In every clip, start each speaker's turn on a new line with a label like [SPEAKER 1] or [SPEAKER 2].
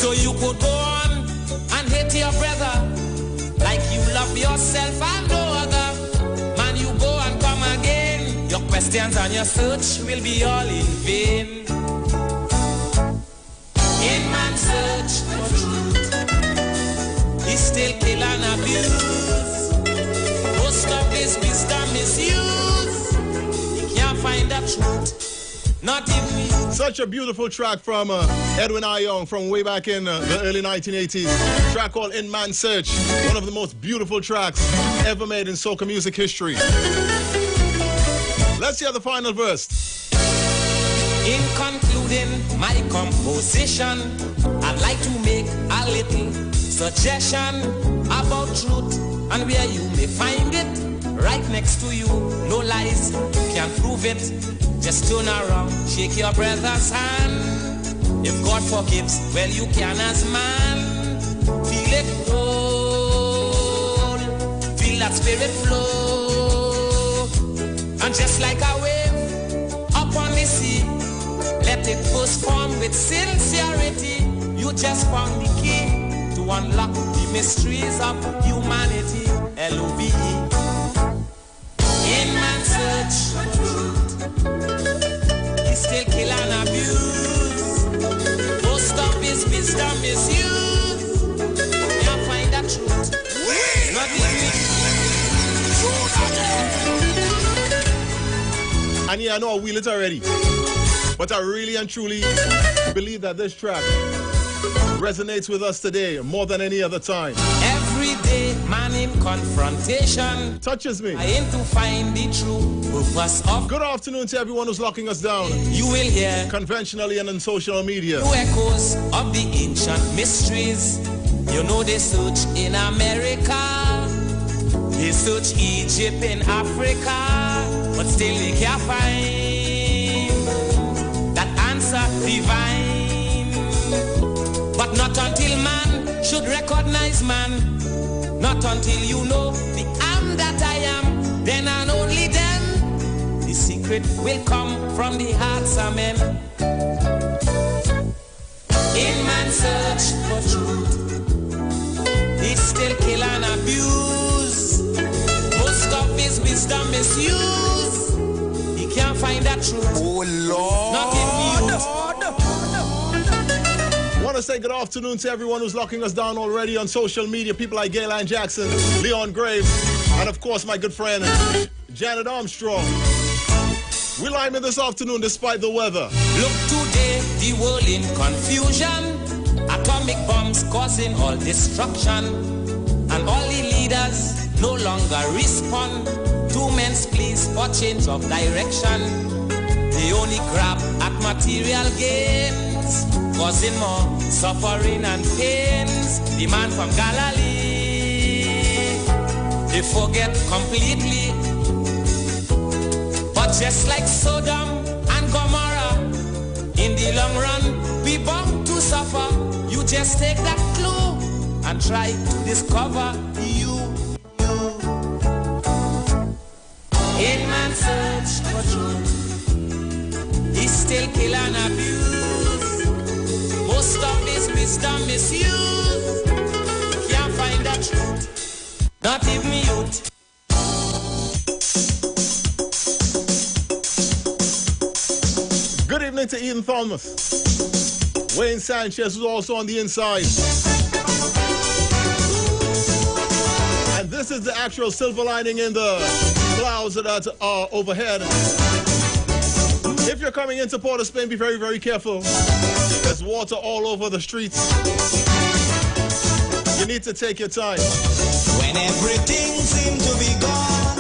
[SPEAKER 1] So you could go on and hate your brother like you love yourself and no other. Man, you go and come again. Your questions and your search will be all in vain. In man's search for truth, he still kill and abuse. Most of his wisdom is used. He can't find the truth. Not even me.
[SPEAKER 2] Such a beautiful track from Edwin Ayong from way back in the early 1980s. Track called In Man's Search. One of the most beautiful tracks ever made in soca music history. Let's hear the final verse.
[SPEAKER 1] In concluding my composition, I'd like to make a little suggestion about truth and where you may find it. Right next to you, no lies, you can prove it. Just turn around, shake your brother's hand. If God forgives, well you can as man. Feel it roll, feel that spirit flow. And just like a wave upon the sea, let it burst form with sincerity. You just found the key to unlock the mysteries of humanity. L-O-V-E. In man's search for truth, he still kill and abuse. Most of his wisdom is used. Can't find the truth. Not
[SPEAKER 2] And yeah, I know I wheel it already, but I really and truly believe that this track resonates with us today more than any other time.
[SPEAKER 1] Every day, man in confrontation
[SPEAKER 2] Touches me.
[SPEAKER 1] I aim to find the true purpose of.
[SPEAKER 2] Good afternoon to everyone who's locking us down.
[SPEAKER 1] You will hear
[SPEAKER 2] Conventionally and on social media.
[SPEAKER 1] new echoes of the ancient mysteries. You know they search in America, they search Egypt in Africa, but still they can't find that answer divine. But not until man should recognize man. Not until you know the am that I am, then and only then the secret will come from the hearts of men. In man's search for truth, he still kill and abuse. Most of his wisdom is used. He can't find that truth.
[SPEAKER 3] Oh Lord.
[SPEAKER 1] Not in youth.
[SPEAKER 2] I want to say good afternoon to everyone who's locking us down already on social media. People like Gaylan Jackson, Leon Graves, and of course my good friend Janet Armstrong. We lime in this afternoon despite the weather.
[SPEAKER 1] Look today, the world in confusion. Atomic bombs causing all destruction. And all the leaders no longer respond to men's pleas for change of direction. They only grab at material gains, causing more suffering and pains. The man from Galilee, they forget completely. But just like Sodom and Gomorrah, in the long run, we bound to suffer. You just take that clue and try to discover you. In man's search for truth, he still kill and abuse. Most of his wisdom is used. Can't find the truth. Not even youth.
[SPEAKER 2] Good evening to Ian Thomas. Wayne Sanchez, who's also on the inside. And this is the actual silver lining in the clouds that are overhead. If you're coming into Port of Spain, be very, very careful. There's water all over the streets. You need to take your time.
[SPEAKER 4] When everything seems to be gone,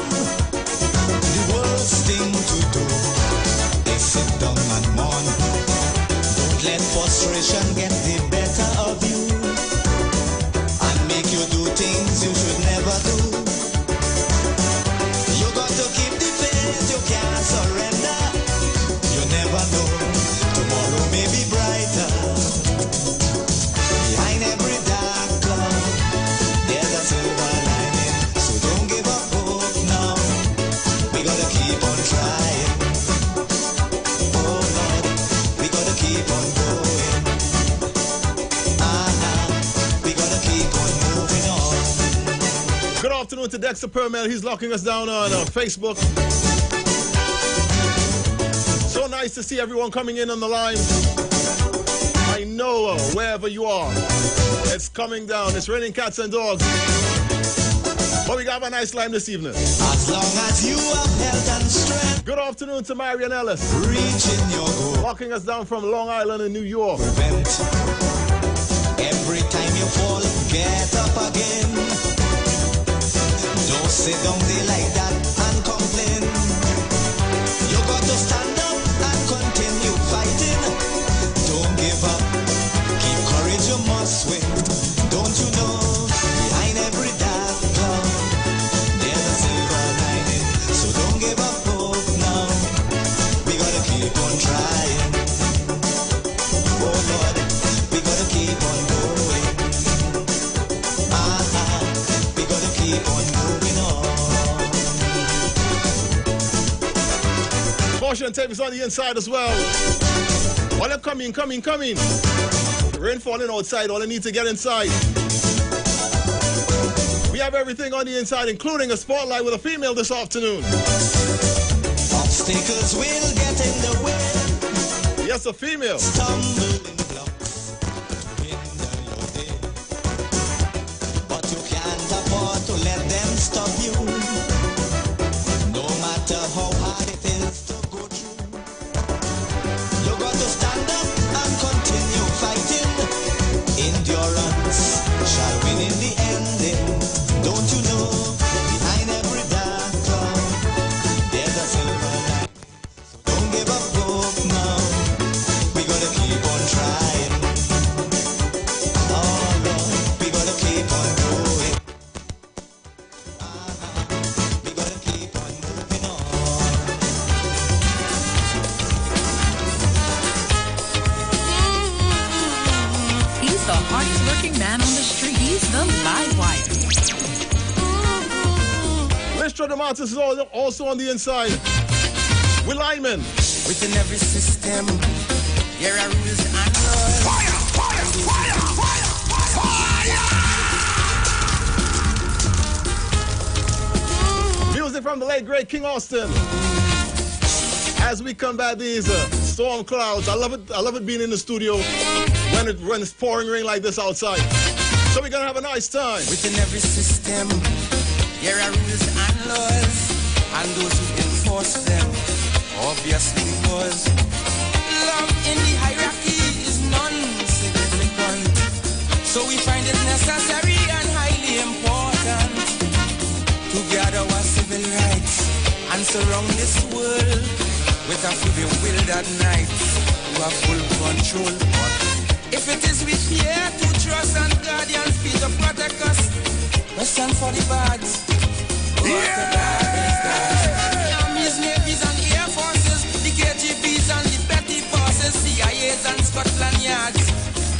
[SPEAKER 4] the worst thing to do is sit down and mourn. Don't let frustration get the better of you and make you do things you should never do. You got to keep the faith, you can't surrender. You never know, tomorrow may be brighter. Behind every dark cloud, there's a silver lining. So don't give up hope now. We gotta keep on trying. Oh Lord, we gotta keep on going.
[SPEAKER 2] afternoon to Dexter Permel. He's locking us down on Facebook. So nice to see everyone coming in on the line. I know wherever you are, it's coming down. It's raining cats and dogs. But we got a nice line this evening.
[SPEAKER 4] As long as you have health and strength.
[SPEAKER 2] Good afternoon to Marian Ellis.
[SPEAKER 4] Reaching your goal.
[SPEAKER 2] Walking us down from Long Island in New York.
[SPEAKER 4] Prevent. Every time you fall, get up again. Don't sit down there like that and complain. You got to stand up and continue fighting. Don't give up. Keep courage, you must win. Don't you know? Behind every dark cloud, there's a silver lining. So don't give up hope now. We gotta keep on trying. Oh Lord, we gotta keep on going. We gotta keep on moving on.
[SPEAKER 2] Caution tape is on the inside as well. All them coming. Rain falling outside, all I need to get inside. We have everything on the inside, including a spotlight with a female this afternoon.
[SPEAKER 4] Obstacles will get in the way.
[SPEAKER 2] Yes, a female.
[SPEAKER 4] Stumbling blocks hinder your day. But you can't afford to let them stop you. No matter how hard it is to go through. You got to stand up and continue fighting. Endurance shall win in the ending. Don't you know? Behind every dark cloud, there's a silver light. So don't give up hope now. We gotta keep on trying. Oh Lord, we gotta keep on going. We gotta keep on moving on.
[SPEAKER 3] He's the hardest working man on the street. He's the live wire.
[SPEAKER 2] Listro DeMontis is also on the inside. With Lyman.
[SPEAKER 1] Within every system, there are rules and laws. Fire!
[SPEAKER 2] Music from the late great King Austin. As we combat these storm clouds, I love it being in the studio when it's pouring rain like this outside. So we're gonna have a nice time.
[SPEAKER 1] Within every system, there are rules and laws, and those who enforce them obviously was love in the hierarchy is non-significant. So we find it necessary and highly important to gather our civil rights and surround this world with a free will that night to have full control. If it is we fear to trust and guardian feet to protect us, question for the bads. Armies, navies and air forces, the KGBs and the petty forces, CIAs and Scotland Yards.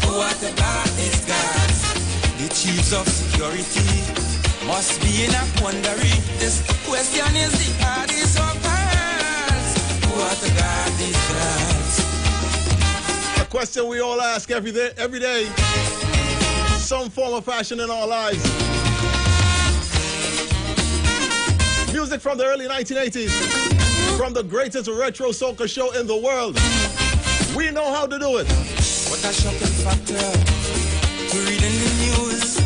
[SPEAKER 1] What about these guys? The chiefs of security must be in a quandary. This question is the hardest of hearts. What about these guys?
[SPEAKER 2] A question we all ask every day. Some form of fashion in our lives. Music from the early 1980s. From the greatest retro soca show in the world. We know how to do it.
[SPEAKER 1] What a shocking factor to read in the news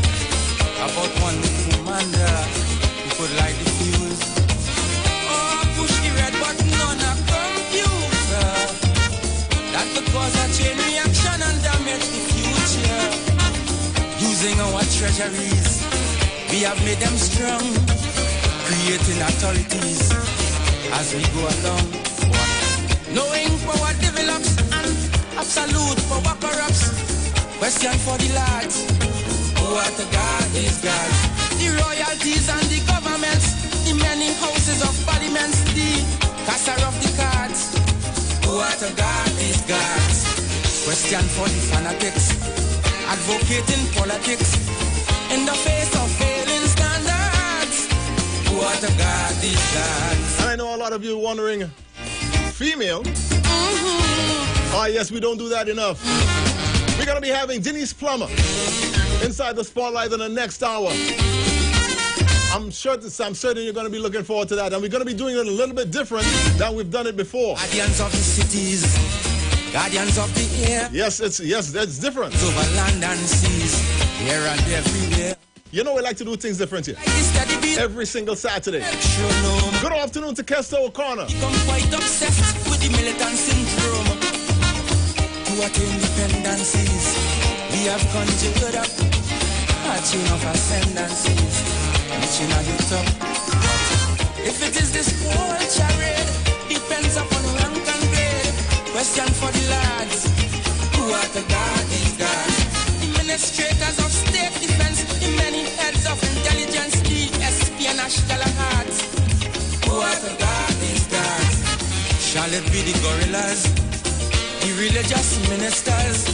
[SPEAKER 1] about one commander who could light the fuse. Oh, push the red button on a computer. That could cause a chain reaction and damage the future. Using our treasuries, we have made them strong, creating authorities as we go along. Knowing power develops and absolute power corrupts. Question for the lads. What a God is God. The royalties and the governments, the many houses of parliaments, the castle of the cards. What a God is God. Question for the fanatics, advocating politics in the face of failing standards. What a God is God.
[SPEAKER 2] And I know a lot of you wondering, female? Oh yes, we don't do that enough. We're going to be having Denise Plummer inside the spotlight in the next hour. I'm certain you're going to be looking forward to that. And we're going to be doing it a little bit different than we've done it before.
[SPEAKER 1] Guardians of the cities, guardians of the air.
[SPEAKER 2] Yes, that's different.
[SPEAKER 1] Over land and seas, here and everywhere.
[SPEAKER 2] You know we like to do things different here. Every single Saturday. Good afternoon to Kester O'Connor.
[SPEAKER 1] Become quite obsessed with the militant syndrome. To attain dependencies, we have conjured up a chain of ascendancies, reaching at the top. If it is this whole charade, depends upon rank and grade. Question for the lads, who are the guardians, guards? The administrators of state defense, the many heads of intelligence, DSP and National Hearts. Who are the guardians, guards? Shall it be the gorillas, the religious ministers,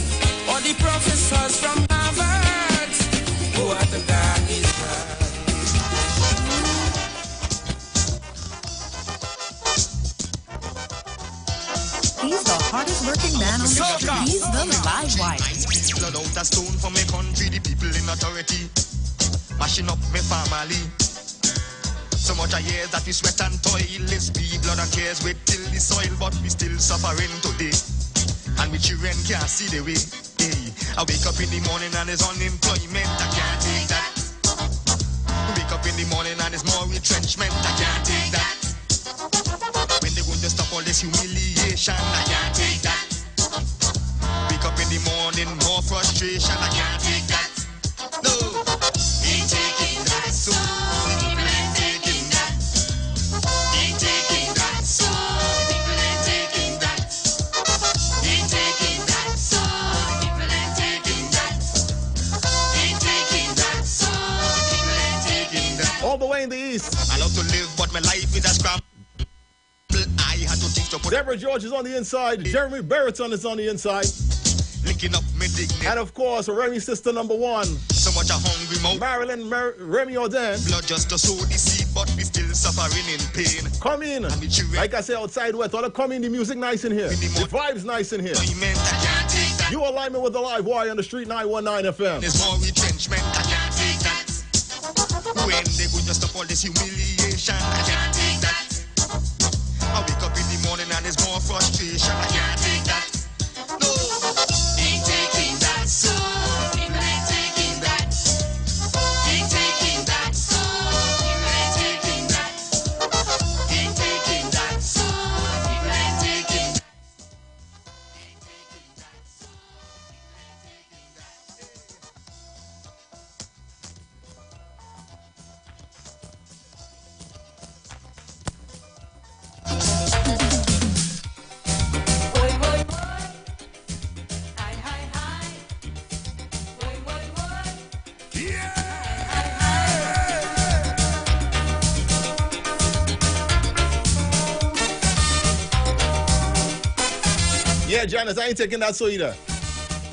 [SPEAKER 1] or the professors from Harvard? Who are the guardians, guards?
[SPEAKER 3] He's the hardest working man on the street. He's the live wire.
[SPEAKER 5] Blood out a stone for my country, the people in authority, mashing up my family. So much a years that we sweat and toil, it's be blood and tears we till the soil, but we still suffering today. And we children can't see the way. Hey, I wake up in the morning and there's unemployment, I can't take that. Wake up in the morning and there's more retrenchment, I can't take that. When they going to stop all this humiliation, I can't take that. Wake up in the morning, more frustration, I can't take that. No, ain't taking that, so people ain't taking that. Ain't taking that, so people ain't taking that. Ain't taking that, so people ain't taking that. Ain't taking that, so people ain't taking that.
[SPEAKER 2] All the way in the east.
[SPEAKER 5] I love to live, but my life is a scramble. I had to think to put
[SPEAKER 2] Deborah George is on the inside. Jeremy Barreton is on the inside.
[SPEAKER 5] linking up me dignity.
[SPEAKER 2] And of course, Remy sister number one.
[SPEAKER 5] So much a hungry mouth.
[SPEAKER 2] Marilyn Remy Oden.
[SPEAKER 5] Blood just to sow the seed, but we still suffering in pain.
[SPEAKER 2] Come in.
[SPEAKER 5] And the children,
[SPEAKER 2] Like I say, outside west. All the come in, the music nice in here. The vibes nice in here.
[SPEAKER 5] employment, I can't take that.
[SPEAKER 2] You alignment with the live wire on the street 919 FM.
[SPEAKER 5] There's more retrenchment, I can't take that. When they go just stop all this humiliation, I can't take that. I wake up in the morning and there's more frustration, I can't take that. No, ain't taking that, so people ain't taking that. Ain't taking that, so people ain't taking that. Ain't taking that, so people ain't taking that.
[SPEAKER 2] Yeah, Janice, I ain't taking that so either.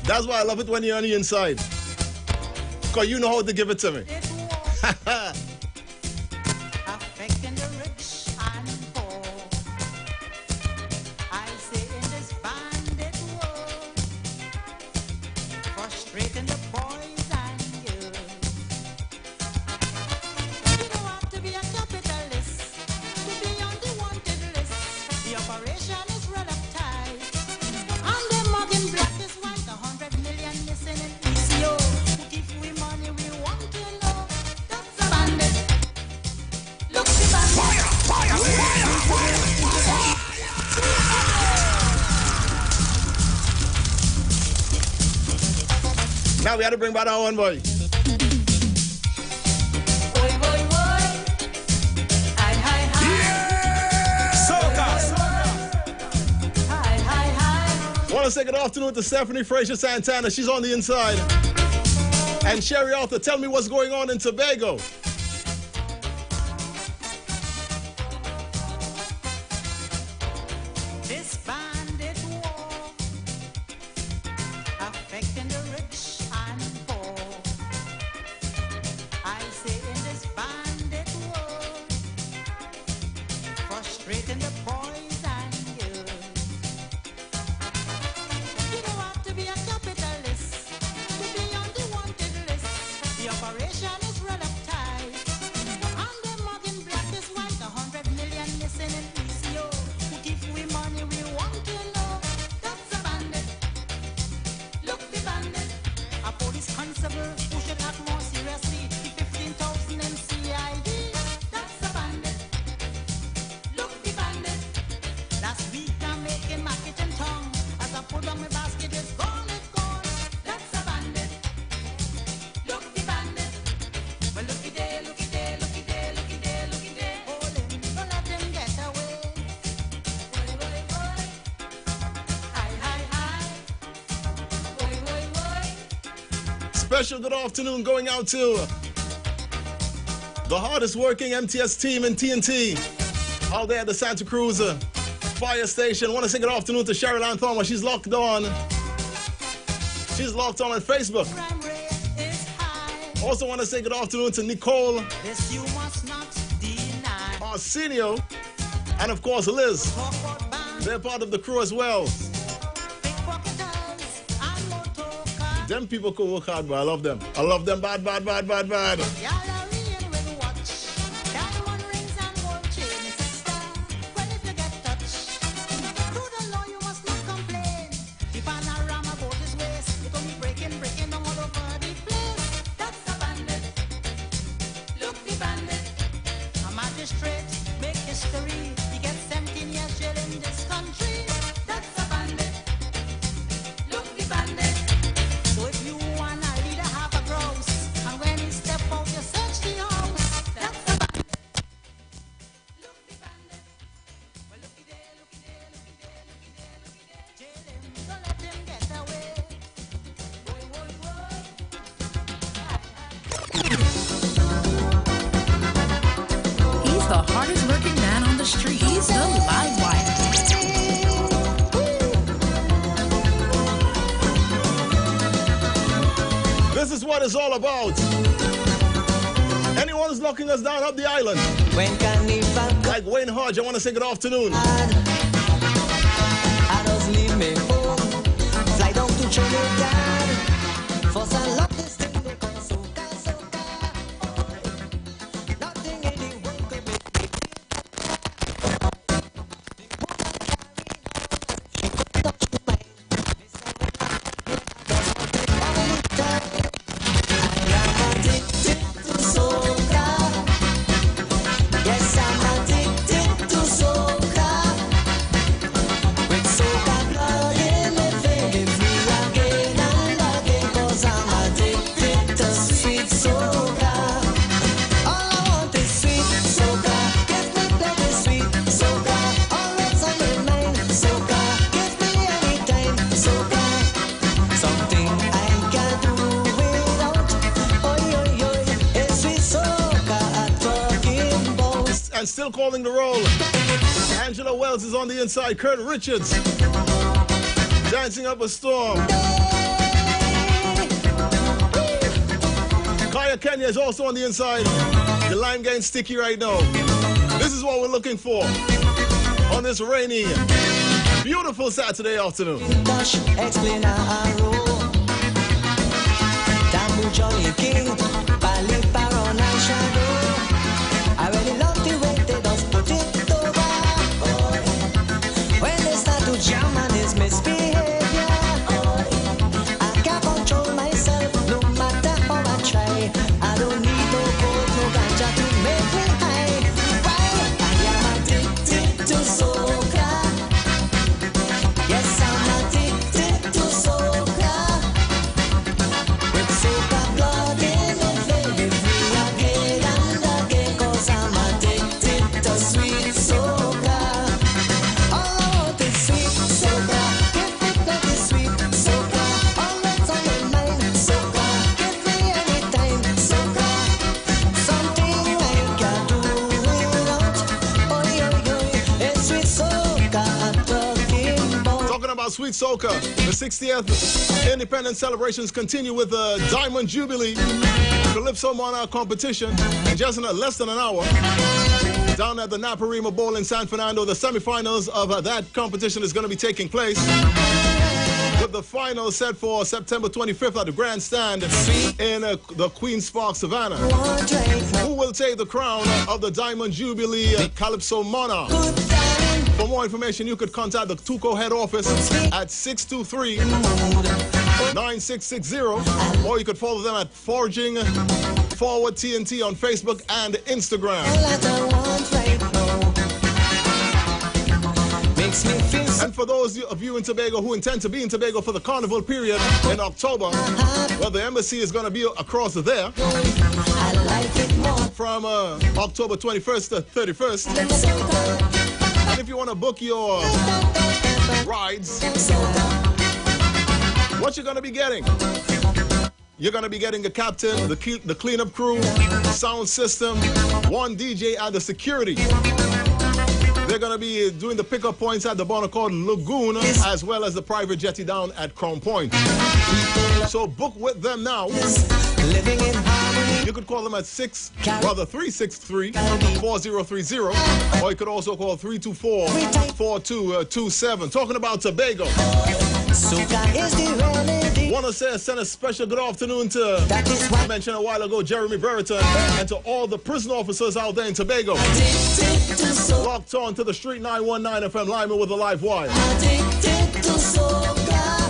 [SPEAKER 2] That's why I love it when you're on the inside. Because you know how to give it to me.
[SPEAKER 6] Affecting the rich and poor. I say in this bandit world, frustrating the boys and girls. You don't have to be a capitalist to be on the wanted list. The operation is run up tight, and the mugging black is white. 100 million missing in PCO. Who give we money we want to know? That's a bandit. Look the bandit.
[SPEAKER 2] Now we had to bring back our one boy.
[SPEAKER 6] Boy, boy, boy. Hi, hi, hi. Hi, hi, hi.
[SPEAKER 2] Want to say good afternoon to Stephanie Frazier Santana. She's on the inside. And Sherry Arthur, tell me what's going on in Tobago.
[SPEAKER 6] This bandit war affecting the rich and poor. I say in this bandit war, frustrating the boys and girls. You don't have to be a capitalist to be on the wanted list. The operation is run up tight, responsible. Who should act more seriously? The 15,000 in CID. That's a bandit. Look the bandit. Last week I'm making my kitchen tongue. As I put on my basket, it's gone, it's gone. That's a bandit. Look the bandit. Well, looky there, looky there, looky there, looky there, looky there. Hold him, don't let him get away. Boy, boy, boy. Hi, hi, hi. Boy, boy, boy.
[SPEAKER 2] Special good afternoon going out to the hardest working MTS team in TNT out there at the Santa Cruz fire station. Want to say good afternoon to Cheryl Ann Thoma. She's locked on. She's locked on Facebook.
[SPEAKER 6] Crime rate is high.
[SPEAKER 2] Also want to say good afternoon to Nicole,
[SPEAKER 6] This you must not deny.
[SPEAKER 2] Arsenio, and of course Liz.
[SPEAKER 6] Talk about bands,
[SPEAKER 2] They're part of the crew as well.
[SPEAKER 6] pickpocketers, and motor cars.
[SPEAKER 2] Them people could work hard, but I love them. I love them bad, bad, bad, bad, bad.
[SPEAKER 6] Gallery with watch. Diamond rings and gold chains. Sister, well, if you get touched. Through the law, you must not complain. The panorama boat is waste. It only breaking down all over the place. That's a bandit. Look the bandit. A magistrate make history. He gets 17 years jail in this country. That's a bandit. Look the bandit. So if you wanna lead a half a grouse, and when he step out, you search the house. That's a bandit. Look the bandit. Well, looky there, looky there, looky there, looky there, looky there. Jail him, don't let him get away. Boy, boy, boy.
[SPEAKER 3] He's the hardest working man on the street. He's the live wire.
[SPEAKER 2] This is what it's all about. Anyone who's locking us down up the island,
[SPEAKER 7] When carnival
[SPEAKER 2] like Wayne Hodge, I want to say good afternoon.
[SPEAKER 7] I just leave me home, fly down to Trinidad for some love this thing they call soca, soca. Nothing in the world could make me touch my I am addicted to soca. Yes, I'm addicted to soca. With soca blood in me, baby, free again and again. 'Cause I'm addicted to sweet soca. All I want is sweet soca. Give me plenty sweet soca. Always on my mind, soca. Give me anytime, soca. Something I can't do without. Oi, oi, oi, it's sweet soca I'm talking about.
[SPEAKER 2] And still calling the roll. Angela Wells is on the inside. Kurt Richards dancing up a storm. Kaya Kenya is also on the inside. The line getting sticky right now. This is what we're looking for on this rainy, beautiful Saturday afternoon.
[SPEAKER 7] Dash, explain a roll. Tambu Jolly King, Pali Baron and Shadow. I really love the way they just put it over. When they start to jam and it's misbehavior. I can't control myself no matter how I try. I don't need no coke, no ganja to make me high. Why? I am addicted to soca. Yes, I'm addicted to soca. With soca blood in me, baby, free again and again. 'Cause I'm addicted to sweet soca. All I want is sweet soca. Give me plenty sweet soca. Always on my mind, soca. Give me anytime, soca. Something I can't do without. Oi, oi, oi, it's sweet soca I'm talking about.
[SPEAKER 2] Talking about sweet soca, the 60th Independence celebrations continue with the Diamond Jubilee Calypso Monarch competition in just less than an hour. Down at the Naparima Bowl in San Fernando, the semifinals of that competition is going to be taking place, with the final set for September 25th at the Grandstand in the Queen's Park, Savannah.
[SPEAKER 7] One drink,
[SPEAKER 2] Who will take the crown of the Diamond Jubilee Calypso Monarch?
[SPEAKER 7] good time.
[SPEAKER 2] For more information, you could contact the Tuco head office at 623 9660, or you could follow them at Forging Forward TNT on Facebook and Instagram. And for those of you in Tobago who intend to be in Tobago for the carnival period in October, well, the embassy is going to be across there from October 21st to 31st. And if you want to book your rides, what you're going to be getting? You're going to be getting a captain, the cleanup crew, sound system, one DJ, and the security. They're going to be doing the pickup points at the Bonaccord Lagoon, as well as the private jetty down at Crown Point. So book with them now. You could call them at 363-4030, or you could also call 324-4227. Talking about Tobago. Want to send a special good afternoon to, I mentioned a while ago, Jeremy Brereton, and to all the prison officers out there in Tobago. Locked on to the Street 919 FM Lyman with a live wire.
[SPEAKER 7] Addicted to soca,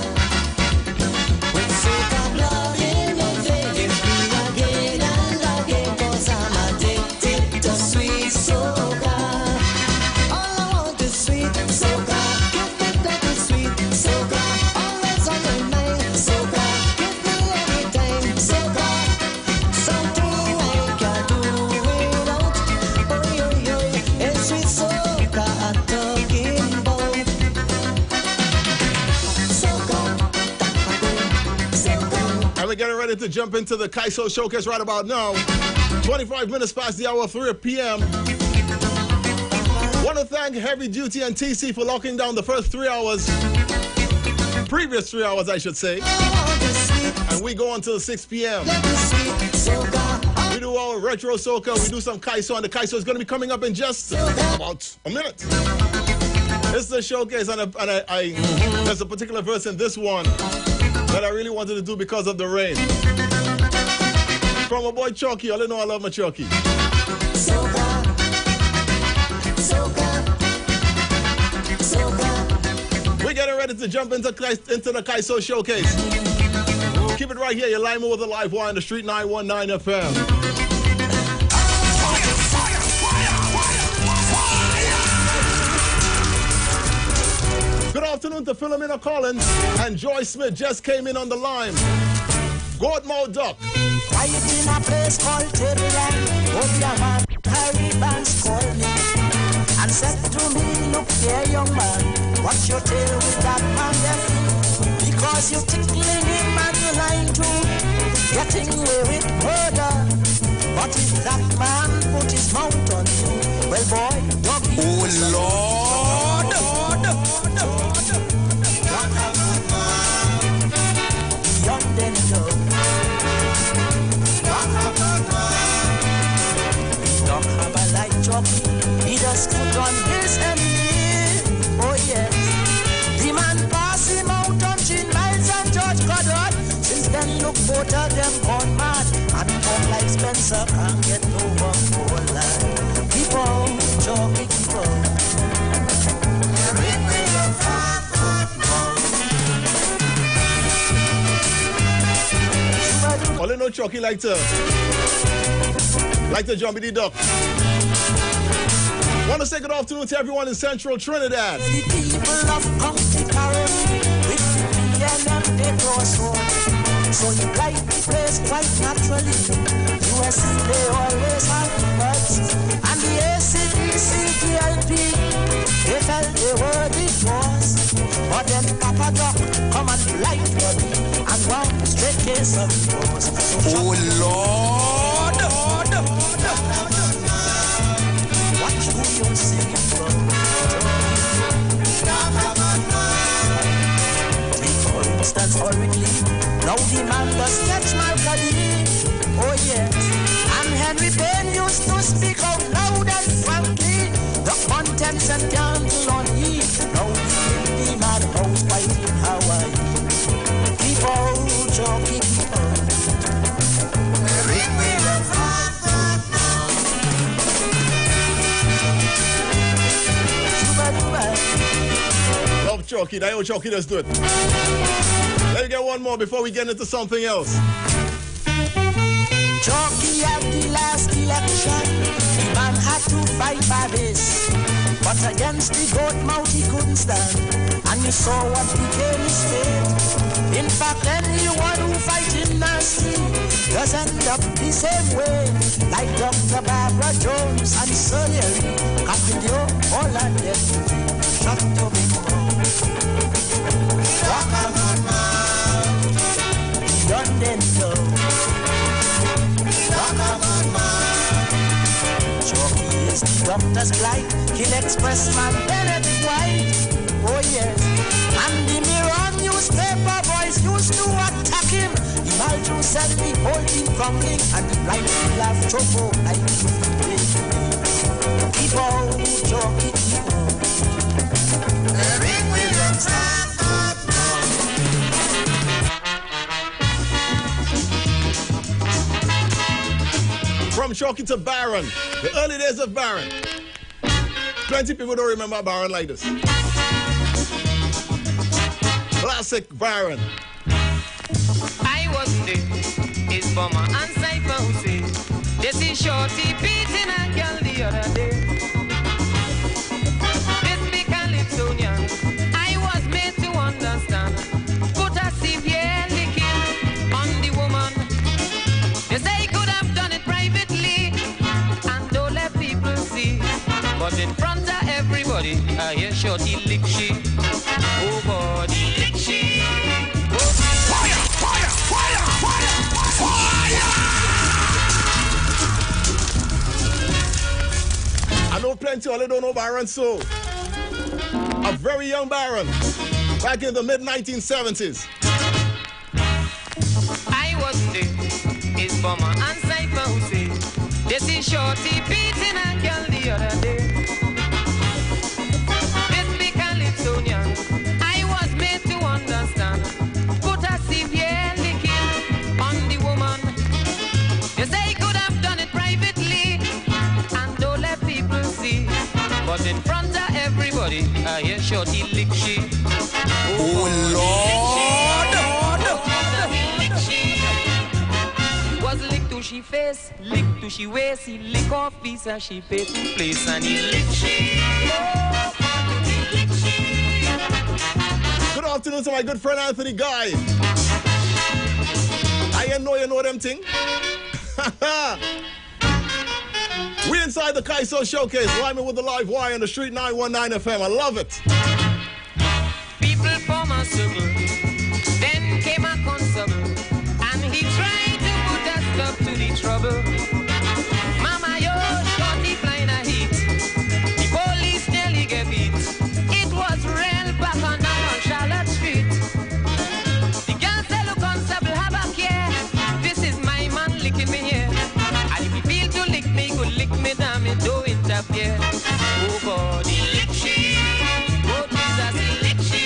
[SPEAKER 7] with soca blood in my veins. Give me again and again, 'cause I'm addicted to sweet soca. All I want is sweet soca. Give me plenty sweet soca. Always on my mind, soca. Give me every time, soca. Something I can't do without. Oh, yo, yo, it's sweet soca I'm talking about.
[SPEAKER 2] And we're getting ready to jump into the Kaiso Showcase right about now. 25 minutes past the hour of 3 p.m. Want to thank Heavy Duty and TC for locking down the first 3 hours. Previous 3 hours, I should say. And we go on till 6 p.m. We do our retro soca, we do some Kaiso, and the Kaiso is going to be coming up in just about a minute. This is a showcase, and there's a particular verse in this one that I really wanted to do because of the rain. From my boy Chucky, all you know I love my Chucky.
[SPEAKER 7] Soca, soca, soca.
[SPEAKER 2] We're getting ready to jump into the Kaiso Showcase. Keep it right here, you're Lyman with a live wire on the Street 919 FM. Good afternoon to Philomena Collins, and Joy Smith just came in on the line. Goatmouth Duck.
[SPEAKER 8] Quiet in a place called Terryland, hold your man, Harry Banks called me and said to me, look there young man, what's your tale with that man there? Because you're tickling him and you're lying to, getting away with murder. But if that man put his mouth on you, well boy, doggy. Oh Lord, young then love. Don't have a light jockey, he just put on his enemy. Oh yes, the man pass him out on Gene Miles and George Goddard. Since then look both of them gone mad, and come like Spencer can't get over more life. Keep on jockey, keep on.
[SPEAKER 2] All you know Chucky like to jump in the duck. Want to say good afternoon to everyone in Central Trinidad.
[SPEAKER 8] The people of County Carroll, with the PNM they crossroad. So you like the place quite naturally. USA they always have words, and the ACDC, DLP, they felt they were the cause. But then Papa Doc come and light blood and one straight case of yours. Oh Lord, watch who you're singing from. Take for instance hurriedly, now the man does catch my body. Oh yes, and Henry Payne used to speak out loud and frankly the contents and candle on E. Now the man house fighting Hawaii. Keep on, jockey, keep on.
[SPEAKER 2] Love Chucky, that old Chucky does do it. Let me get one more before we get into something else.
[SPEAKER 8] Jockey at the last election, the man had to fight by this. But against the goat mouth he couldn't stand, and you saw what became his fate. In fact, anyone who fights in the street does end up the same way, like Dr. Barbara Jones and Surgery, Capilio, all of them. Shut your mouth. Rock a good man, done them so. Rock a good man. Jockey is the doctor's plight. He'll express man Bennett White. Oh yes. And the Mirror newspaper boys used to attack him. The Malju said the whole team crumbling, and the blind will have trouble like keep on, Jockey, keep on. Eric Williams,
[SPEAKER 2] From Chalky to Baron, the early days of Baron. Plenty of people don't remember Baron like this. Classic Baron.
[SPEAKER 1] I was there, is Bomber and Cypher who say, this is Shorty beating a girl the other day. This big Calypsonian, I was made to understand, put a severe licking on the woman. They say he could have done it privately, and don't let people see. But in front of everybody, I hear Shorty lick she. Oh God, he lick she. Oh, fire, fire, fire, fire, fire!
[SPEAKER 2] I know plenty of you don't know Baron, so a very young Baron back in the mid-1970s.
[SPEAKER 1] I was there, is Bomber and Cypher who say, this is Shorty beating a girl the other day. This big Calypsonian, I was made to understand, put a severe licking on the woman. You say he could have done it privately, and don't let people see. But in front of everybody, I hear Shorty lick she. Oh Lord! Was lick to she face, lick to she waist, he lick off piece and she pay to place and he lick she.
[SPEAKER 2] Good afternoon to my good friend Anthony Guy. I know you know them thing. We inside the Kaiso Showcase, rhyming with the live wire on the Street 919 FM. I love it.
[SPEAKER 1] People form a circle, then came a constable, and he tried to put a stop to the trouble. Mama, yo, Shorty flying a heat. The police nearly get beat. It was real back on Charlotte Street. The girl said, look, constable, have a care. This is my man licking me here. And if he feel to lick me, good lick me down, me don't interfere. Oh God, he lick she. Oh Jesus, he lick she.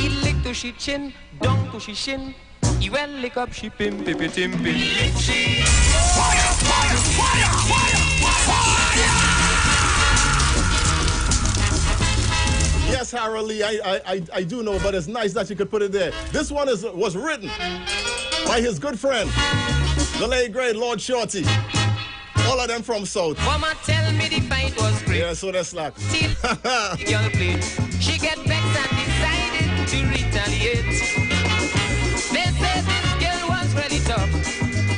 [SPEAKER 1] He lick to she chin, down to she shin. He well lick up she pim, pipi tim pim. He lick she. Fire, fire, fire, fire, fire.
[SPEAKER 2] Yes, Harold Lee, I do know, but it's nice that you could put it there. This one was written by his good friend, the late great Lord Shorty. All of them from South.
[SPEAKER 1] Mama tell me the fight was great.
[SPEAKER 2] Yeah, so that's slack.
[SPEAKER 1] Still, the girl played. She get vexed and decided to retaliate. They said this girl was really tough.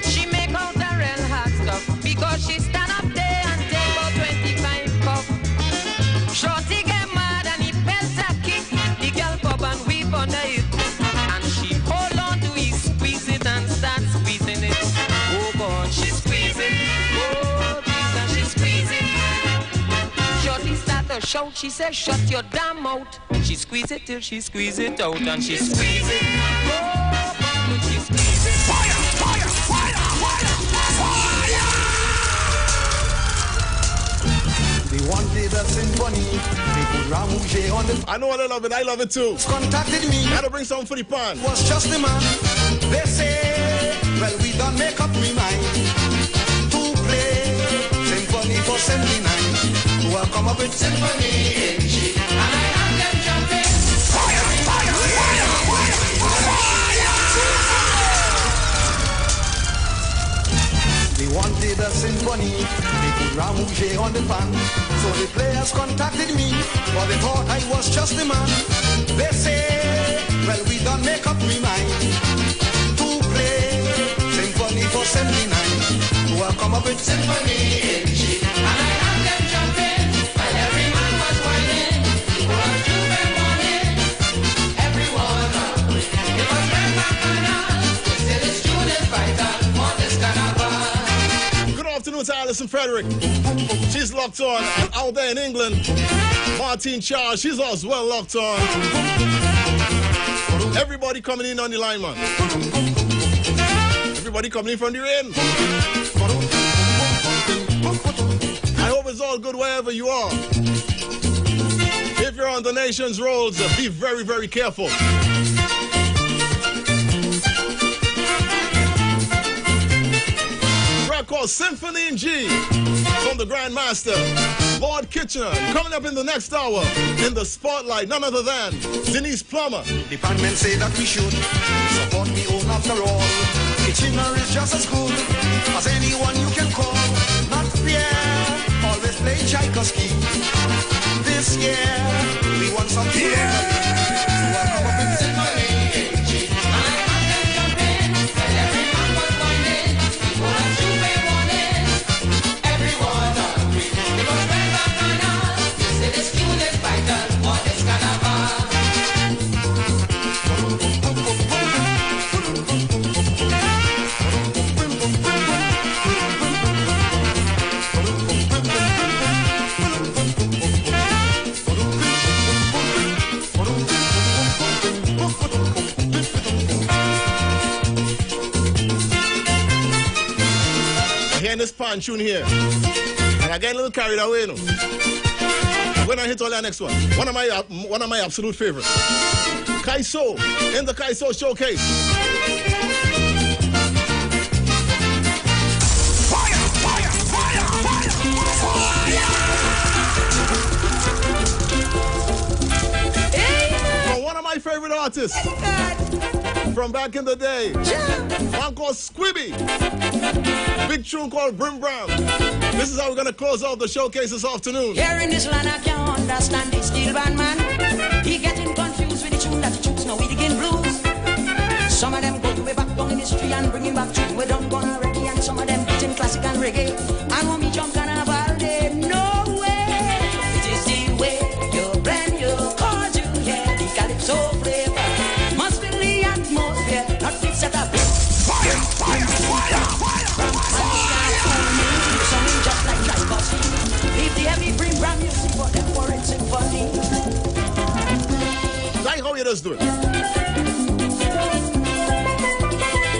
[SPEAKER 1] She make out a real hard stuff because she stand up there and take about 25 cuff. Shorty get mad and he pelt a kick. The girl pop and weep under it. And she hold on to it, squeeze it and start squeezing it. Oh God, she squeezing. Oh Jesus, she squeezing. Shorty start to shout, she said, shut your damn mouth. She squeeze it till she squeeze it out and she squeeze it. Oh God, she squeeze it. Fire, fire, fire, fire, fire.
[SPEAKER 4] They wanted a symphony. They put Ramouche on the
[SPEAKER 2] I know I love it. I love it too.
[SPEAKER 4] contacted me.
[SPEAKER 2] Gotta bring something for the pan.
[SPEAKER 4] Was just the man. They say, well, we don't make up we mind to play symphony for 79. We'll come up with symphony in G. And I have them jumping. Fire, fire, fire, fire. wanted a symphony. They put Ramouche on the pan. So the players contacted me, but they thought I was just the man. They say, well, we don't make up we mind to play symphony for 79. We'll come up with symphony in G.
[SPEAKER 1] And I had them jumping while every man was whining. It was Juve morning, everyone hungry. It was red bacchanal, still it's Julius vital for this carnival.
[SPEAKER 2] Good afternoon to Alison Frederick. She's locked on. And out there in England, Martine Charles, she's as well locked on. Everybody coming in on the line, man. Everybody coming in from the rain. I hope it's all good wherever you are. If you're on the nation's roads, be very, very careful. Track called Symphony in G from the Grandmaster, Lord Kitchener. Coming up in the next hour in the spotlight, none other than Denise Plummer.
[SPEAKER 4] Department say that we should support me own after all. Kitchener is just as good as anyone you can call. Not fear, always play Tchaikovsky. This year, we want some fear. Welcome up in symphony in G.
[SPEAKER 1] And I had them jumping while every man was whining. It was Juve morning, everyone hungry. It was red bacchanal, still it's Julius vital for this carnival.
[SPEAKER 2] Hearing this pan tune here, and I get a little carried away, you know. When I hit all that next one, one of my absolute favorites, Kaiso in the Kaiso Showcase. From one of my favorite artists from back in the day, one called Squibby. Big tune called Brim Bram. This is how we're going to close out the showcase this afternoon.
[SPEAKER 8] Here in this land I can't understand this steel band man. He getting confused with the tune that he choose now with the game blues. Some of them go way back down in history and bringing back tune we don't gonna reggae, and some of them beating classic and reggae. And when me jump carnival day, no way. It is the way you blend your chords, you hear the calypso flavor. Must feel the atmosphere, not fix at a fire, fire, fire, fire. Something just like Tchaikovsky. If the heavy bring brand music for them for it symphony.
[SPEAKER 2] Like how you just do it.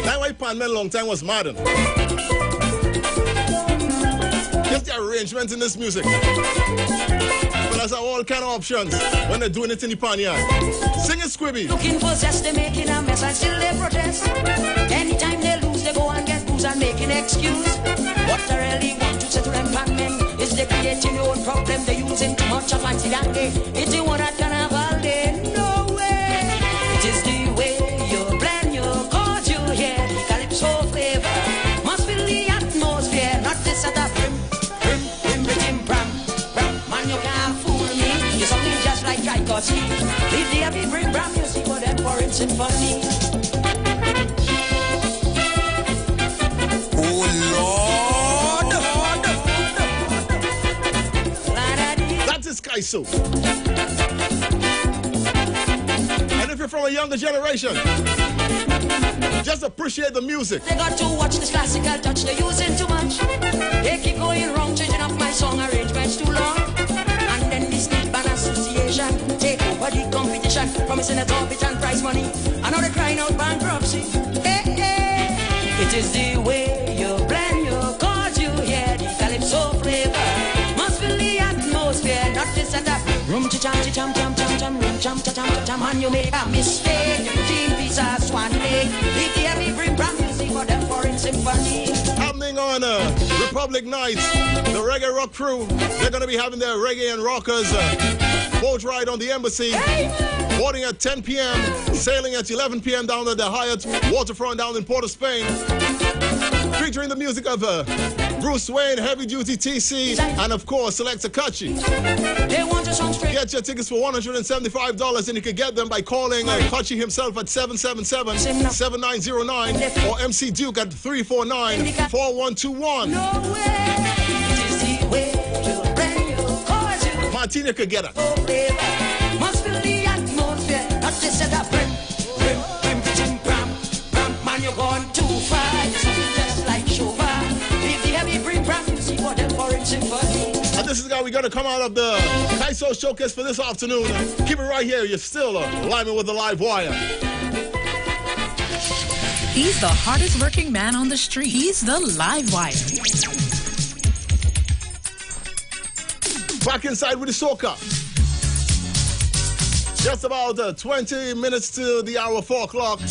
[SPEAKER 2] That white pan man long time was modern. Just the arrangement in this music. But there's all kind of options when they're doing it in the pan yard. Sing it, Squibby.
[SPEAKER 8] Looking for zest, they making a mess and still they protest. Anytime they lose, they go and get booze and make an excuse. What I really want to say to them pan men is they creating your own problem. They're using too much of fancy and day. It's the one at carnival day. No way. It is the way you blend your chords, you hear the calypso flavor. Must feel the atmosphere, not this at a brim, brim, brim, brim, bram, bram. Man, you can't fool me. You're something just like Tchaikovsky. Leave the heavy brim, bram, you see for them for in symphony.
[SPEAKER 2] Kaiso. And if you're from a younger generation, just appreciate the music.
[SPEAKER 8] They got to watch this classical touch, they're using too much. They keep going wrong, changing up my song arrangements too long. And then this Steel Band Association take over the competition, promising a trumpet and prize money. I know they're crying out bankruptcy. Hey, hey. It is the way you blend your chords, you hear the calypso flavor. Must feel the atmosphere, not this and that. Room cham cham cham cham cham, room cham cham cham cham, and you make a mistake. You team pizza swan leg. Leave the heavy brim bram music for them foreign symphony.
[SPEAKER 2] Happening on Republic Nights, the Reggae Rock Crew. They're going to be having their reggae and rockers Boat ride on the embassy. Boarding at 10 p.m. Sailing at 11 p.m. down at the Hyatt Waterfront down in Port of Spain. Featuring the music of Bruce Wayne, Heavy Duty TC, and of course, Selecta Kachi. Get your tickets for $175 and you can get them by calling Kachi himself at 777-7909 or MC Duke at 349-4121. Martina could get it.
[SPEAKER 8] Must feel the atmosphere, not just set up brim, man, you're going too far. Something just like Chauffeur. Leave the heavy brim, you see what them foreign symphony.
[SPEAKER 2] And this is how we're going to come out of the Kaiso Showcase for this afternoon. Keep it right here. You're still live with the live wire.
[SPEAKER 3] He's the hardest working man on the street. He's the live wire.
[SPEAKER 2] Back inside with the soca. Just about 20 minutes to the hour, 4 o'clock.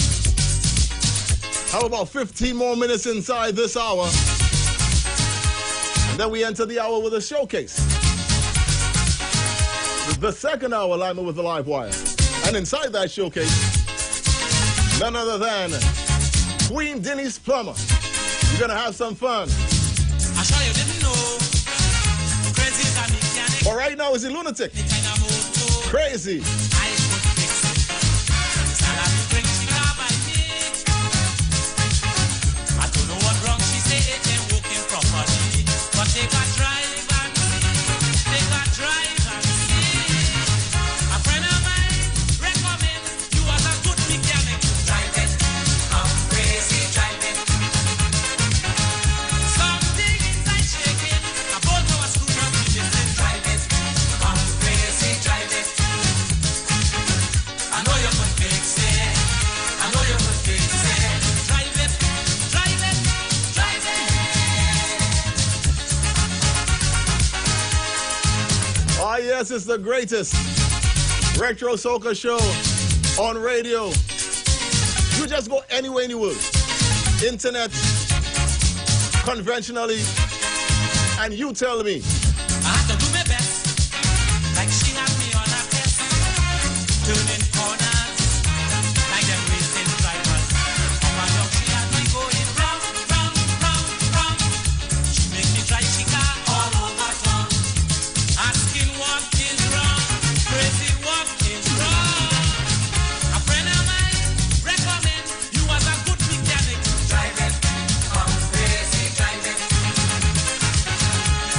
[SPEAKER 2] How about 15 more minutes inside this hour? And then we enter the hour with a showcase. The second hour, live with the live wire. And inside that showcase, none other than Queen Denise Plummer. We're going to have some fun.
[SPEAKER 1] I sure you didn't know. Crazy is a mechanic.
[SPEAKER 2] But right now, is he lunatic? Crazy.
[SPEAKER 1] Take a drive and see. Take a drive and see. A friend of mine recommend you as a good mechanic. Drive it, I'm crazy, drive it. Something inside shaking. I bought no screw from the business. Drive it, I'm crazy, drive it. I know you could fix it. I know you could fix it. Drive it, drive it, drive it.
[SPEAKER 2] Ah, yes, it's the greatest retro soca show on radio. You just go anywhere in the world, internet, conventionally, and you tell me.
[SPEAKER 1] I have to do my best, like she had me on a test, turning corners, like them racing drivers. Up and down she had me going round, round, round, round. She make me drive she car all over town, asking what is wrong, crazy what is wrong. A friend of mine recommend you as a good mechanic. Drive it, I'm crazy, drive it.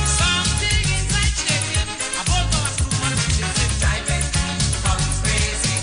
[SPEAKER 1] Something inside shaking. I bought no screw and she did it. Drive it, I'm crazy,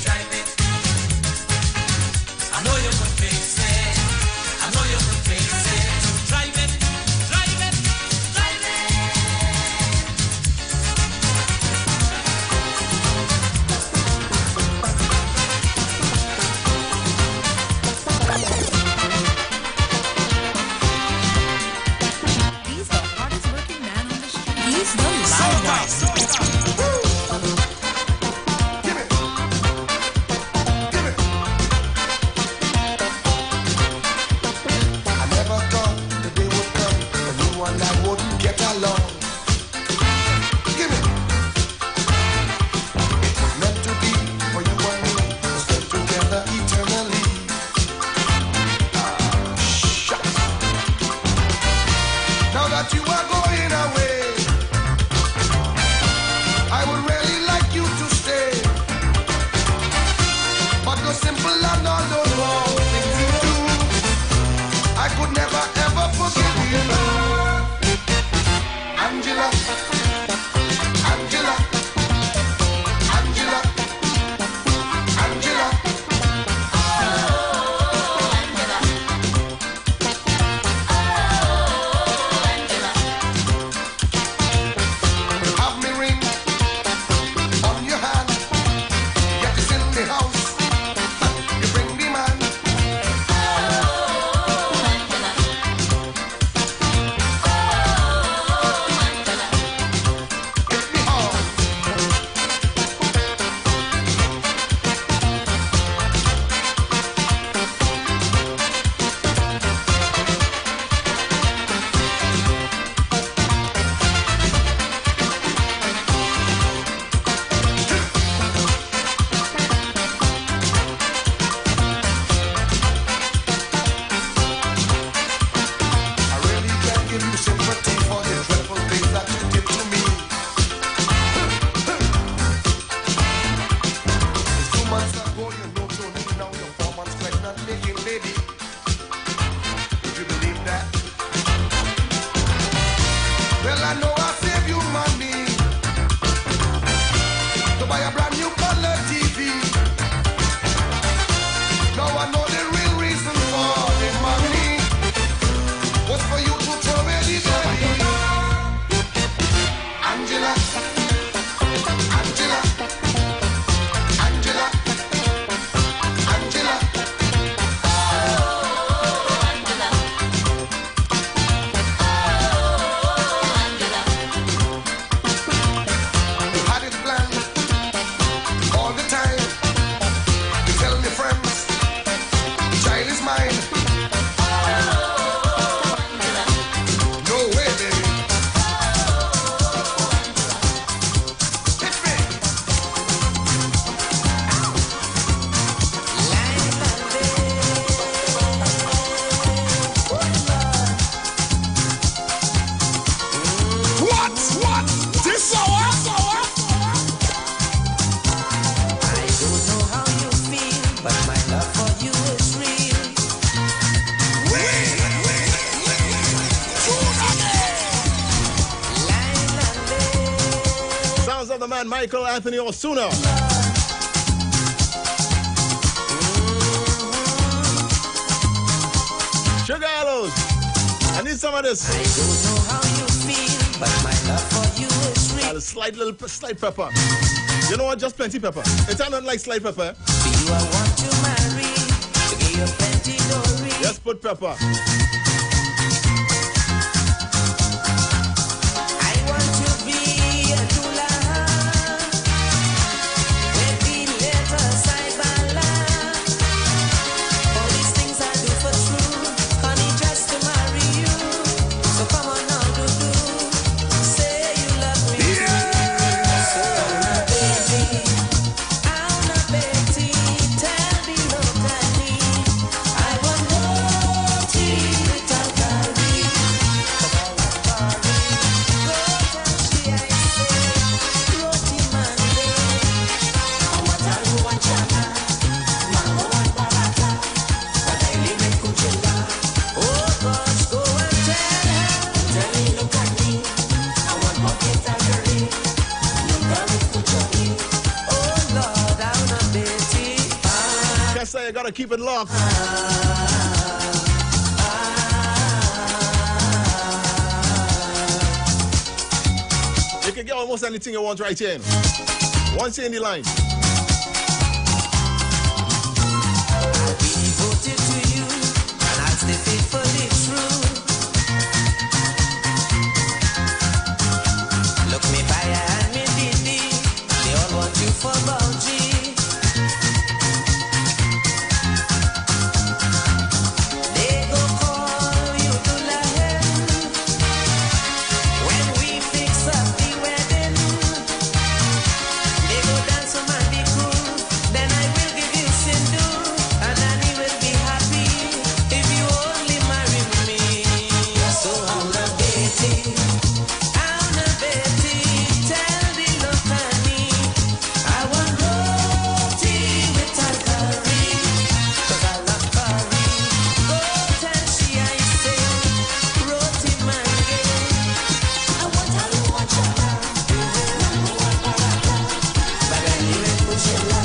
[SPEAKER 2] man Michael Anthony Osuna. Sugar Aloes. I need some of this.
[SPEAKER 8] I don't know how you feel, but my love for you is real.
[SPEAKER 2] A slight pepper. You know what? Just plenty pepper. It's not like slight pepper.
[SPEAKER 8] For you I want to marry, to give you plenty glory.
[SPEAKER 2] Just put pepper.
[SPEAKER 8] I want to be a doula. When we let aside my love. All these things I do for true, honey, just to marry you. So come on now, do. Say you love me. So I'm a Betty, tell me what I need. I want roti with alkali. Roti, I say, roti Monday. I want alu and chana, mango and paratha. But I live in Kuchela. Oh gosh, go and tell me, look at me. I want bucket and curry. Look at me, Kucheli. Oh Lord, I'm a Betty.
[SPEAKER 2] Just say you gotta keep it locked. You can get almost anything you want right here. Once you're in the line.
[SPEAKER 8] I'll be devoted to you, and I'll stay faithfully true. Look me by and me diddy, they all want you for bounty. They go call you to la hen when we fix up the wedding. They go dance some and be cool, then I will give you sindu, and Annie will be happy if you only marry me. So I'm a Betty, tell the look at me. I want roti with alkali, 'cause I love curry. Go tell she I say, roti Monday. I want alu and chana, mango and paratha. But I live in Kuchela.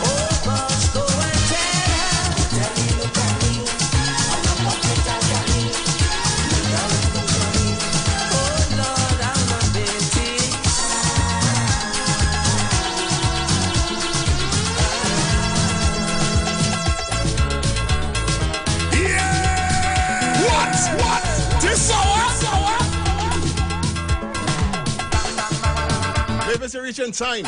[SPEAKER 8] Oh gosh, go and tell me, look at me. I want bucket and curry. Look at me, Kucheli. Oh Lord, I'm a Betty.
[SPEAKER 1] What? This hour?
[SPEAKER 2] Maybe it's reaching time.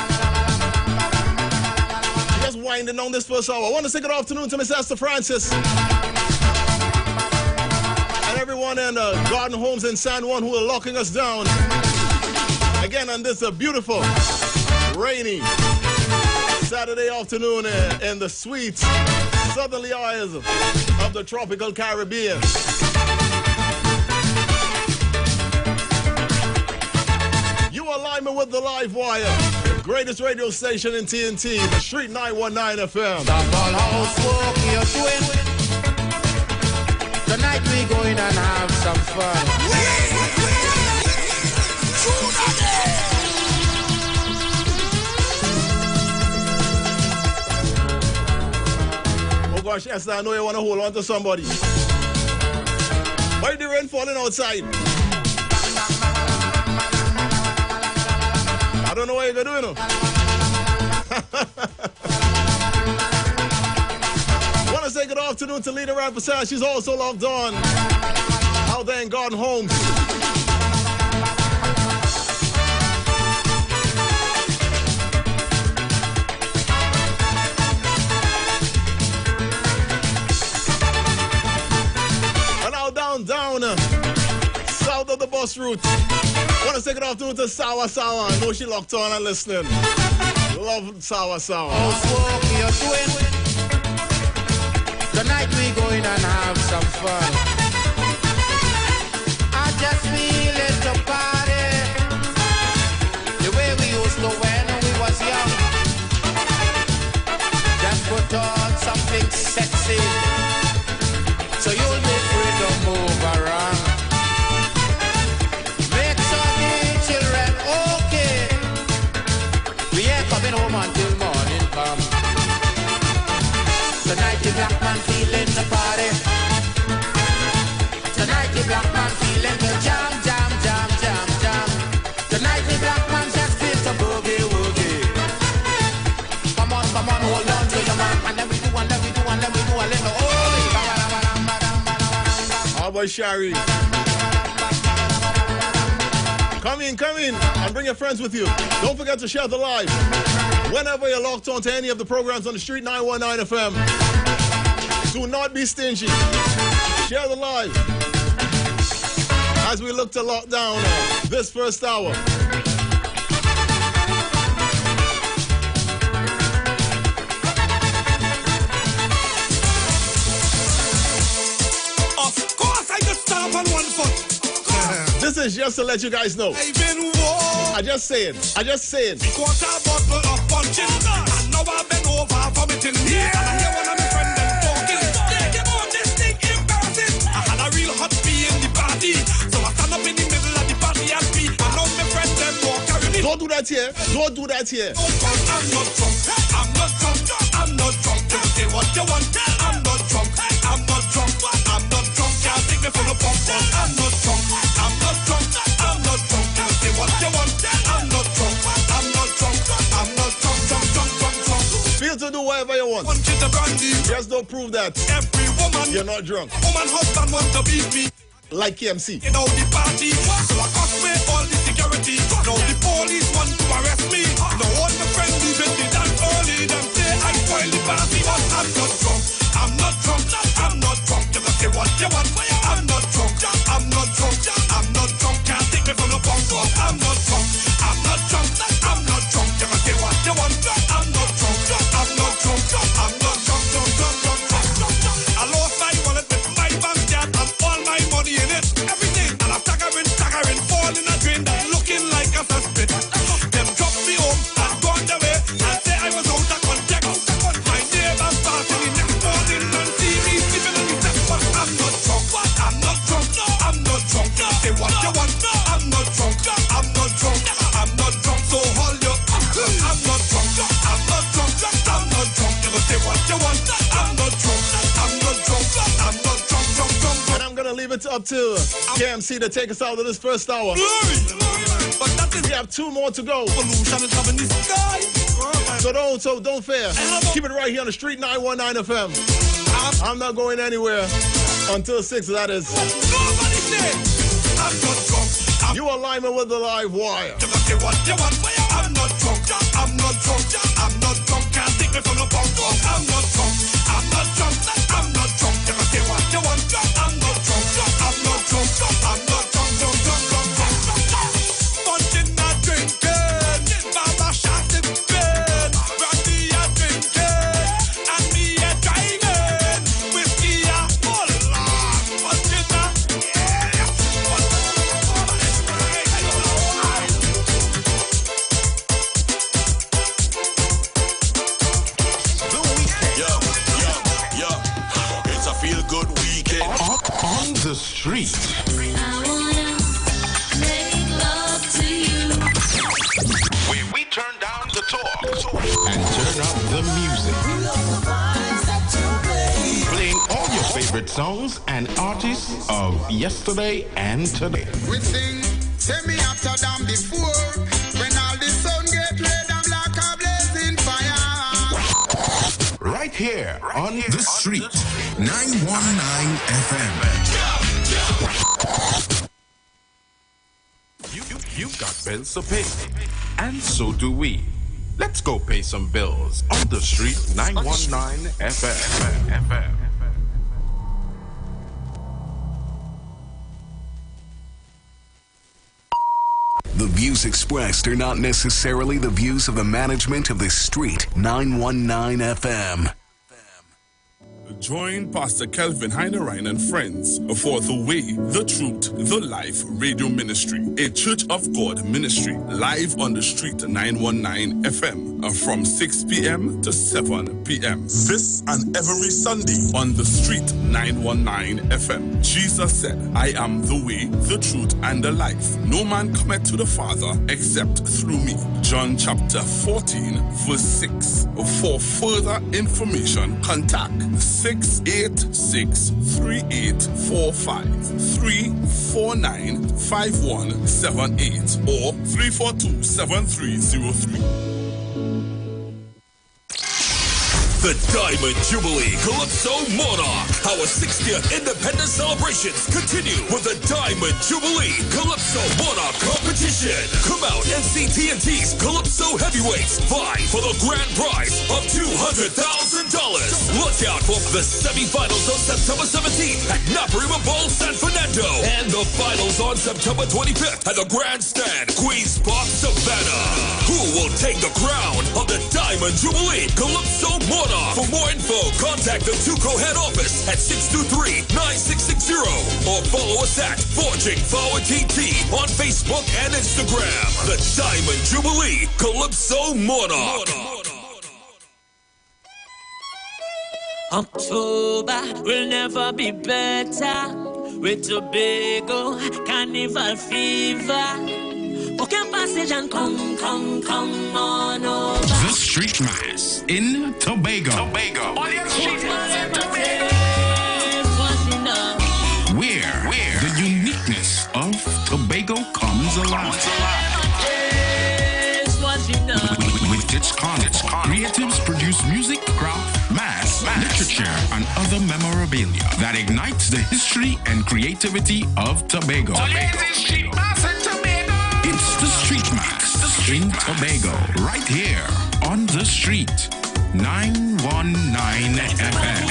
[SPEAKER 2] Just winding down this first hour. I want to say good afternoon to Miss Esther Francis. And everyone in Garden Homes in San Juan who are locking us down. Again on this beautiful, rainy Saturday afternoon in the sweet southerly isles of the tropical Caribbean. You are lining with the Live Wire, the greatest radio station in TNT, the Street 919 FM.
[SPEAKER 9] Stop all housework you're doing. Tonight we going and have some fun.
[SPEAKER 2] Oh gosh, yes, I know you want to hold on to somebody. Why is the rain falling outside? I don't know what you're doing. Want to say good afternoon to Lita Rapasad. She's also logged on out there in Garden Homes. And now down south of the bus route. Want to say good afternoon to Sawa Sawa. I know she locked on and listening. Love Sawa Sawa.
[SPEAKER 9] Housework you're doing. Tonight we going and have some fun. I just feel it to party the way we used to when we was young. Just put on something sexy so you'll be free to move around. Make some children okay.
[SPEAKER 2] boy Shari. Come in, and bring your friends with you. Don't forget to share the live. Whenever you're locked on to any of the programs on the Street 919 FM, do not be stingy. Share the live as we look to lock down this first hour.
[SPEAKER 10] Of course, I just stand up on one foot.
[SPEAKER 2] This is just to let you guys know. I just say it.
[SPEAKER 10] Quarter bottle of punching. And now I've been over vomiting. Yeah. And I hear one of my friends them talking. They came on this thing embarrassing. I had a real hot pee in the party. So I stand up in the middle of the party and pee. And now my friends them walk carry me.
[SPEAKER 2] Don't do that here.
[SPEAKER 10] Oh, God, I'm not drunk. I'm not drunk. Just say what you want. I'm not drunk. Can't take me for the pump. I'm not drunk. Just say what you want. I'm not drunk.
[SPEAKER 2] Feel to do whatever you want. Just don't prove that
[SPEAKER 10] Every woman,
[SPEAKER 2] you're not drunk.
[SPEAKER 10] woman husband want to beat me.
[SPEAKER 2] Like KMC.
[SPEAKER 10] You know the party, so I cost me all the security. Now the police want to arrest me. Now all my friends leaving the dance early. Them say I spoil the party, but I'm not drunk. You can say what you want. I'm not drunk. Can't take me from the pump. I'm not drunk. You can say what you want. I'm not drunk. I lost my wallet with my bank card and all my money in it. Everything. And I'm staggering, fall in a drain that's looking like a suspect. Them drop me home and gone away and say I was out of contact. My neighbors started the next morning and see me sleeping on the step. But I'm not drunk. Say what you want. I'm not drunk. So hold your. I'm not drunk. You can say what you want. I'm not drunk.
[SPEAKER 2] And I'm gonna leave it up to KMC to take us out of this first hour.
[SPEAKER 10] But that is
[SPEAKER 2] We have 2 more to go.
[SPEAKER 10] pollution is having the sky.
[SPEAKER 2] So don't fear. Keep it right here on the Street 919 FM. I'm not going anywhere until 6, that is.
[SPEAKER 10] Nobody said I'm not drunk.
[SPEAKER 2] You alignment with the live wire.
[SPEAKER 10] You can say what you want. I'm not drunk. Can't take me from the pump. I'm not drunk. You can say what you want. I'm not drunk. Punching and drinking. Baba shot it bed. Brandy and drinking. And me a driving. Whiskey a full on. Punching and
[SPEAKER 5] It's a feel-good weekend.
[SPEAKER 11] On the street.
[SPEAKER 5] Where we turn down the talk
[SPEAKER 11] And turn up the music. Playing all your favorite songs and artists of yesterday and today.
[SPEAKER 12] We sing, say me after them before. When all the sun get red, I'm like a blazing fire.
[SPEAKER 11] Right here on
[SPEAKER 13] The Street 919 FM.
[SPEAKER 11] You've got bills to pay. And so do we. Let's go pay some bills on the Street 919 FM.
[SPEAKER 13] The views expressed are not necessarily the views of the management of the Street 919 FM.
[SPEAKER 14] Join Pastor Kelvin Heinerine and friends for The Way, The Truth, The Life Radio Ministry, a Church of God ministry, live on the Street 919 FM from 6 p.m. to 7 p.m. This and every Sunday on the Street 919 FM. Jesus said, I am the way, the truth, and the life. No man cometh to the Father except through me. John chapter 14, verse 6. For further information, contact 686-3845, 349-5178, or 342-7303.
[SPEAKER 15] The Diamond Jubilee Calypso Monarch. Our 60th independence celebrations continue with the Diamond Jubilee Calypso Monarch competition. Come out and see TNT's Calypso Heavyweights vie for the grand prize of $200,000. Look out for the semifinals on September 17th at Naparima Bowl, San Fernando, and the finals on September 25th at the Grandstand, Queens Park, Savannah. Who will take the crown of the Diamond Jubilee Calypso Monarch? For more info, contact the Tuco head office at 623-9660 or follow us at Forging Forward TT on Facebook and Instagram. The Diamond Jubilee Calypso Monarch.
[SPEAKER 16] October will never be better with Tobago Carnival Fever. Okay, passage and come on over.
[SPEAKER 17] The Street Mass in Tobago. Where the uniqueness of Tobago comes alive. With its carnival, creatives produce music, craft, mass, literature, and other memorabilia that ignites the history and creativity of Tobago. It's the Street Mass in Tobago, right here on the street. 919 FM.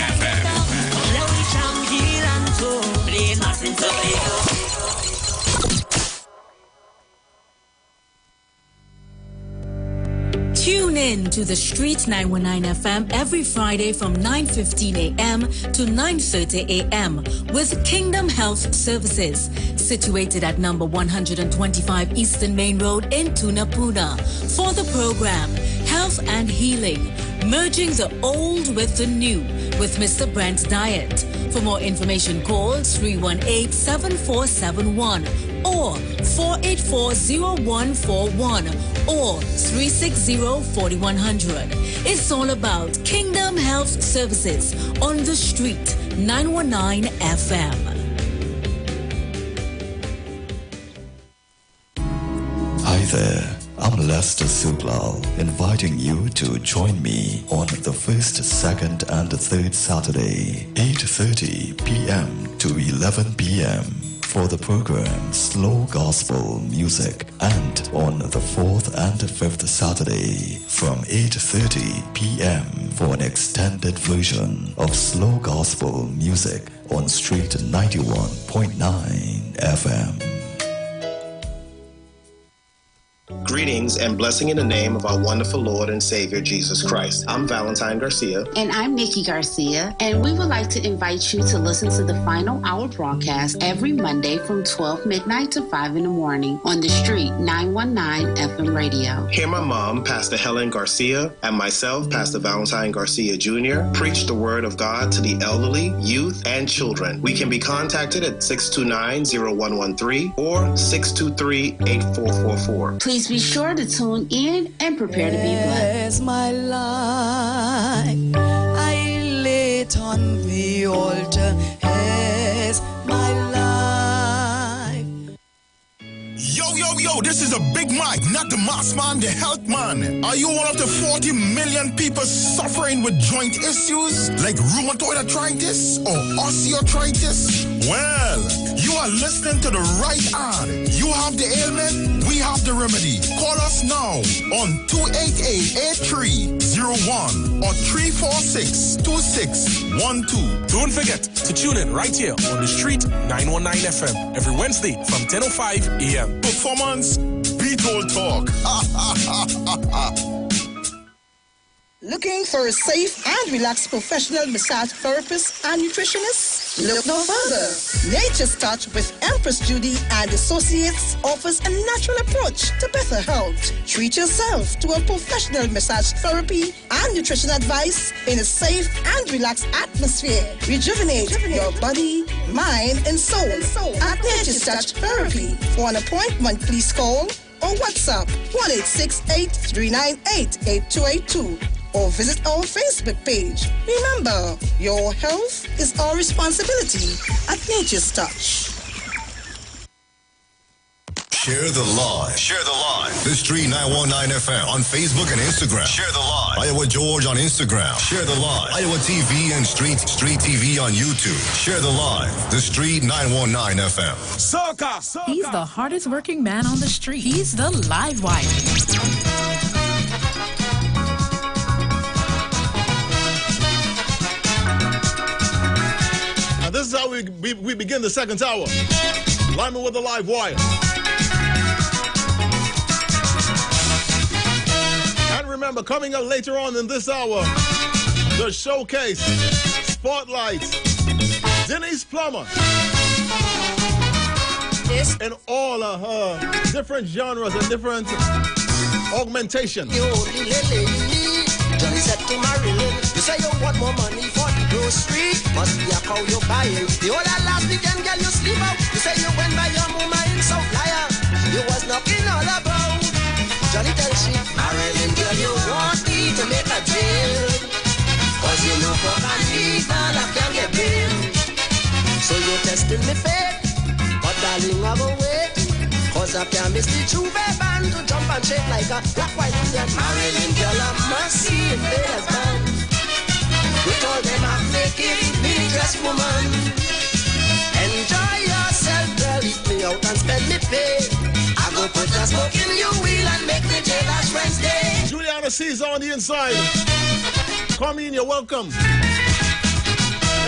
[SPEAKER 3] Tune in to the Street 919 FM every Friday from 9:15 a.m. to 9:30 a.m. with Kingdom Health Services, situated at number 125 Eastern Main Road in Tunapuna. For the program, Health and Healing, merging the old with the new with Mr. Brent Diet. For more information, call 318-7471 or 484-0141 or 360-4100. It's all about Kingdom Health Services on the street, 919 FM.
[SPEAKER 18] Hi there. I'm Lester Suklal, inviting you to join me on the first, second, and third Saturday, 8:30 p.m. to 11 p.m. for the program Slow Gospel Music, and on the fourth and fifth Saturday from 8:30 p.m. for an extended version of Slow Gospel Music on Street 91.9 FM.
[SPEAKER 19] Greetings and blessing in the name of our wonderful Lord and Savior, Jesus Christ. I'm Valentine Garcia.
[SPEAKER 20] And I'm Nikki Garcia. And we would like to invite you to listen to the Final Hour broadcast every Monday from 12 midnight to 5 in the morning on the street, 919 FM radio.
[SPEAKER 19] Hear my mom, Pastor Helen Garcia, and myself, Pastor Valentine Garcia Jr., preach the word of God to the elderly, youth, and children. We can be contacted at 629-0113 or 623-8444.
[SPEAKER 20] Please be sure to tune in and prepare to be blessed.
[SPEAKER 8] As my life, I lay it on the altar. As my life.
[SPEAKER 10] Yo, this is a Big Mike, not the mass man, the health man. Are you one of the 40 million people suffering with joint issues like rheumatoid arthritis or osteoarthritis? Well, you are listening to the right ad. You have the ailment, we have the remedy. Call us now on 288-8301 or 346-2612.
[SPEAKER 21] Don't forget to tune in right here on the street, 919 FM, every Wednesday from 10:05 a.m.
[SPEAKER 10] Performance, Beat-All Talk.
[SPEAKER 22] Looking for a safe and relaxed professional massage therapist and nutritionist? Look no further. Nature's Touch with Empress Judy and Associates offers a natural approach to better health. Treat yourself to a professional massage therapy and nutrition advice in a safe and relaxed atmosphere. Rejuvenate your body, mind, and soul at Nature's Touch Therapy. For an appointment, please call or WhatsApp 1-868-398-8282 or visit our Facebook page. Remember, your health is our responsibility at Nature's Touch.
[SPEAKER 6] Share the live. Share the live. The Street 919 FM on Facebook and Instagram. Share the live. Iowa George on Instagram. Share the live. Iowa TV and Street TV on YouTube. Share the live. The Street 919 FM.
[SPEAKER 21] Soca.
[SPEAKER 7] He's the hardest working man on the street. He's the live wire.
[SPEAKER 2] This is how we begin the second hour. Lyman with the live wire. And remember, coming up later on in this hour, the showcase, spotlight, Denise Plummer. In all of her different genres and different augmentation.
[SPEAKER 8] Johnny said to Marilyn, you say you want more money for the grocery, must be a cow you're buying. The whole of last weekend, girl, you sleep out. You say you went by your mama in South Flyer. You was knocking all about. Johnny tells she, Marilyn, girl, you want me to make a deal, cause you know for a legal I can't get billed. So you're testing me faith, but darling, I will wait, cause I can't miss the true band to jump and shake like a black, white, Indian. Marilyn, girl, I must see if they has band. With all them half-naked mini dress woman. Enjoy yourself, girl, eat me out and spend me pay. I go put a smoke in your wheel and make the jailers Wednesday.
[SPEAKER 2] Juliana C's on the inside. Come in, you're welcome.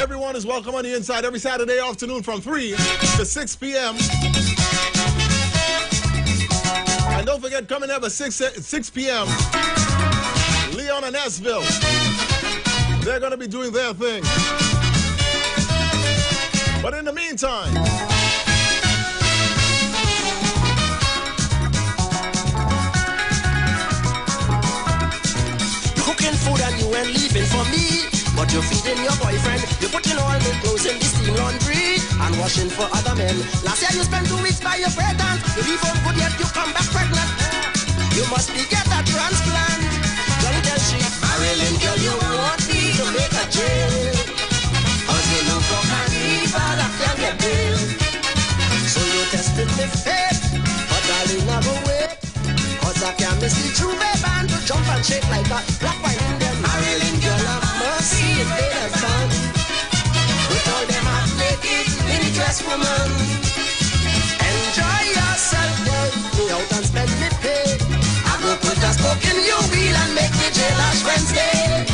[SPEAKER 2] Everyone is welcome on the inside every Saturday afternoon from 3 to 6 p.m. And don't forget, coming up at 6 p.m., Leon and Nashville. They're going to be doing their thing. But in the meantime,
[SPEAKER 8] cooking food and you ain't leaving for me, but you're feeding your boyfriend. You're putting all the clothes in the steam laundry and washing for other men. Last year you spent 2 weeks by your pregnant. You leave home good yet you come back pregnant. You must be get a transplant. Johnny tells she, Marilyn, girl, you want me to make a jail, cause you look for carnival, I can't get billed. So you tested me faith, but darling, I will wait, cause I can't miss the true band to jump and shake like a black, white, Indian. Marilyn, girl, I must see if they have fun. With all them half-naked mini dress woman. Enjoy yourself, girl, me out and spend me pay. I go put a spoke in your wheel and make the jailers Wednesday.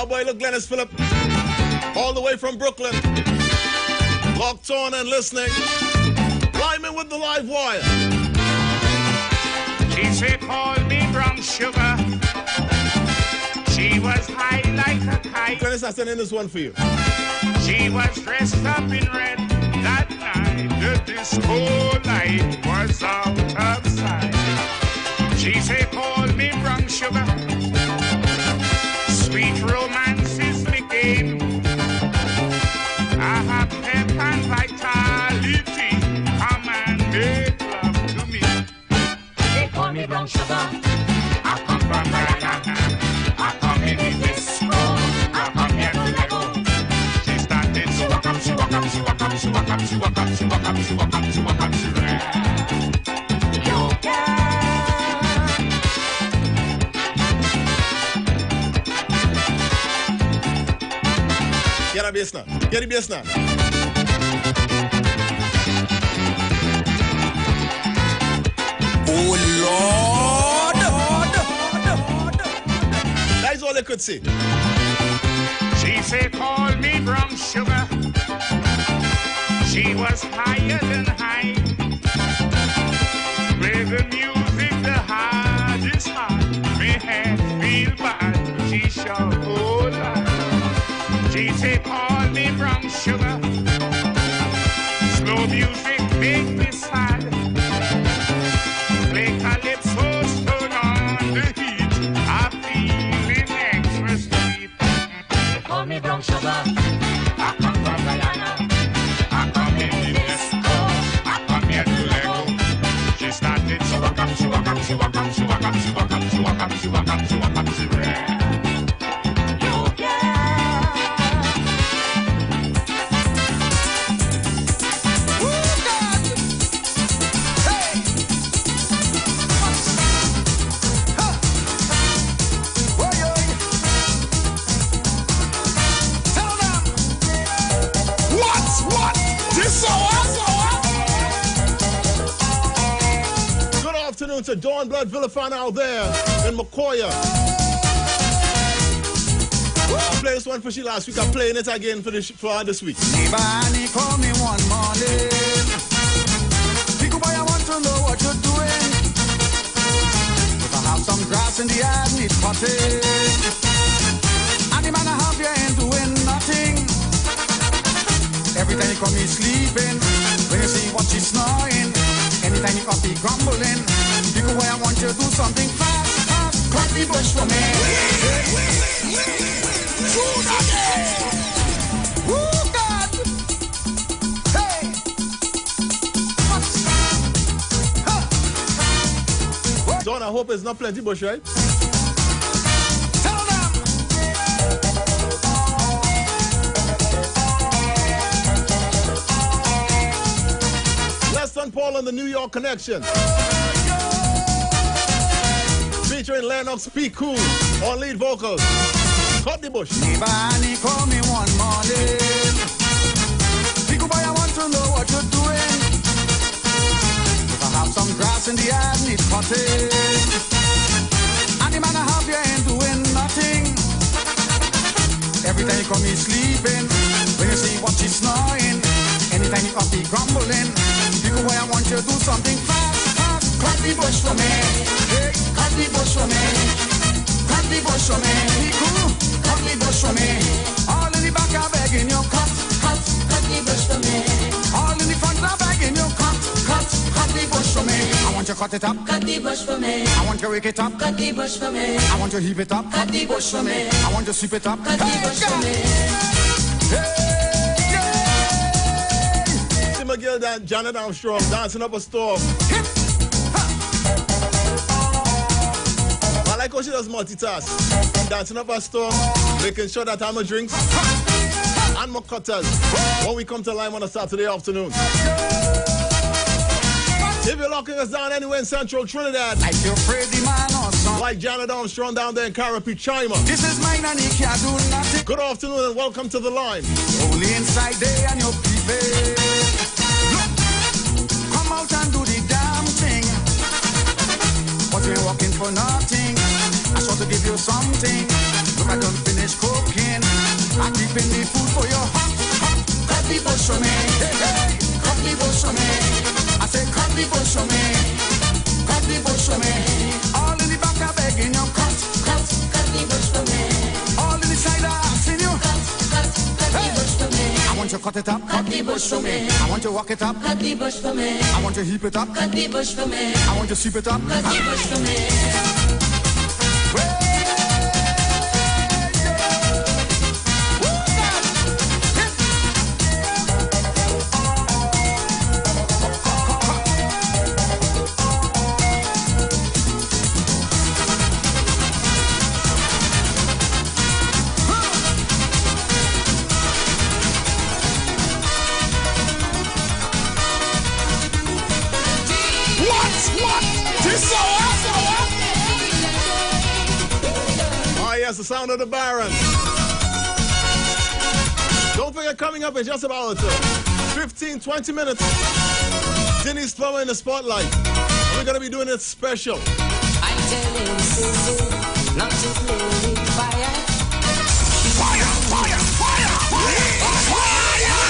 [SPEAKER 2] our boy, look, Glennis Phillip, all the way from Brooklyn, locked on and listening. Lyman with the live wire.
[SPEAKER 9] She said, call me brown sugar. She was high like a kite.
[SPEAKER 2] Glennis, I'm sending this one for you.
[SPEAKER 9] She was dressed up in red that night. The disco light was out of sight. She said, call me brown sugar. Sweet romance is the game. I have pep and vitality. Come and make love to me. They call me brown sugar. I come from Mariana. I come in the disco. I come here to let go. She started to walk up, she walk up, she walk up, she walk up, she walk up, she walk up, she walk up, she walk up, she ran. You can.
[SPEAKER 2] Get the bass now. Get the bass now.
[SPEAKER 21] Oh, Lord.
[SPEAKER 2] That's all they could say.
[SPEAKER 9] She said, call me brown sugar. She was higher than high. With the music, the hardest heart. Me head feel bad. She shall hold on. She said, call me brown sugar. Slow music make me sad. Play calypso, turn on the heat. I'm feeling extra sweet. They call me brown sugar. I come from Guyana. I come in the disco. I come here to Lego. She started to walk up, she walk up, she walk up, she walk up, she walk up, she walk up, she walk up, she walk up, she ran.
[SPEAKER 2] to Dawn Blood Villafan out there in Macoya. I played this one for she last week. I'm playing it again for her this week.
[SPEAKER 8] Neighbor, call me one morning. Pico boy, I want to know what you're doing. If I have some grass in the yard, need cutting. And the man I have you ain't doing nothing. Every time you come, he's sleeping. When you see what she's snoring. Anytime you come, he grumbling. Pico boy, I want you to do something fast, fast. Cut the bush for me. Woo, God! Hey!
[SPEAKER 2] Don, I hope it's not plenty bush, right?
[SPEAKER 8] Tell them!
[SPEAKER 2] Weston Paul and the New York Connection. Featuring Lennox P. Cool on lead vocals. Cut the bush.
[SPEAKER 8] Neighbor, call me one morning. Pico boy, I want to know what you're doing. If I have some grass in the yard, need cutting. And the man I have you ain't doing nothing. Every time you come, he's sleeping. When you see what she's snoring. Anytime you come, he grumbling. Pico boy, I want you to do something fast, fast. Cut the bush for me. Hey, cut the bush for me. Cut the bush for me. Pico. Cut the bush for me. All in the back are begging you cut the bush for me. All in the front are begging you cut the bush for me. I want you to cut it up, cut the bush for me. I want you to wake it up, cut the bush for me. I want you to heap it up, cut the bush for me. I want you to sweep it up, cut the bush for me.
[SPEAKER 2] See my girl Janet Armstrong dancing up a storm. I like how she does multitask. Dancing up a storm, making sure that I'm a drinks and my cutters when we come to Lime on a Saturday afternoon. If you're locking us down anywhere in Central Trinidad,
[SPEAKER 8] like you're Freddy Man or something,
[SPEAKER 2] like Janet Armstrong down there in Carapichaima,
[SPEAKER 8] this is mine and he can't do nothing.
[SPEAKER 2] Good afternoon and welcome to the Line.
[SPEAKER 8] Only inside there and your people. Look, come out and do the damn thing. But you're walking for nothing. I sort to give you something. Look, I don't finish cooking. I'm keeping the food for your hot. Cut the bush for me. Hey, hey, cut the bush for me. I say cut the bush for me. Cut the bush for me. All in the back are begging you cut the bush for me. All in the side are asking you cut the bush for me. I want you to cut it up, cut the bush for me. I want you to walk it up, cut the bush for me. I want you to heap it up, cut the bush for me. I want you to sweep it up, cut the bush for me.
[SPEAKER 2] Yes, the sound of the Baron. Don't forget, coming up in just about 15-20 minutes, Denny's Flower in the Spotlight. We're going to be doing it special.
[SPEAKER 1] I tell him, sister, not to play with fire.
[SPEAKER 10] Fire, fire, fire, fire, fire!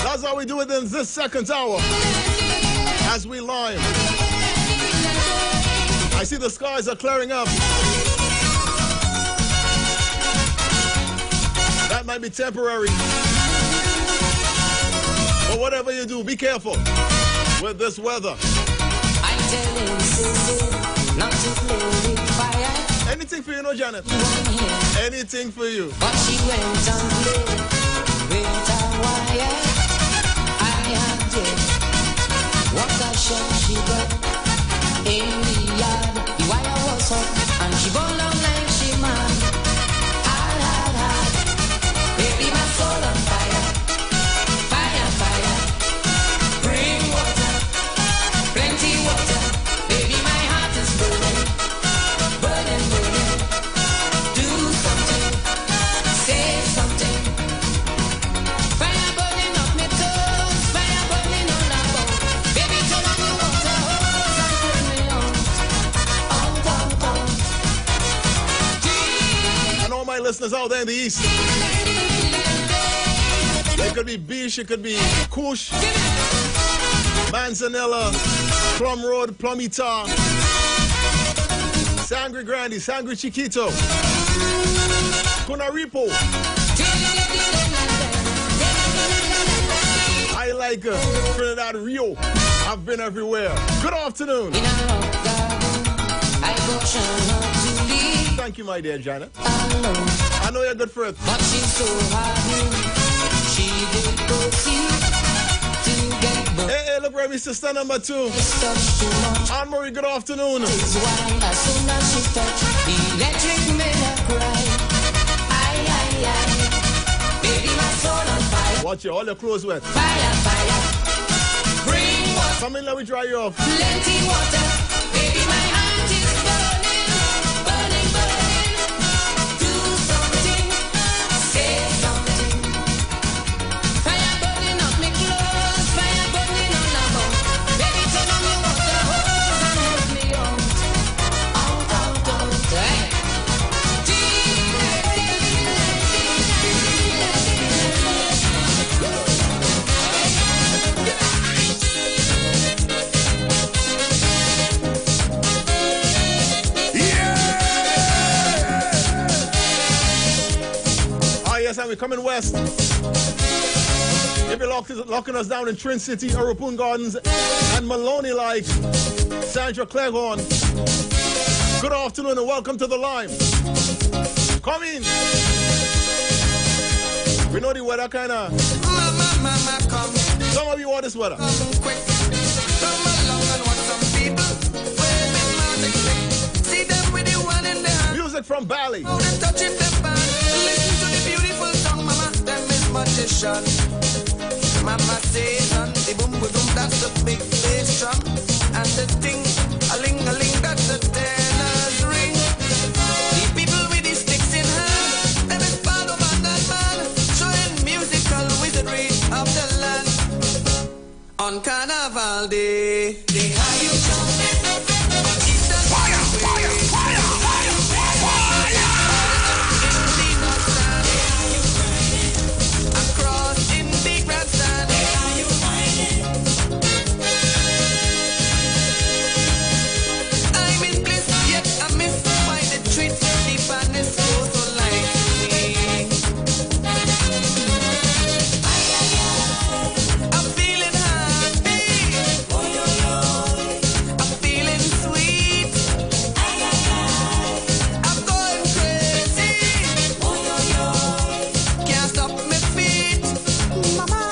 [SPEAKER 2] That's how we do it in this second hour. As we lime. I see the skies are clearing up. That might be temporary. But whatever you do, be careful with this weather.
[SPEAKER 1] I tell him, sister, not to play with fire.
[SPEAKER 2] Anything for you, no, Janet? Anything for you.
[SPEAKER 1] But she went and played with a wire. What a shot she got in the yard. The wire was up and she burned down like she man. Hard, hard, hard. Baby, my soul on fire. Fire, fire. Bring water. Plenty water. Baby, my heart is burning. Burning, burning. Do something. Say something.
[SPEAKER 2] listeners out there in the East. It could be Bish, it could be Kush, Manzanilla, Plum Road, Plumita, Sangre Grande, Sangre Chiquito, Kunaripo. I like Trinidad Rio. I've been everywhere. Good afternoon. Thank you, my dear Janet. I know you're good for it.
[SPEAKER 1] But she's so happy. She did proceed to get
[SPEAKER 2] Hey, look right, sister number 2. Anne Marie, good afternoon.
[SPEAKER 1] As soon as she touched, the electric made her cry. Aye, aye, aye. Baby, my soul on fire.
[SPEAKER 2] Watch it, all your clothes wet.
[SPEAKER 1] Fire, fire. Bring water.
[SPEAKER 2] Come in, let me dry you off.
[SPEAKER 1] Plenty water. Baby, my heart is burning. Burning, burning. Do something. Say something. Fire burning up me clothes. Fire burning on the boat. Baby, turn on your water hose and help me out. Out, out, out. Hey.
[SPEAKER 2] Yes, and we're coming west. If you're locking us down in Trin City, Europun Gardens, and Maloney like Sandra Cleghorn, good afternoon and welcome to the Lime. Come in. We know the weather kind of.
[SPEAKER 8] Mama, come.
[SPEAKER 2] Some of you want this weather.
[SPEAKER 8] Come quick. Come along and watch some people. Wave in magic stick. See them with the one in their hand.
[SPEAKER 2] Music from Bali.
[SPEAKER 8] Oh, they're touching their band. Listen to the beautiful song, mama. Them is magician. Mama says on the boom boom boom, that's the big bass drum. And the ting, a ling, that's the tenors ring. The people with the sticks in hand, them is part of that man, showing musical wizardry of the land. On Carnival Day, they hire you jumping. Fire, fire, fire, fire, fire. Across in the grandstand, I miss bliss, yet I miss why the treat the badness goes so lightly. I'm feeling happy. I'm feeling sweet. I'm going crazy. Can't stop my feet. Mama.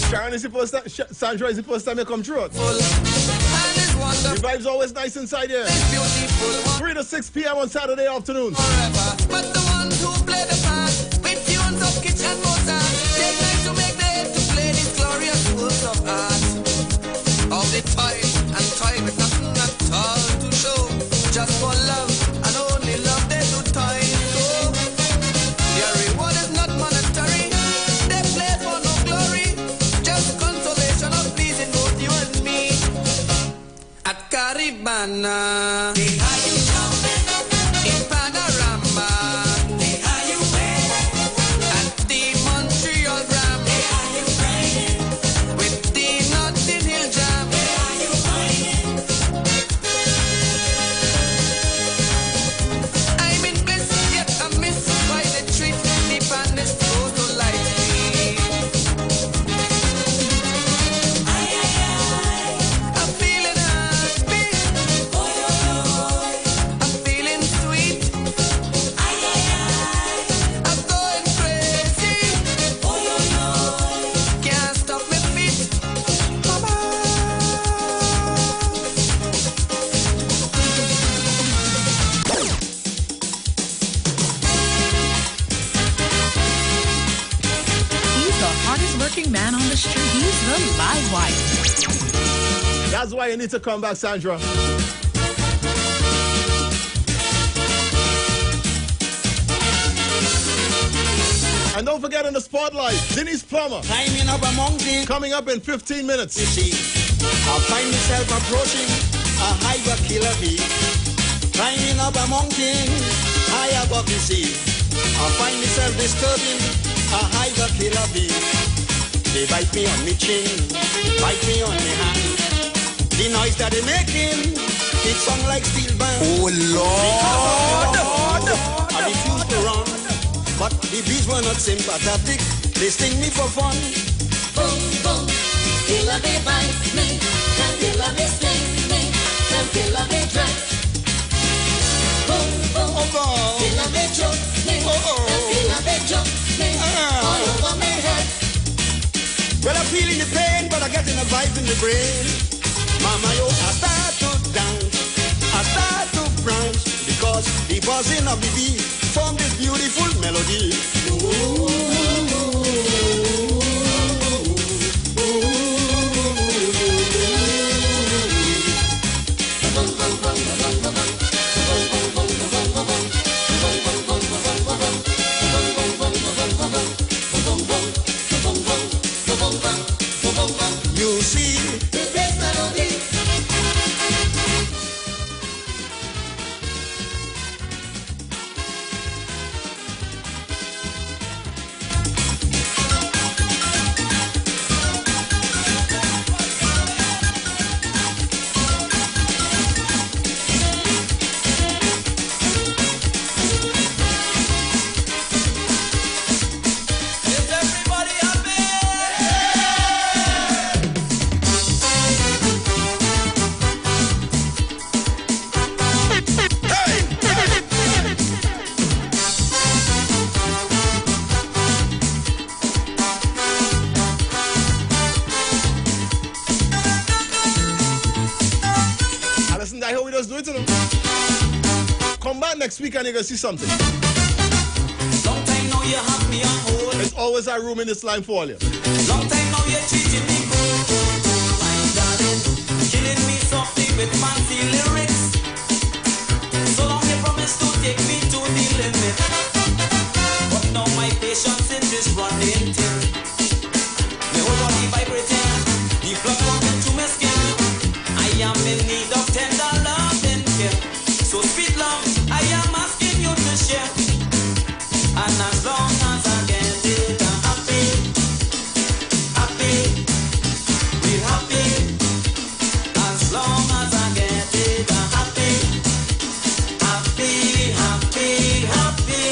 [SPEAKER 2] Sharon is supposed to, Sandra is supposed to come through. The vibe's always nice inside here. 3 to 6 p.m. on Saturday afternoons.
[SPEAKER 8] But the ones who play the part with tunes of kitsch and Mozart take time to make the head to play these glorious works of art. All the toil and toil with nothing at all to show. Just for love and only love they do toil so. Their reward is not monetary. They play for no glory. Just consolation of pleasing both you and me. At Caribana, they are you jumping in Panorama. They are you at the Montreal Gram. They are you with the Notting Hill Jam. They are you
[SPEAKER 7] the live wire.
[SPEAKER 2] That's why you need to come back, Sandra. And don't forget in the spotlight, Denise Plummer.
[SPEAKER 4] Climbing up a mountain.
[SPEAKER 2] Coming up in 15 minutes.
[SPEAKER 4] You see, I find myself approaching a higher killer bee. Climbing up a mountain, high above the sea. I find myself disturbing a higher killer bee. They bite me on my chin, bite me on my hand. The noise that they're making, it sounds like steel band.
[SPEAKER 10] Oh Lord!
[SPEAKER 4] I refuse to run. But the bees were not sympathetic. They sting me for fun.
[SPEAKER 1] Boom, boom. Killer bee bites me. And killer bee stings me. And killer bee dress. Boom, boom.
[SPEAKER 4] Oh, God.
[SPEAKER 1] Killer bee chokes me. And killer bee chokes me. All over my head.
[SPEAKER 4] Well, I'm feeling the pain, but I'm getting a vibe in the brain. Mama, yo, I start to dance. I start to branch. Because the buzzing of the bee from this beautiful melody. You see,
[SPEAKER 1] this melody.
[SPEAKER 2] Next week and you're gonna see something.
[SPEAKER 4] Long time now you have me on hold.
[SPEAKER 2] There's always a room in this line for all you.
[SPEAKER 4] Long time now you're treating me good. My darling, killing me softly with fancy lyrics. So long you promised to take me to the limit. But now my patience is just running thin. My whole body vibrating, the blood pumping through my skin. I am in need of tender love and care. So sweet love, I am asking you to share. And as long as I get it, I'm happy. Happy, real happy. As long as I get it, I'm happy. Happy, happy, happy.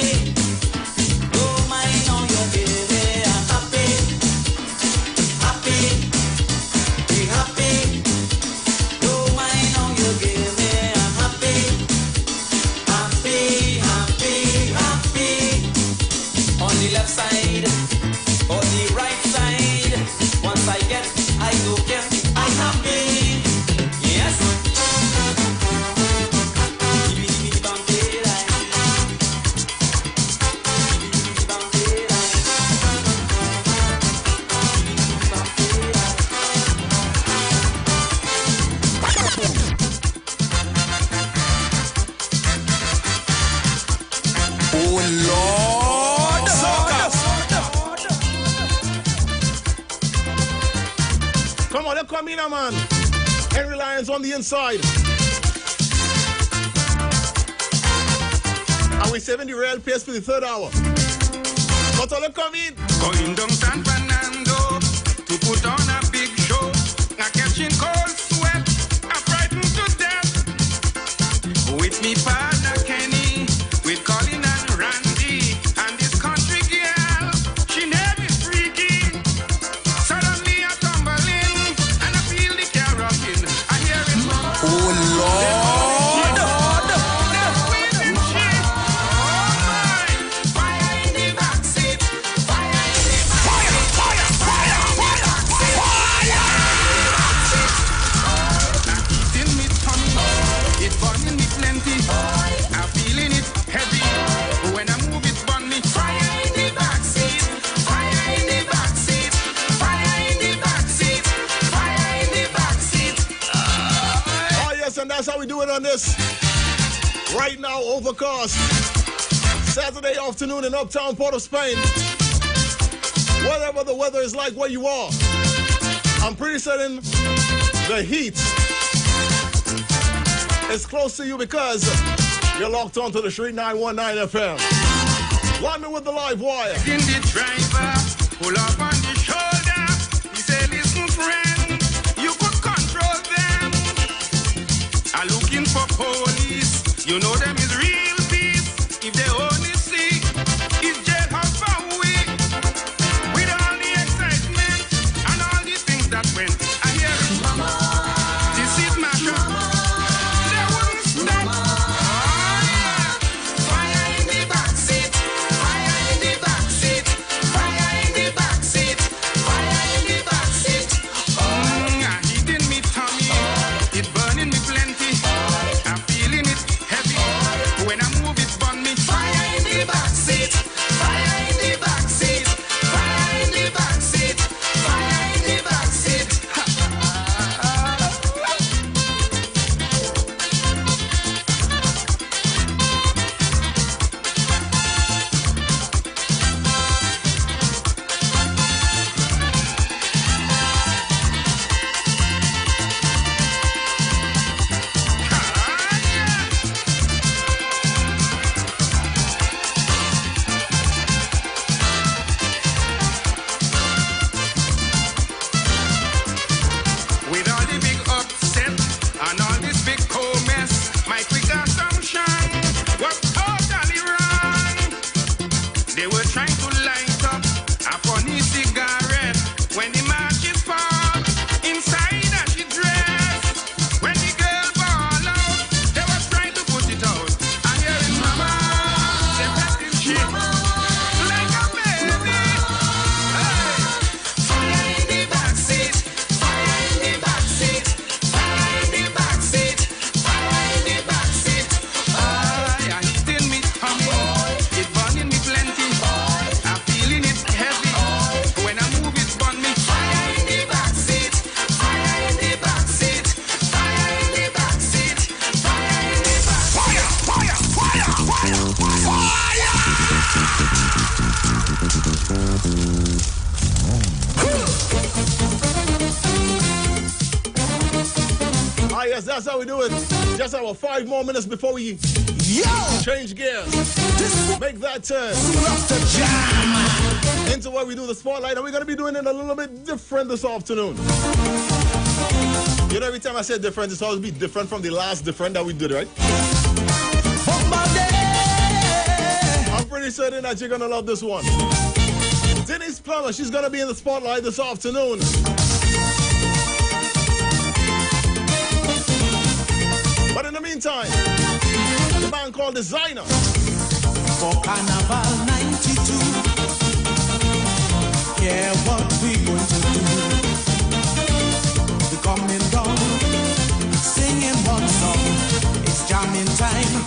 [SPEAKER 4] Don't mind how you give it, I'm happy. Happy, real happy. Don't mind how you give it, I'm happy. Happy, happy, happy. On the left side, or the right side. Once I get, I don't care. I'm happy. Yes.
[SPEAKER 10] Oh Lord!
[SPEAKER 2] Come on, come in, man. Henry Lyons on the inside. And we're saving the real pace for the third hour. But all come in.
[SPEAKER 9] Going down San Fernando to put on a big show. I'm catching cold sweat. I'm frightened to death. With me partner Kenny, with Colin and Randy, and this country girl, she name is freaky. Suddenly I tumble in, and I feel the car rocking. I hear it.
[SPEAKER 10] Oh Lord!
[SPEAKER 9] It burning me plenty. I feel
[SPEAKER 2] Right now, overcast. Saturday afternoon in uptown Port of Spain. Whatever the weather is like where you are, I'm pretty certain the heat is close to you because you're locked on to the Street 919 FM. Line me with the live wire.
[SPEAKER 9] In the driver, pull up on the shoulder. He said, listen, friend, you could control them. I'm looking for police. You know them is real peace. If they only see, it's jailhouse for we. With all the excitement and all the things that went. I hear it, mama. This is my shop. They won't stop. Oh, yeah. Fire in the backseat. Fire in the backseat. Fire in the backseat. Fire in the backseat. Heating me tummy. It burning me plenty. I'm feeling it heavy. When I move it burn me. Fire in the backseat. Fire in the backseat. Fire in the backseat. Fire in the backseat. With all the big upset and all this big cold mess, my quick assumption was totally wrong. They were trying to light up a funny cigarette when the matches fall inside her she dress. When the girl ball out, they were trying to put it out. I hear it, mama, they petting shit like a baby. Hey. Fire in the backseat. Fire in the backseat. Fire in the backseat. Fire in the backseat. Yeah, hitting me tummy. It burning me plenty. I'm feeling it heavy. When I move it burn me. Fire in the backseat. Fire in the backseat. Fire in the backseat. Fire in the backseat. Fire! Fire! Fire! Fire!
[SPEAKER 2] Ah, yes, that's how we do it. Just about 5 more minutes before we change gears. Make that turn into where we do the spotlight, and we're going to be doing it a little bit different this afternoon. You know, every time I say different, it's always be different from the last different that we did, right? I'm pretty certain that you're going to love this one. Denise Plummer, she's going to be in the spotlight this afternoon. But in the meantime, the man called Designer.
[SPEAKER 8] For Carnival 92, yeah, what we going to do? We're coming down, singing one song. It's jamming time.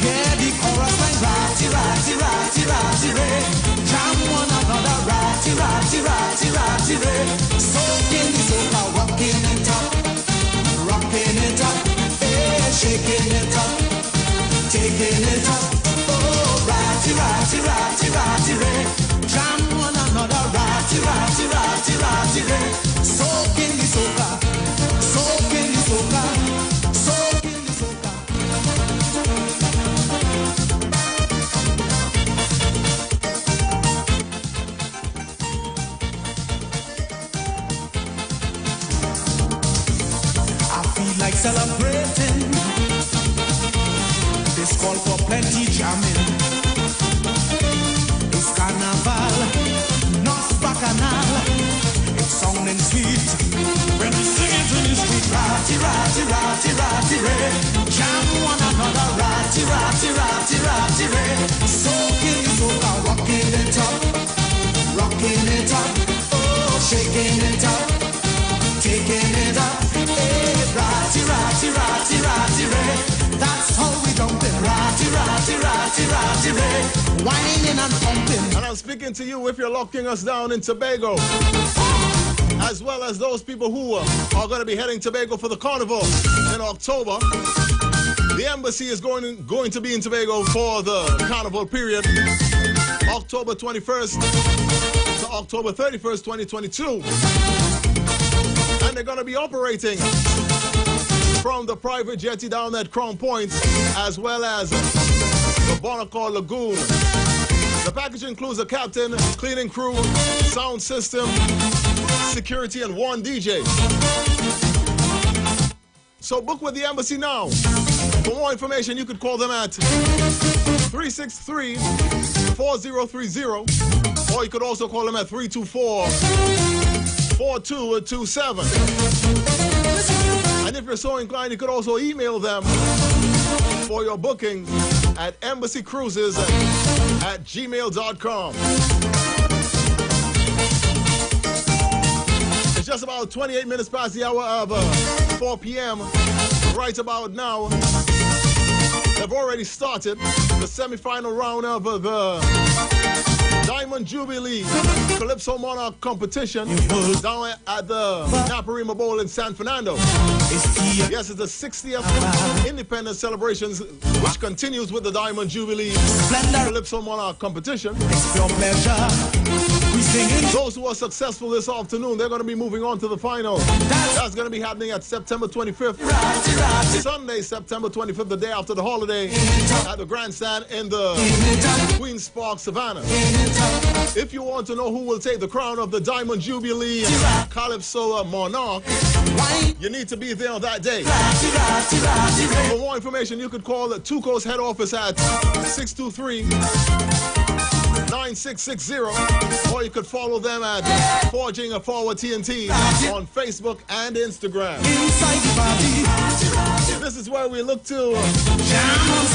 [SPEAKER 8] Yeah, the chorus like ratty, ratty, ratty, ratty, ray. Jam one another, ratty, ratty, ratty, ratty, ray. Soaking the soca, rocking it up, rocking it up. Shaking it up, taking it up. Oh, ratty, ratty, ratty, ratty, ray. Jam one another, ratty, ratty, ratty, ratty, ray. Soaking the soca, soaking the soca, soaking the soca. I feel like celebrating. This call for plenty jamming. It's carnival, not bacchanal. It's sounding sweet when we sing it in the street. Ratty, ratty, ratty, ratty, ray. Jam one another, ratty, ratty, ratty, ratty, ray. Soaking the soca, rocking it up, rocking it up. Oh, shaking it up, taking it up. Hey, ratty, ratty, ratty, ratty, ray. That's how we jumping. Ratty, ratty, ratty, ratty, ray. Whining and pumping.
[SPEAKER 2] And I'm speaking to you if you're locking us down in Tobago, as well as those people who are going to be heading Tobago for the carnival in October. The embassy is going to be in Tobago for the carnival period, October 21st to October 31st, 2022. And they're going to be operating from the private jetty down at Crown Point, as well as the Bonacor Lagoon. The package includes a captain, cleaning crew, sound system, security, and one DJ. So book with the embassy now. For more information, you could call them at 363-4030, or you could also call them at 324-4227. And if you're so inclined, you could also email them for your booking at embassycruises@gmail.com. It's just about 28 minutes past the hour of 4 p.m. Right about now, they've already started the semi-final round of the Diamond Jubilee Calypso Monarch competition down at the Naparima Bowl in San Fernando. Yes, it's the 60th Independence celebrations, which continues with the Diamond Jubilee Calypso Monarch competition. Those who are successful this afternoon, they're going to be moving on to the final. That's going to be happening at September 25th. Sunday, September 25th, the day after the holiday, at the grandstand in the Queen's Park, Savannah. If you want to know who will take the crown of the Diamond Jubilee Calypso Monarch, you need to be there on that day. For more information, you could call the Two Coast head office at 623-9660, or you could follow them at Forging a Forward TNT on Facebook and Instagram. This is where we look to jam on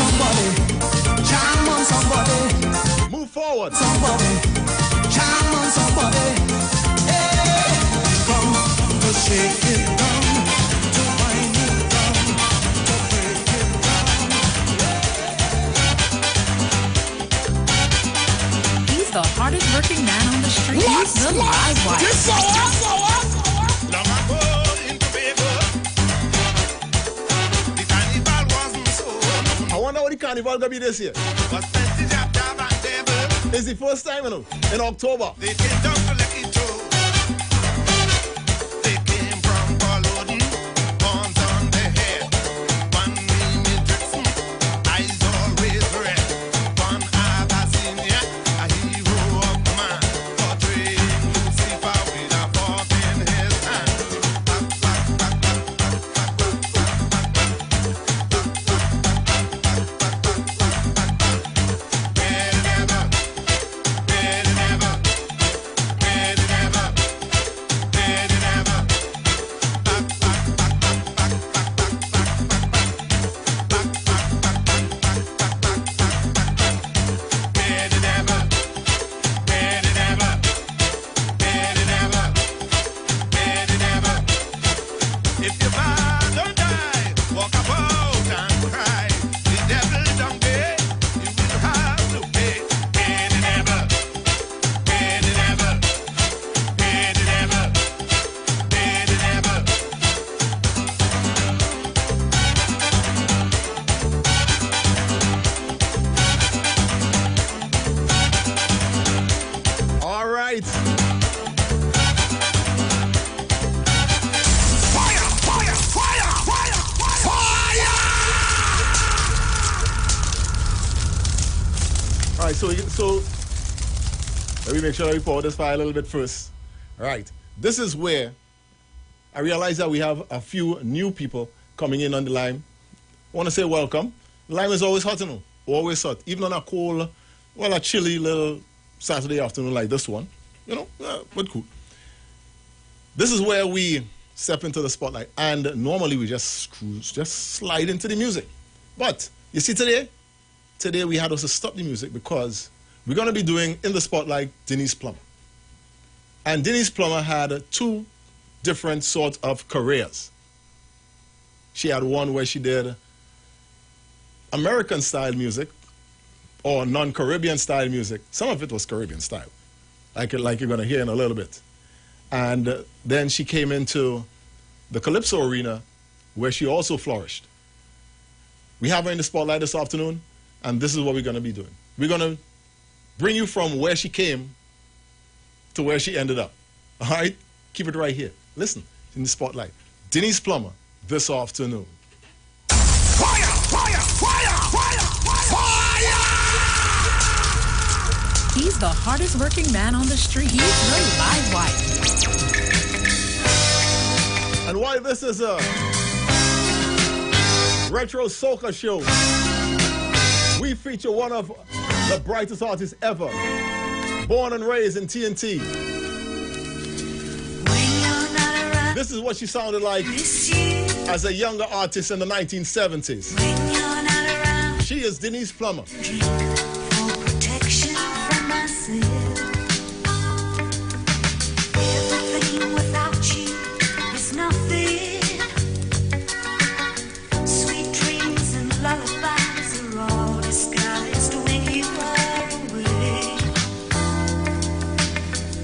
[SPEAKER 2] somebody, move forward, jam on somebody, from the shake it down to wind it down to break it
[SPEAKER 7] down. He's the hardest working man on the street. He's the live wire.
[SPEAKER 2] I wonder what the carnival gonna be this year. It's the first time, in October. They came down to let it go. They came from Balloon, horns on their head. One name Jackson, eyes always red. One Abyssinia, a hero of man, portraying Lucifer with a fork in his hand. So let me make sure that we forward this file a little bit first. All right. This is where I realize that we have a few new people coming in on the line. I want to say welcome. The line is always hot, always hot. Even on a cold, a chilly little Saturday afternoon like this one, but cool. This is where we step into the spotlight, and normally we just slide into the music. But you see, today we had to stop the music because we're going to be doing in the spotlight Denise Plummer. And Denise Plummer had two different sorts of careers. She had one where she did American style music or non-Caribbean style music. Some of it was Caribbean style, like you're going to hear in a little bit. And then she came into the Calypso arena, where she also flourished. We have her in the spotlight this afternoon, and this is what we're going to be doing. We're going to bring you from where she came to where she ended up. All right? Keep it right here. Listen, in the spotlight. Denise Plummer, this afternoon.
[SPEAKER 10] Fire! Fire! Fire! Fire! Fire!
[SPEAKER 7] He's the hardest working man on the street. He's the live wire.
[SPEAKER 2] And while this is a retro soca show, we feature one of the brightest artists ever, born and raised in TNT. This is what she sounded like as a younger artist in the 1970s. She is Denise Plummer.
[SPEAKER 5] Protection from myself. Everything without you is nothing. Sweet dreams and lullabies are all disguised when you are away.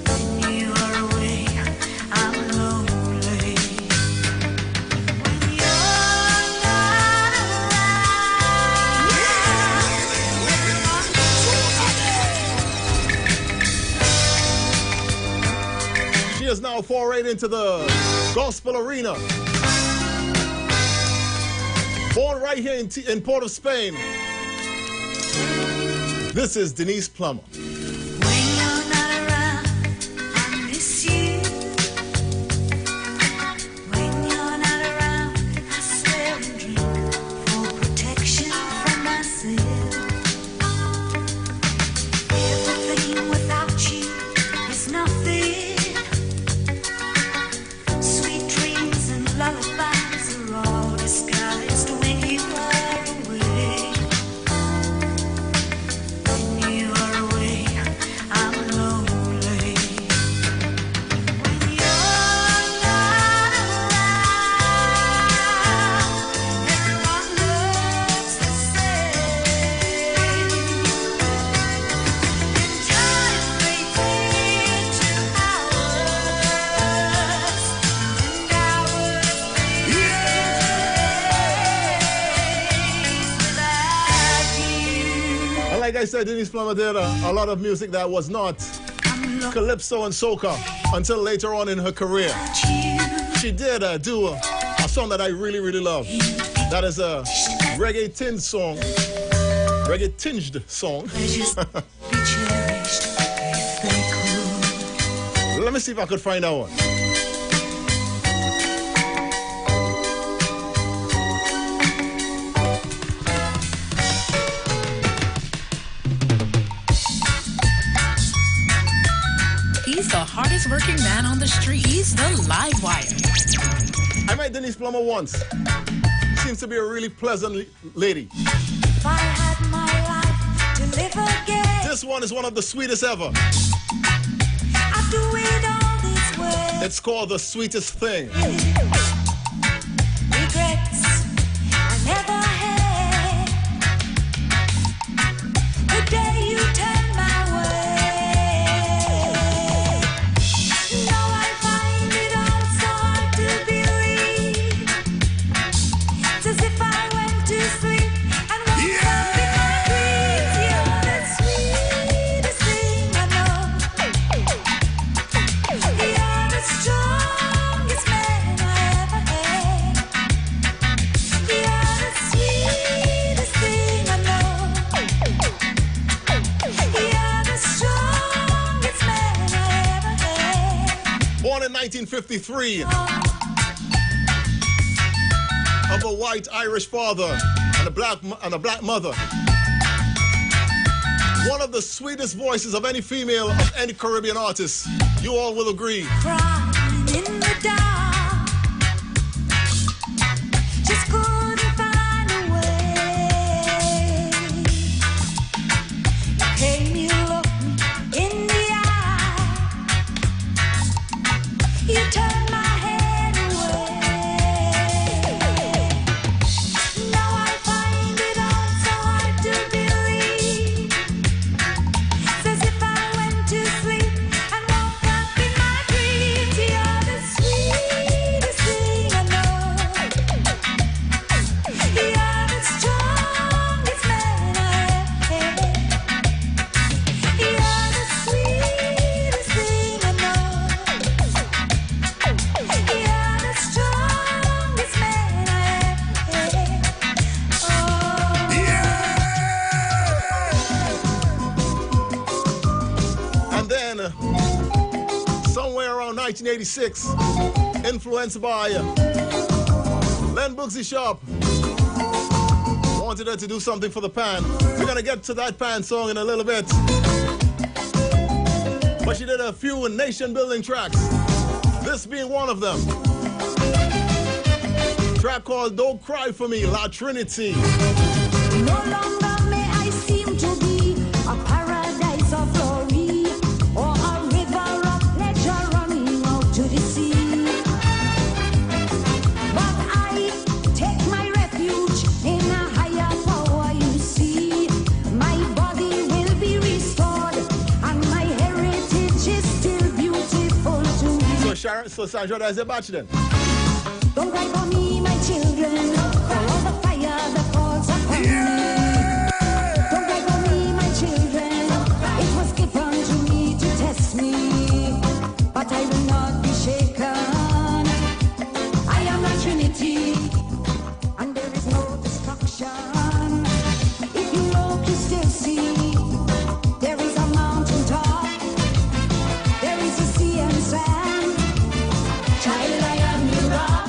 [SPEAKER 5] When you are away, I'm lonely. When you're not
[SPEAKER 2] She is now forayed into the gospel arena. Born right here in Port of Spain. This is Denise Plummer.
[SPEAKER 5] When you're not around, I miss you. When you're not around, I swear and drink for protection from myself. Everything without you is nothing. Sweet dreams and lullabies are all disguised when you are away. When you are away, I'm lonely. When you're not around, everyone looks the same. And time fades into hours, and hours
[SPEAKER 2] And like I said, Denise Plummer did a lot of music that was not calypso and soca until later on in her career. She did do a song that I really, really love. That is a reggae-tinged song. Reggae-tinged song. Let me see if I could find that one.
[SPEAKER 7] He's the hardest working man on the street. He's the live wire.
[SPEAKER 2] I met Denise Plummer once. Seems to be a really pleasant lady.
[SPEAKER 5] If I had my life to live again,
[SPEAKER 2] This one is one of the sweetest ever.
[SPEAKER 5] I'd do it all this way.
[SPEAKER 2] It's called The Sweetest Thing.
[SPEAKER 5] Regrets I never had. The day you turned my way. Now I find it all so hard to believe. It's as if I went to sleep and woke up in my dreams. You're the sweetest thing I know. You're the strongest man I ever had. You're the sweetest thing I know. You're the strongest man I ever had.
[SPEAKER 2] Born in 1953 of a white Irish father and a black mother. One of the sweetest voices of any female of any Caribbean artist. You all will agree.
[SPEAKER 5] Crying in the dark, just couldn't find a way. You came, you looked me in the eye, you turned my head away. Now I find it all so hard to believe. It's as if I went to sleep and woke up in my dreams.
[SPEAKER 2] 1986. Influenced by Len Boogsy Sharp. Wanted her to do something for the pan. We're gonna get to that pan song in a little bit. But she did a few nation-building tracks. This being one of them. Track called Don't Cry For Me, La Trinity.
[SPEAKER 5] No longer may I seem to be a paradise of glory or a river of pleasure running out to the sea. But I take my refuge in a higher power, you see. My body will be restored and my heritage is still beautiful to me.
[SPEAKER 2] So Sandra, that's a batch then.
[SPEAKER 5] Don't cry for me, my children, for all the fire that falls upon me. Don't cry for me, my children, it was given to me to test me. But I will not be shaken. I am a Trinity, and there is no destruction. If you look, you still see, there is a mountain top, there is a sea and sand. Child, I am your rock.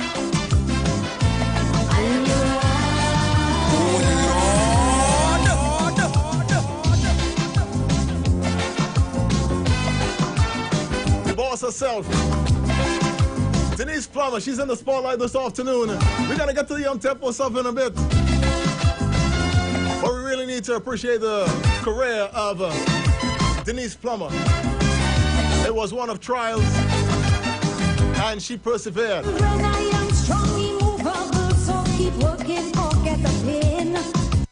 [SPEAKER 2] The boss herself, Denise Plummer, she's in the spotlight this afternoon. We're gonna get to the tempo stuff in a bit. But we really need to appreciate the career of Denise Plummer. It was one of trials, and she persevered.
[SPEAKER 5] When I am strong, immovable, so keep working, forget the pain.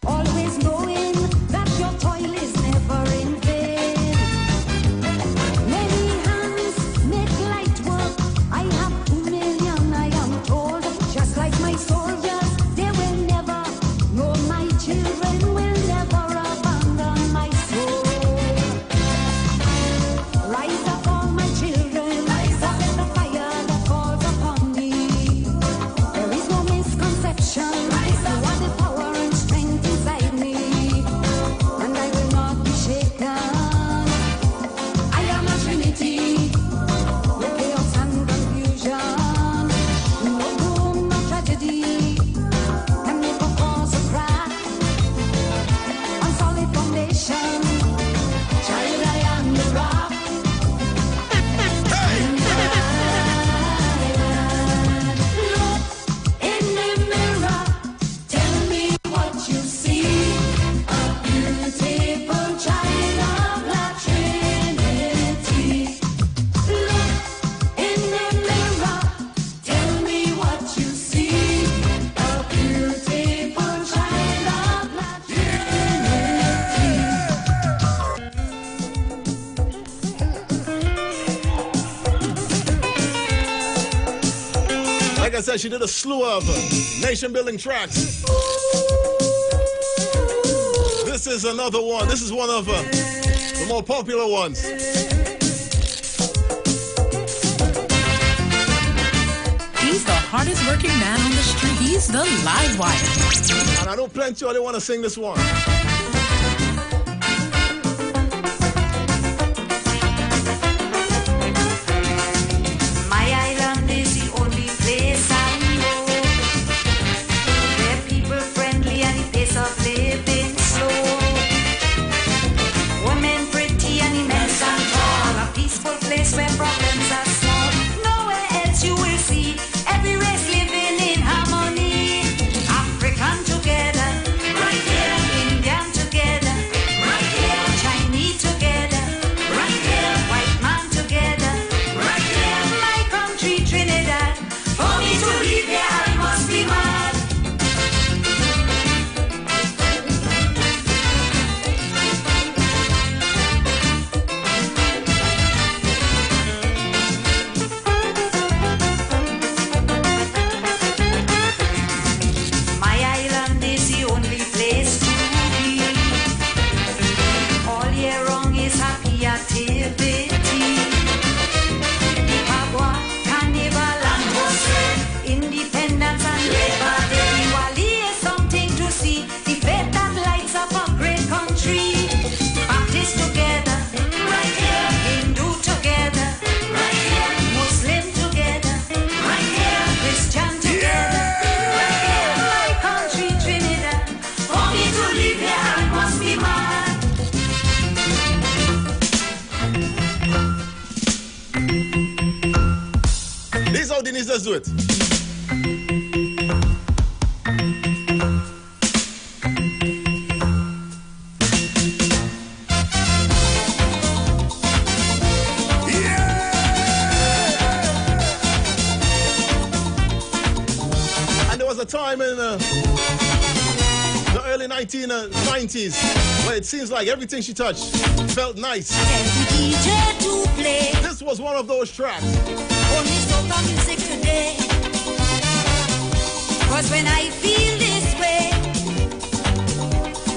[SPEAKER 5] Always knowing that your toil is never in vain. Many hands make light work. I have 2 million, I am told. Just like my soldiers, they will never, no, my children will never abandon my soul. Rise up, all my children, rise up in the fire that falls upon me. There is no misconception. Rise up, what the power and strength inside me, and I will not be shaken. I am a Trinity, no chaos and confusion, no doom, no tragedy can make a cause of crack on solid foundation. Child, I am the rock. Look in the mirror, tell me what you see. A beautiful child of La Trinity. Look in the mirror, tell me what you see. A beautiful child of La Trinity.
[SPEAKER 2] Like I said, she did a slew of nation-building tracks. This is another one. This is one of the more popular ones.
[SPEAKER 7] He's the hardest working man on the street. He's the live wire.
[SPEAKER 2] And I know plenty of they want to sing this one.
[SPEAKER 5] My island is the only place I know where people friendly and the pace of living slow. Women pretty and immense and tall, a peaceful place where problems are small. Nowhere else you will see every race living in harmony. African together, right here, India be mad.
[SPEAKER 2] This is how Denise does do it. And there was a time in the early 1990s where it seems like everything she touched felt nice. This was one of those tracks.
[SPEAKER 5] Only soca music today. 'Cause when I feel this way,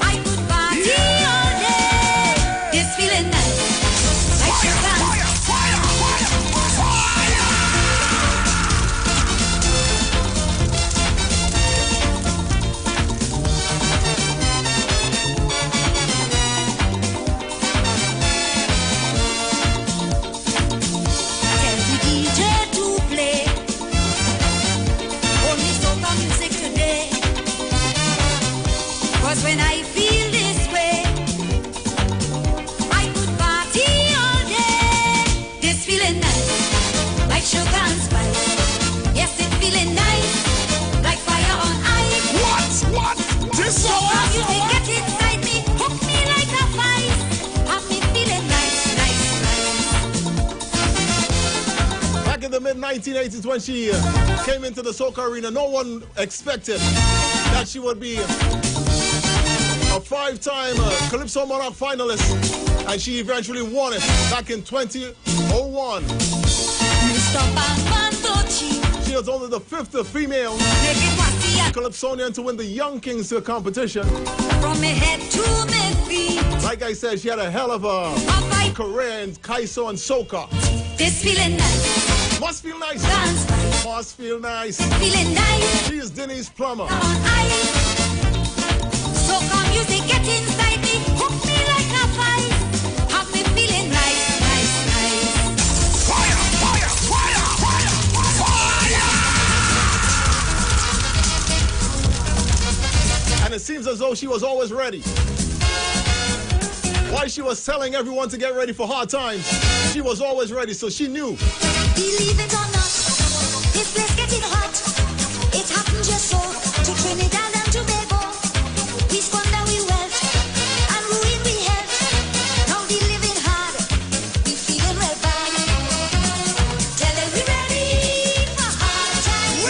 [SPEAKER 5] I could party all day. This feeling nice, like you can. Tell the DJ to play. Only soca music today. 'Cause when I feel this way, I could party all day. This feeling nice, like sugar and spice. Yes, it's feeling nice, like fire on ice.
[SPEAKER 10] What? This
[SPEAKER 5] soca music get inside me, hook me like a vice. Have me feeling nice, nice, nice.
[SPEAKER 2] Back in the mid-1980s when she came into the soca arena, no one expected that she would be a five-time Calypso Monarch finalist, and she eventually won it back in 2001. She was only the fifth female Calypsonian to win the Young Kings competition.
[SPEAKER 5] From my head to my feet,
[SPEAKER 2] Like I said, she had a hell of a career in Kaiso and soca.
[SPEAKER 5] this feeling nice.
[SPEAKER 2] Must feel nice. Must feel nice.
[SPEAKER 5] Feeling nice.
[SPEAKER 2] She is Denise Plummer.
[SPEAKER 5] Soca music get inside me, hook me like a vice. Have me feeling nice, nice, nice.
[SPEAKER 10] Fire, fire, fire, fire, fire.
[SPEAKER 2] And it seems as though she was always ready. While she was telling everyone to get ready for hard times, she was always ready, so she knew.
[SPEAKER 5] Believe it or not, this place getting hot. It happened just so to Trinidad and Tobago. We squander we wealth and ruin we health. Now we living hard, we feeling well bad. Tell them we ready for hard times.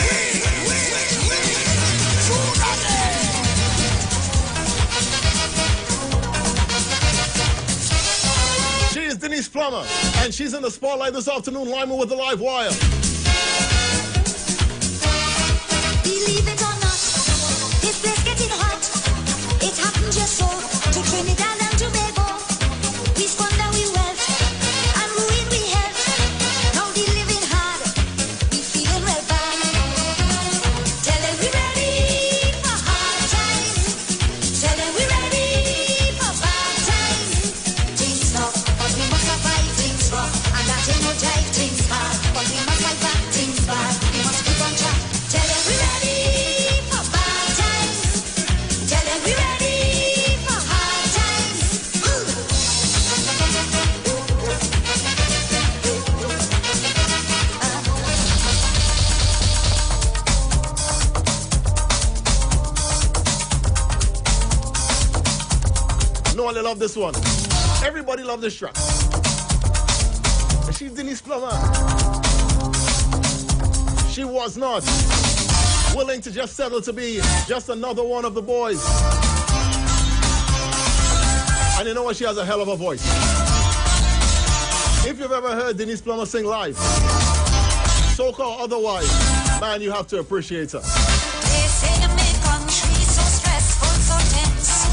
[SPEAKER 2] She is Denise Plummer, and she's in the spotlight this afternoon, live with the live wire.
[SPEAKER 5] Believe it or not, this place getting hot. It happened just so to Trinidad and Tobago. We squander we wealth and ruin we health. Now we living hard, we feeling well bad. Tell them we ready for hard times. Tell them we ready for bad times. Things tough, but we must survive. Things rough, and that ain't no jive. Things hard, but we must fight back. Things bad, we must keep on track. Tell them we ready for bad times. Tell them we ready for hard times.
[SPEAKER 2] No one love this one. Everybody love this track. And she's Denise Plummer. She was not willing to just settle to be just another one of the boys. And you know what? She has a hell of a voice. If you've ever heard Denise Plummer sing live, soca or otherwise, man, you have to appreciate her.
[SPEAKER 5] They say my country so stressful, so tense.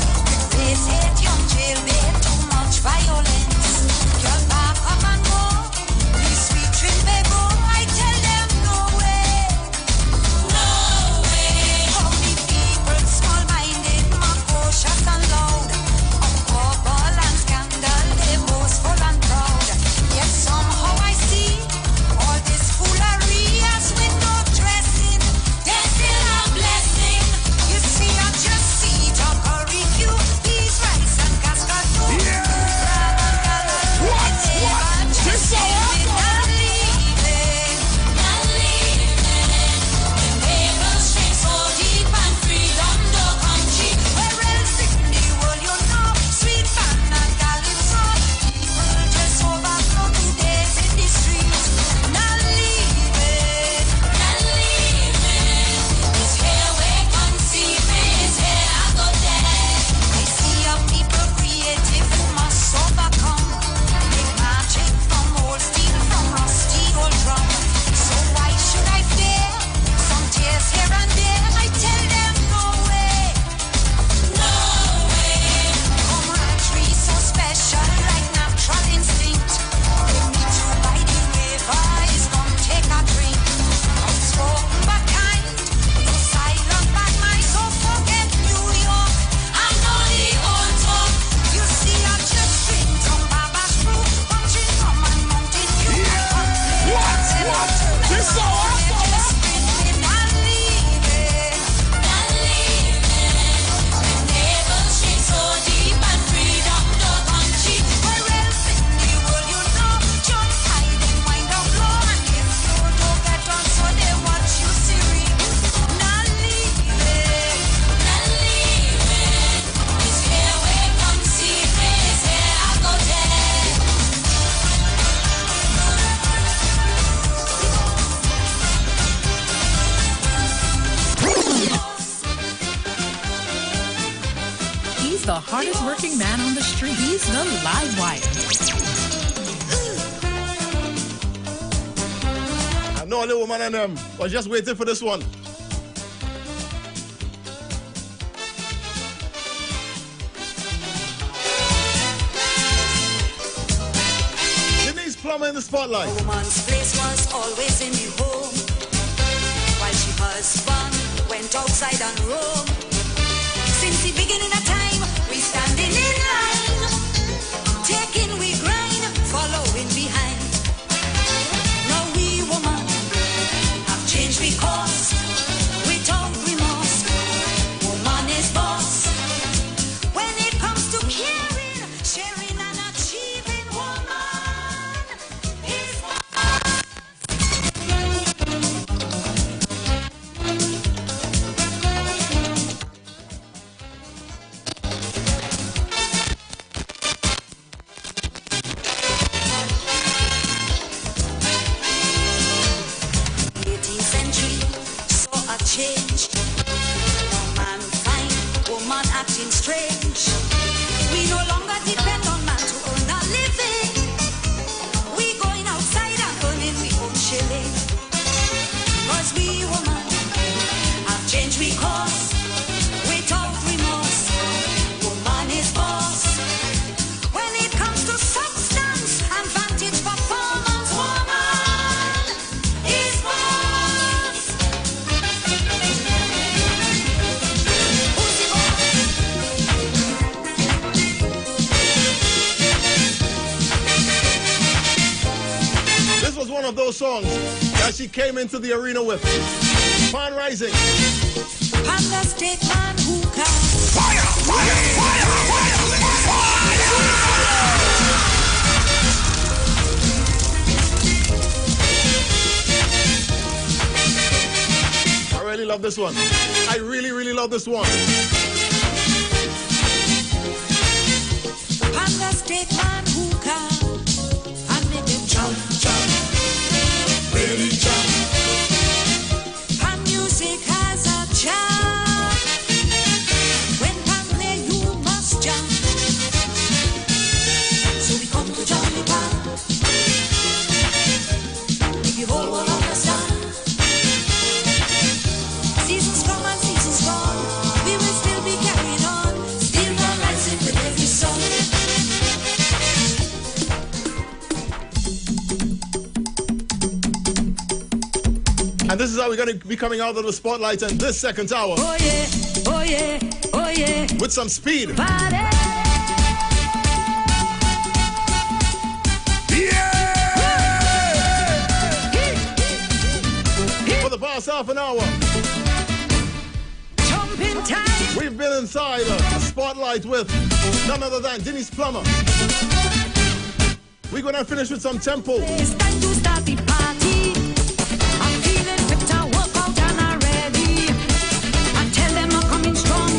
[SPEAKER 5] They say young jail made too much violence. Girl, back up and go. This sweet dream may go. I tell them no way. No way. How the people small-minded, precocious and loud. Alcohol and scandal, they boastful and proud. Yet somehow I see all this foolery as with no dressing. They still
[SPEAKER 7] hardest working man on the street. He's the live wire.
[SPEAKER 2] I know a little woman and them was just waiting for this one. Denise Plummer in the spotlight.
[SPEAKER 5] A woman's place was always in the home, while she husband went outside and roam. Since the beginning of time, we standing in line, taking we grind, following behind. Now we woman have changed because without remorse, woman is boss. When it comes to caring, sharing and achieving, woman is boss. Change. Man fine, woman acting strange. We no longer depend on man to earn a living. We going outside and earning we own shilling. Cause we woman have changed because without remorse, woman is boss. When it comes to substance and vantage performance, woman is boss.
[SPEAKER 2] This was one of those songs that she came into the arena with. Pan Rising.
[SPEAKER 5] And the state man who can
[SPEAKER 2] I really love this one. I really, really love this one.
[SPEAKER 5] and the state man who can and make him jump, really jump. And music has a charm. When pan play, you must jump. So we come to Johnny Pan. If you whole will understand. Seasons come and seasons gone. We will still be carrying on. Still not rising with every song.
[SPEAKER 2] And this is how we're going to be coming out of the spotlight in this second hour.
[SPEAKER 5] Oh yeah, oh yeah, oh yeah.
[SPEAKER 2] With some speed. For the past half an hour,
[SPEAKER 5] Jumping time.
[SPEAKER 2] we've been inside a spotlight with none other than Denise Plummer. We're going to finish with some tempo.
[SPEAKER 5] It's time to start the party. I'm feeling fit to work out and I'm ready. I tell them I'm coming strong.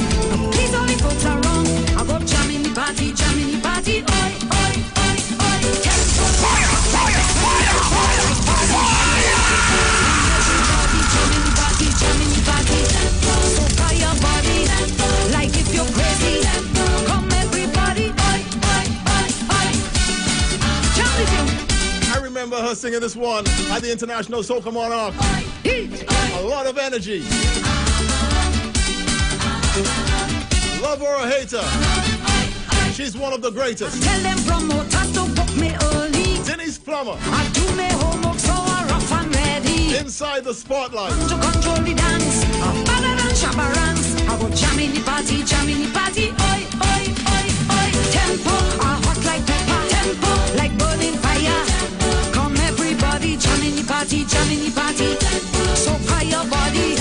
[SPEAKER 5] Please all the folks are wrong. I go jamming the party, jamming the party. Oi, oi, oi, oi. Tempo. Fire, fire, fire, fire, fire. Jamming the party, jamming the party. So fire body, like if you're crazy. Come everybody, oi, oi, oi, oi. Jam with you.
[SPEAKER 2] I remember her singing this one at the International Soca Monarch. A lot of energy. Love or a hater, she's one of the greatest.
[SPEAKER 5] Tell them promoters to book me early.
[SPEAKER 2] Denise Plummer.
[SPEAKER 5] I do my homework so I'm rough and ready.
[SPEAKER 2] Inside the spotlight.
[SPEAKER 5] To control the dance, I'm better than Shabarangs. I go jamming the party, jamming the party. Oi, oi, oi, oi. Tempo, hot like pepper. Tempo, like burning fire. Come everybody, jamming the party, jamming the party. So fire body,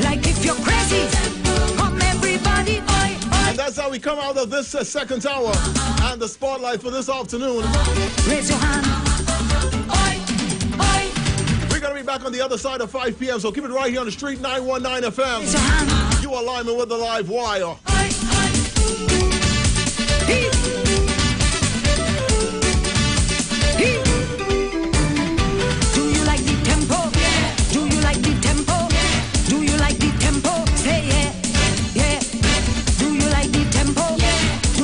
[SPEAKER 5] like if you're crazy. Come everybody, oi, oi.
[SPEAKER 2] And that's how we come out of this second hour and the spotlight for this afternoon.
[SPEAKER 5] Raise your hand.
[SPEAKER 2] We're going to be back on the other side of 5 p.m., so keep it right here on the Street 919 FM. You are live with the live wire.
[SPEAKER 5] Do you like the tempo? Yeah. Do you like the tempo? Yeah. Do you like the tempo? Say yeah, yeah. Do you like the tempo? Yeah.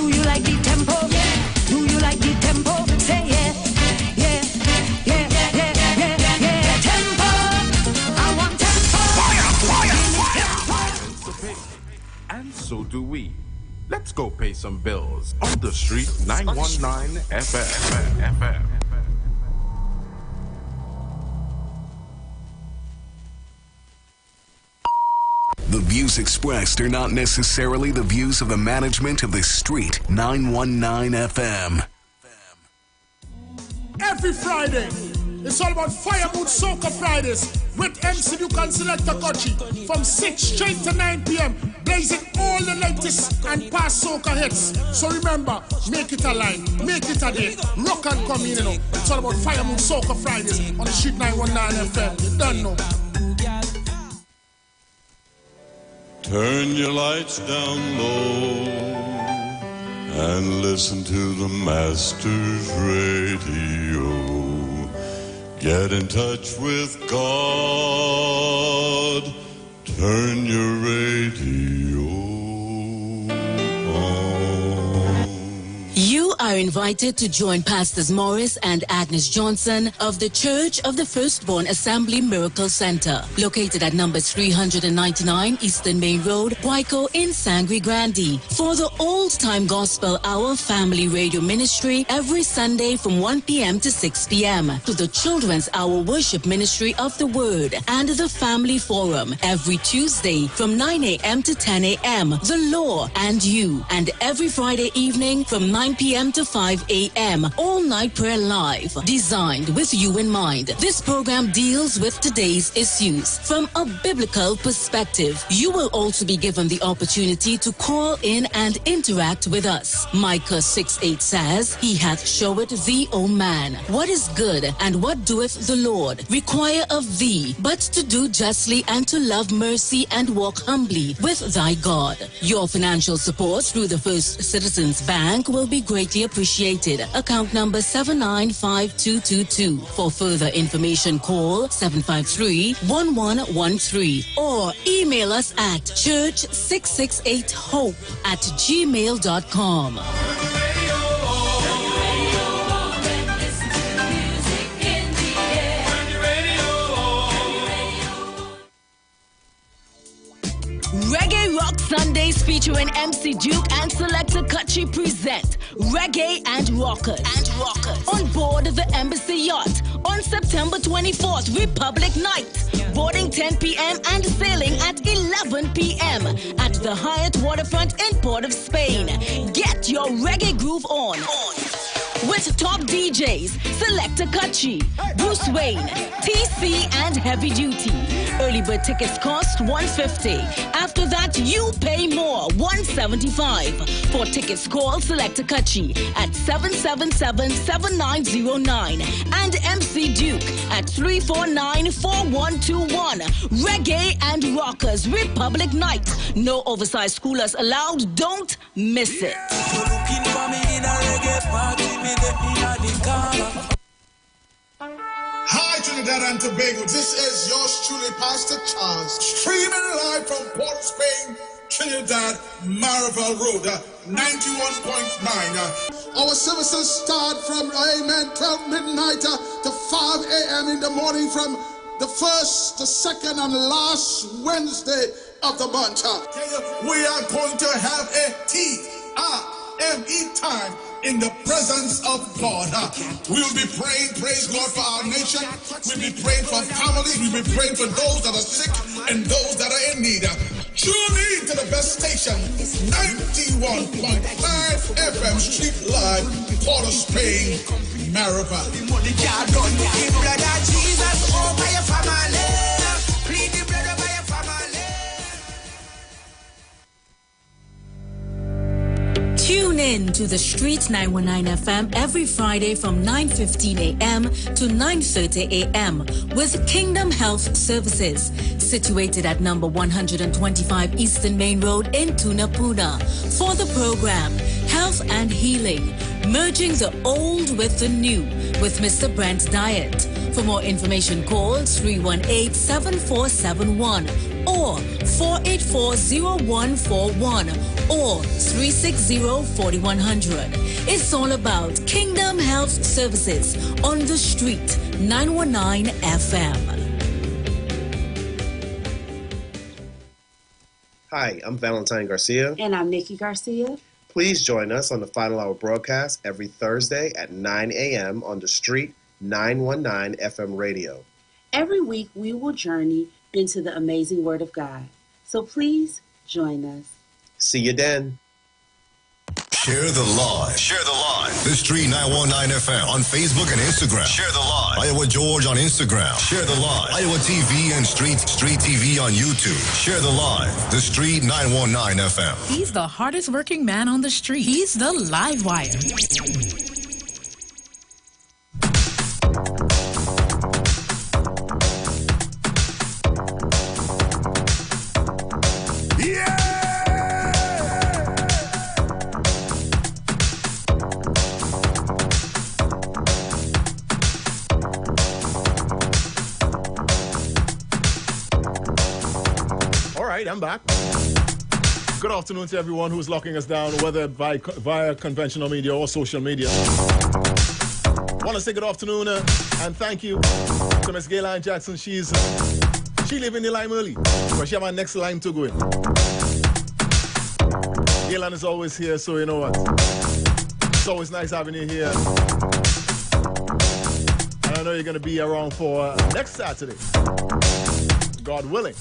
[SPEAKER 17] go pay some bills. On the street, 919 FM.
[SPEAKER 13] The views expressed are not necessarily the views of the management of the Street 919 FM.
[SPEAKER 11] Every Friday, it's all about Fire Mood Soca Fridays with MC Duke and Selector Kochi from 6 straight to 9 p.m. blazing all the latest and past soca hits. So remember, make it a line, make it a day, rock and come in, you know. It's all about Fire Mood Soca Fridays on the Street 919 FM. You don't know.
[SPEAKER 12] Turn your lights down low and listen to the Master's radio. Get in touch with God. Turn your radio on.
[SPEAKER 3] You are invited to join Pastors Morris and Agnes Johnson of the Church of the Firstborn Assembly Miracle Center, located at number 399 Eastern Main Road, Waiko in Sangre Grande, for the Old Time Gospel Hour Family Radio Ministry every Sunday from 1 p.m. to 6 p.m. to the Children's Hour Worship Ministry of the Word and the Family Forum every Tuesday from 9 a.m. to 10 a.m. The Law and You, and every Friday evening from 9 p.m. to 5 a.m. All night prayer live, designed with you in mind. This program deals with today's issues from a biblical perspective. You will also be given the opportunity to call in and interact with us. Micah 6:8 says, He hath showed thee, O man, what is good, and what doeth the Lord require of thee, but to do justly and to love mercy and walk humbly with thy God. Your financial support through the First Citizens Bank will be greatly appreciated. Account number 795222. For further information, call 753-1113 or email us at church668hope@gmail.com. Reggae Rock Sundays featuring MC Duke and Selector Kutchi present Reggae and Rockers. On board the Embassy Yacht on September 24th, Republic Night. Boarding 10 p.m. and sailing at 11 p.m. at the Hyatt Waterfront in Port of Spain. Get your reggae groove on. With top DJs, Selector Kutchi, Bruce Wayne, TC, and Heavy Duty. Early bird tickets cost $150. After that, you pay more, $175. For tickets, call Selector Kutchi at 777-7909 and MC Duke at 349-4121. Reggae and Rockers Republic Night. No oversized schoolers allowed. Don't miss it.
[SPEAKER 11] Hi Trinidad and Tobago, this is yours truly, Pastor Charles, streaming live from Port of Spain, Trinidad, Marvel Road, 91.9. Our services start from 12 midnight to 5 a.m. in the morning from the first, the second, and last Wednesday of the month. We are going to have a TRME time in the presence of God. We will be praying, praise God, for our nation. We'll be praying for families. We'll be praying for those that are sick and those that are in need. Tune in to the best station, 91.9 FM Street Live, Port of Spain, Maribel.
[SPEAKER 3] Tune in to the Street 919 FM every Friday from 9:15 a.m. to 9:30 a.m. with Kingdom Health Services, situated at number 125 Eastern Main Road in Tunapuna. For the program, Health and Healing, merging the old with the new with Mr. Brent Diet. For more information, call 318-7471 or 484-0141 or 360-4100. It's all about Kingdom Health Services on the Street 919 FM.
[SPEAKER 19] Hi, I'm Valentine Garcia.
[SPEAKER 20] And I'm Nikki Garcia.
[SPEAKER 19] Please join us on the Final Hour broadcast every Thursday at 9 a.m. on the Street 919 FM radio.
[SPEAKER 20] Every week, we will journey into the amazing Word of God. So please join us.
[SPEAKER 19] See you then.
[SPEAKER 6] Share the live. Share the live. The Street 919 FM on Facebook and Instagram. Share the live. Iowa George on Instagram. Share the live. Iowa TV and Street TV on YouTube. Share the live. The Street 919 FM.
[SPEAKER 7] He's the hardest working man on the street. He's the live wire.
[SPEAKER 2] I'm back. Good afternoon to everyone who's locking us down, whether via conventional media or social media. Want to say good afternoon and thank you to Miss Gayline Jackson. She leaving the lime early, but she have my next lime to go in. Gayline is always here, so you know what? It's always nice having you here. And I know you're going to be around for next Saturday, God willing.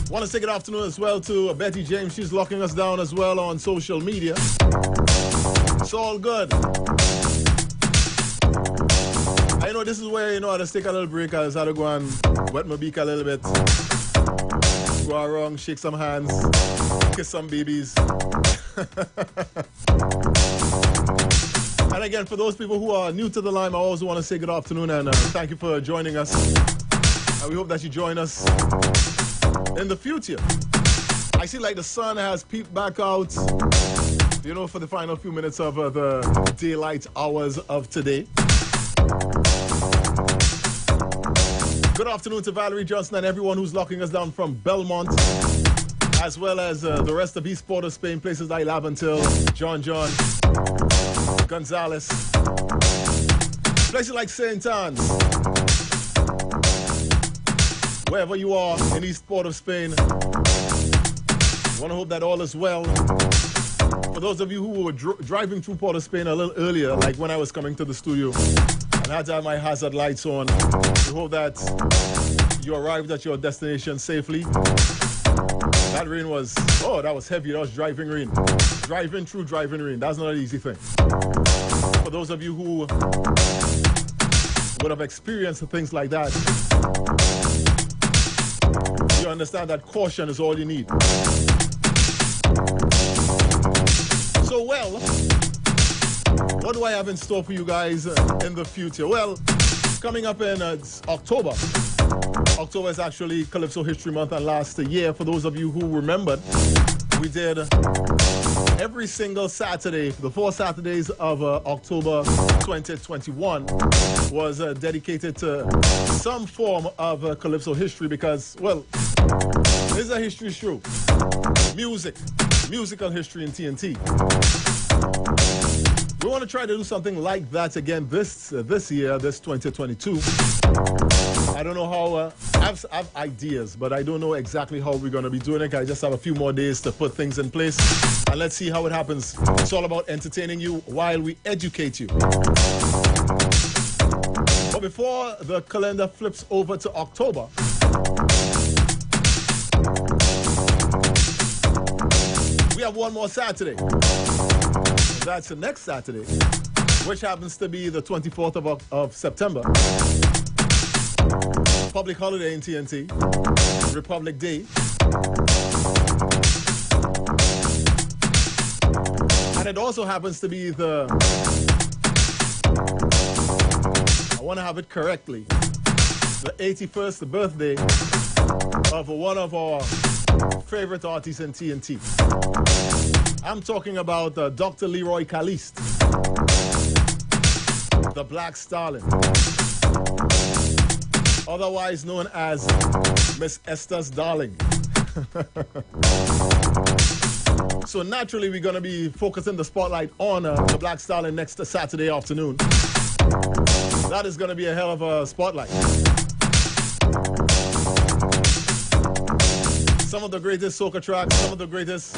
[SPEAKER 2] Want to say good afternoon as well to Betty James. She's locking us down as well on social media. It's all good. I know this is where, I just take a little break. I just had to go and wet my beak a little bit. Go around, shake some hands, kiss some babies. And again, for those people who are new to the line, I also want to say good afternoon and thank you for joining us. And we hope that you join us in the future. I see like the sun has peeped back out, for the final few minutes of the daylight hours of today. Good afternoon to Valerie Johnson and everyone who's locking us down from Belmont, as well as the rest of East Port of Spain, places like Laventil, John, Gonzales, places like St. Anne's. Wherever you are in East Port of Spain, I want to hope that all is well. For those of you who were driving through Port of Spain a little earlier, like when I was coming to the studio, and I had to have my hazard lights on, we hope that you arrived at your destination safely. That rain was, that was heavy. That was driving rain. Driving through driving rain. That's not an easy thing. For those of you who would have experienced things like that, you understand that caution is all you need. So, what do I have in store for you guys in the future? Well, coming up in October. October is actually Calypso History Month, and last year, for those of you who remembered, we did every single Saturday, the 4 Saturdays of October 2021 was dedicated to some form of Calypso history because, this is a history show. Musical history in TNT. We want to try to do something like that again this year, this 2022. I don't know how, I have ideas, but I don't know exactly how we're going to be doing it. I just have a few more days to put things in place, and let's see how it happens. It's all about entertaining you while we educate you. But before the calendar flips over to October, we have one more Saturday. And that's the next Saturday, which happens to be the 24th of September. Public holiday in TNT, Republic Day. And it also happens to be I want to have it correctly, the 81st birthday of one of our favorite artists in TNT. I'm talking about Dr. Leroy Caliste, the Black Stallion, otherwise known as Miss Esther's Darling. So naturally, we're going to be focusing the spotlight on the Black Stallion next Saturday afternoon. That is going to be a hell of a spotlight. Some of the greatest soca tracks, some of the greatest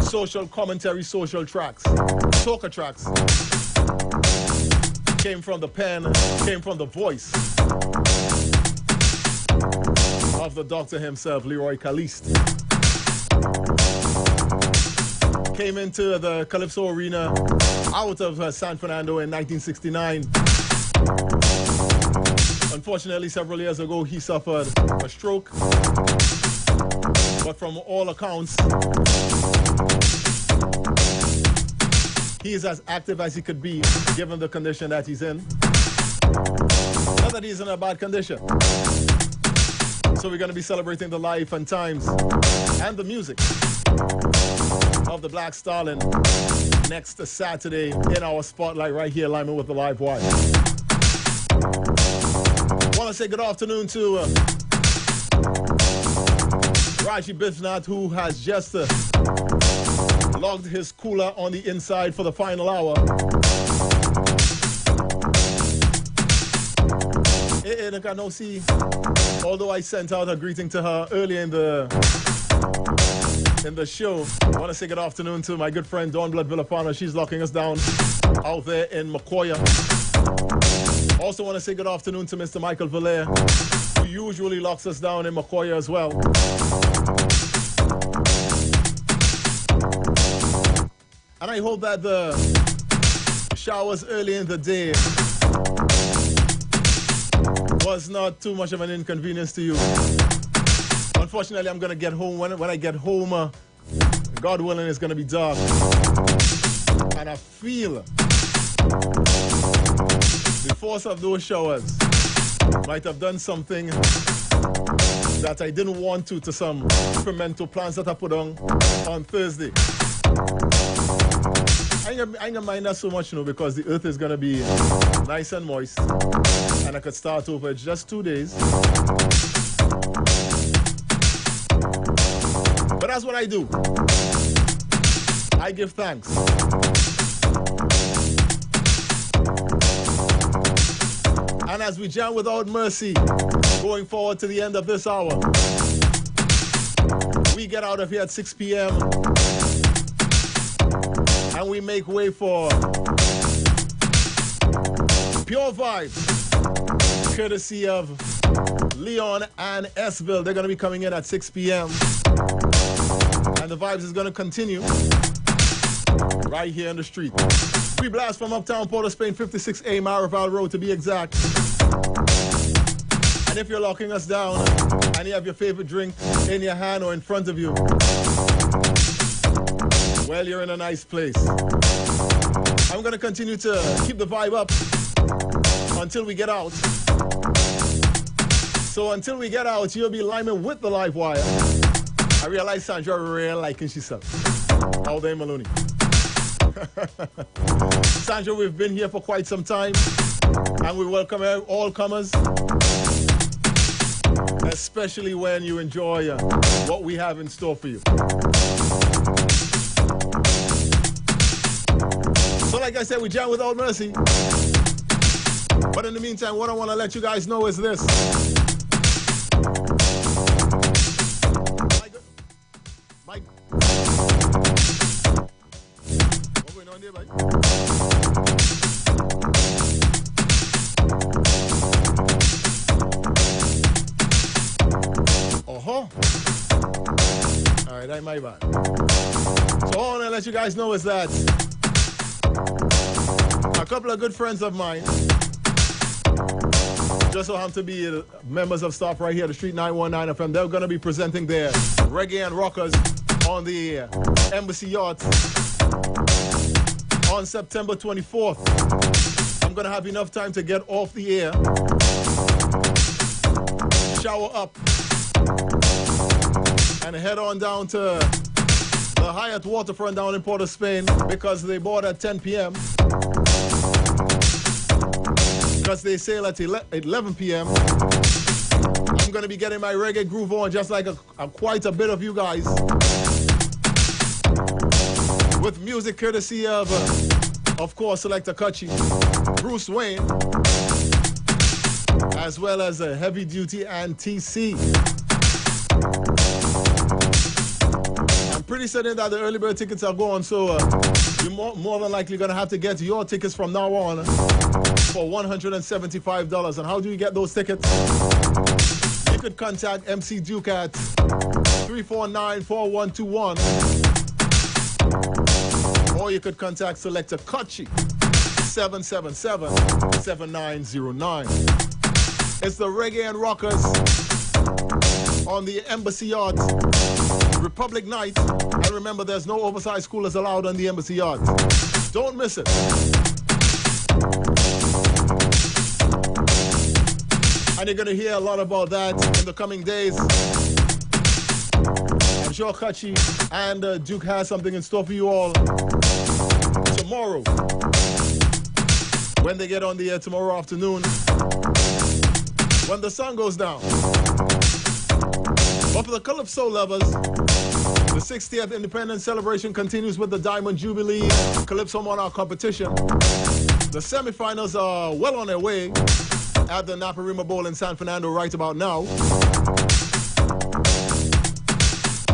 [SPEAKER 2] social commentary, social tracks, soca tracks came from the pen, came from the voice of the doctor himself, Leroy Caliste. Came into the Calypso Arena out of San Fernando in 1969. Unfortunately, several years ago, he suffered a stroke. But from all accounts, he is as active as he could be, given the condition that he's in. Not that he's in a bad condition. So we're going to be celebrating the life and times and the music of the Black Stallion next Saturday in our spotlight right here, Lyman with the Live Wire. Want to say good afternoon to Raji Bifnath, who has just logged his cooler on the inside for the final hour. And I know, see, although I sent out a greeting to her earlier in the show, I want to say good afternoon to my good friend Dawn Blood Villafana. She's locking us down out there in Macoya. Also want to say good afternoon to Mr. Michael Valaire, who usually locks us down in Macoya as well. And I hope that the showers early in the day was not too much of an inconvenience to you. Unfortunately, I'm going to get home. When I get home, God willing, it's going to be dark. And I feel the force of those showers might have done something that I didn't want to some experimental plans that I put on Thursday. I ain't gonna mind that so much, because the earth is gonna be nice and moist, and I could start over. It's just 2 days. But that's what I do. I give thanks. And as we jam without mercy, going forward to the end of this hour, we get out of here at 6 p.m. and we make way for Pure Vibes, courtesy of Leon and Esville. They're going to be coming in at 6 p.m. and the vibes is going to continue right here in the street. We blast from Uptown Port of Spain, 56A Maraval Road to be exact. And if you're locking us down and you have your favorite drink in your hand or in front of you, well, you're in a nice place. I'm going to continue to keep the vibe up until we get out. So until we get out, you'll be liming with the Live Wire. I realize Sandra really liking herself. All day, Maloney. Sandra, we've been here for quite some time, and we welcome all comers, especially when you enjoy what we have in store for you. So like I said, we jam without mercy. But in the meantime, what I want to let you guys know is this. What's going on there, Mike? Uh-huh. All right, that's my bad. So all I want to let you guys know is that a couple of good friends of mine just so happen to be members of staff right here at the Street 919 FM. They're going to be presenting their reggae and rockers on the Embassy Yacht on September 24th. I'm going to have enough time to get off the air, shower up, and head on down to the Hyatt Waterfront down in Port of Spain, because they board at 10 p.m. because they sail at 11 p.m. I'm going to be getting my reggae groove on just like quite a bit of you guys, with music courtesy of course, Selector Kutchie, Bruce Wayne, as well as Heavy Duty and TC. pretty certain that the early bird tickets are gone, so you're more than likely going to have to get your tickets from now on for $175. And how do you get those tickets? You could contact MC Duke at 349-4121, or you could contact Selector Kochi 777-7909. It's the Reggae and Rockers on the Embassy Yard Republic Night. And remember, there's no oversized coolers allowed on the Embassy Yard. Don't miss it. And you're going to hear a lot about that in the coming days. I'm sure Kachi and Duke has something in store for you all tomorrow, when they get on the air tomorrow afternoon, when the sun goes down. But for the Calypso lovers, the 60th Independence Celebration continues with the Diamond Jubilee Calypso Monarch competition. The semifinals are well on their way at the Naparima Bowl in San Fernando right about now.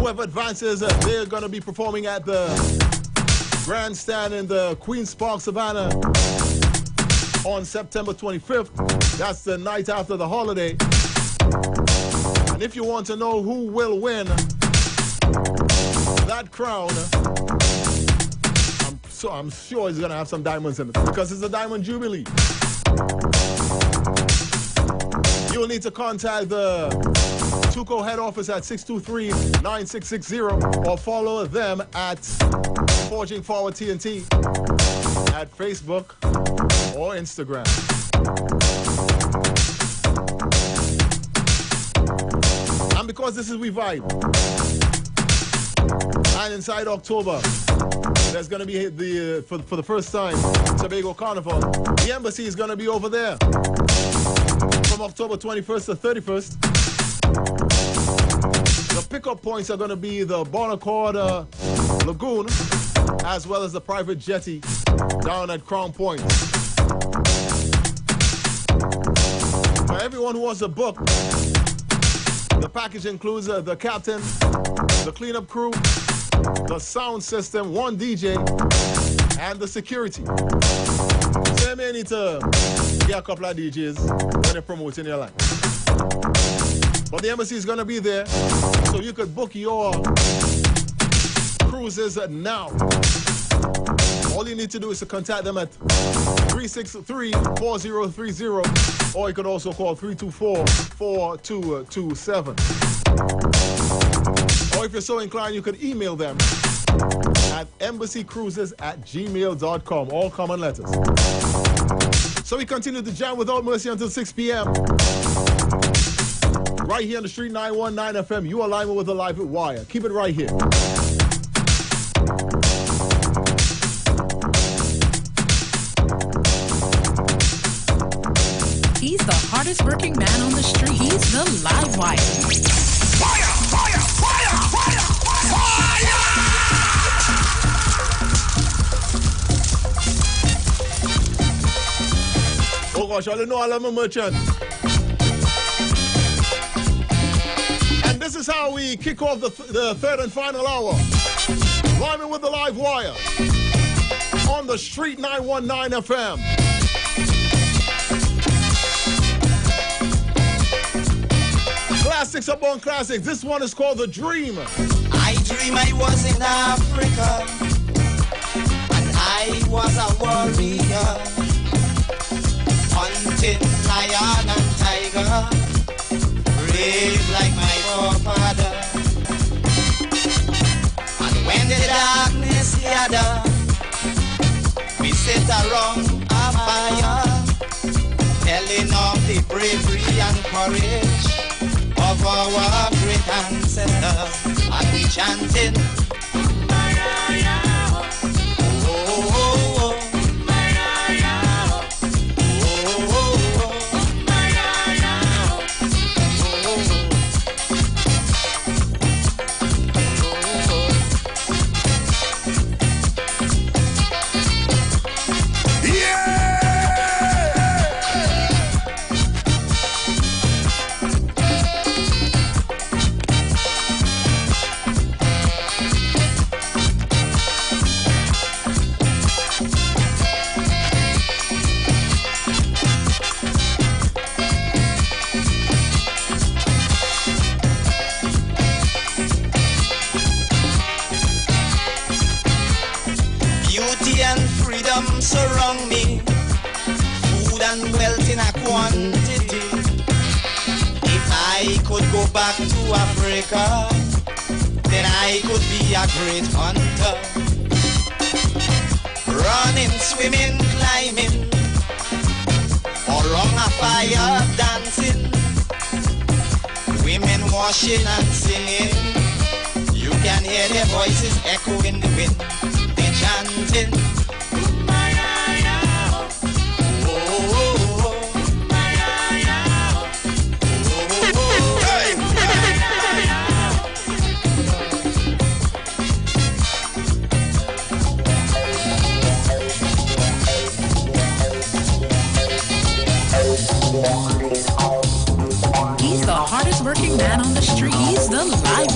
[SPEAKER 2] Whoever advances, they're going to be performing at the grandstand in the Queen's Park Savannah on September 25th. That's the night after the holiday. And if you want to know who will win that crown, I'm sure he's going to have some diamonds in it, because it's a Diamond Jubilee. You'll need to contact the Tuco head office at 623-9660 or follow them at Forging Forward TNT at Facebook or Instagram. And because this is We Vibe, and inside October, there's going to be for the first time, Tobago Carnival. The embassy is going to be over there from October 21st to 31st. The pickup points are going to be the Bonaccord Lagoon, as well as the private jetty down at Crown Point. For everyone who wants to book, the package includes the captain, the cleanup crew, the sound system, one DJ, and the security. So you may need to get a couple of DJs when they're promoting your line. But the embassy is going to be there, so you could book your cruises now. All you need to do is to contact them at 363-4030, or you could also call 324-4227. Or if you're so inclined, you could email them at embassycruises@gmail.com, all common letters. So we continue to jam without mercy until 6 p.m. right here on the Street 919 FM. You are live with the Live Wire. Keep it right here.
[SPEAKER 7] He's the hardest working man on the street. He's the Live Wire.
[SPEAKER 10] Fire! Fire! Fire! Fire! Fire!
[SPEAKER 2] Oh gosh, I don't know, I'm a merchant. And this is how we kick off the third and final hour. Live with the Live Wire on the Street 919 FM. Classics upon classics. This one is called The Dream.
[SPEAKER 8] I dream I was in Africa, and I was a warrior, hunting lion and tiger, brave like my forefather. And when the darkness gathered, we sit around a fire, telling of the bravery and courage of our great ancestors, and we chanting.
[SPEAKER 14] Beauty and freedom surround me. Food and wealth in a quantity. If I could go back to Africa, then I could be a great hunter. Running, swimming, climbing, around a fire dancing. Women washing and singing. You can hear their voices echo in the wind. They're chanting.
[SPEAKER 7] He's the hardest working man on the street. He's the live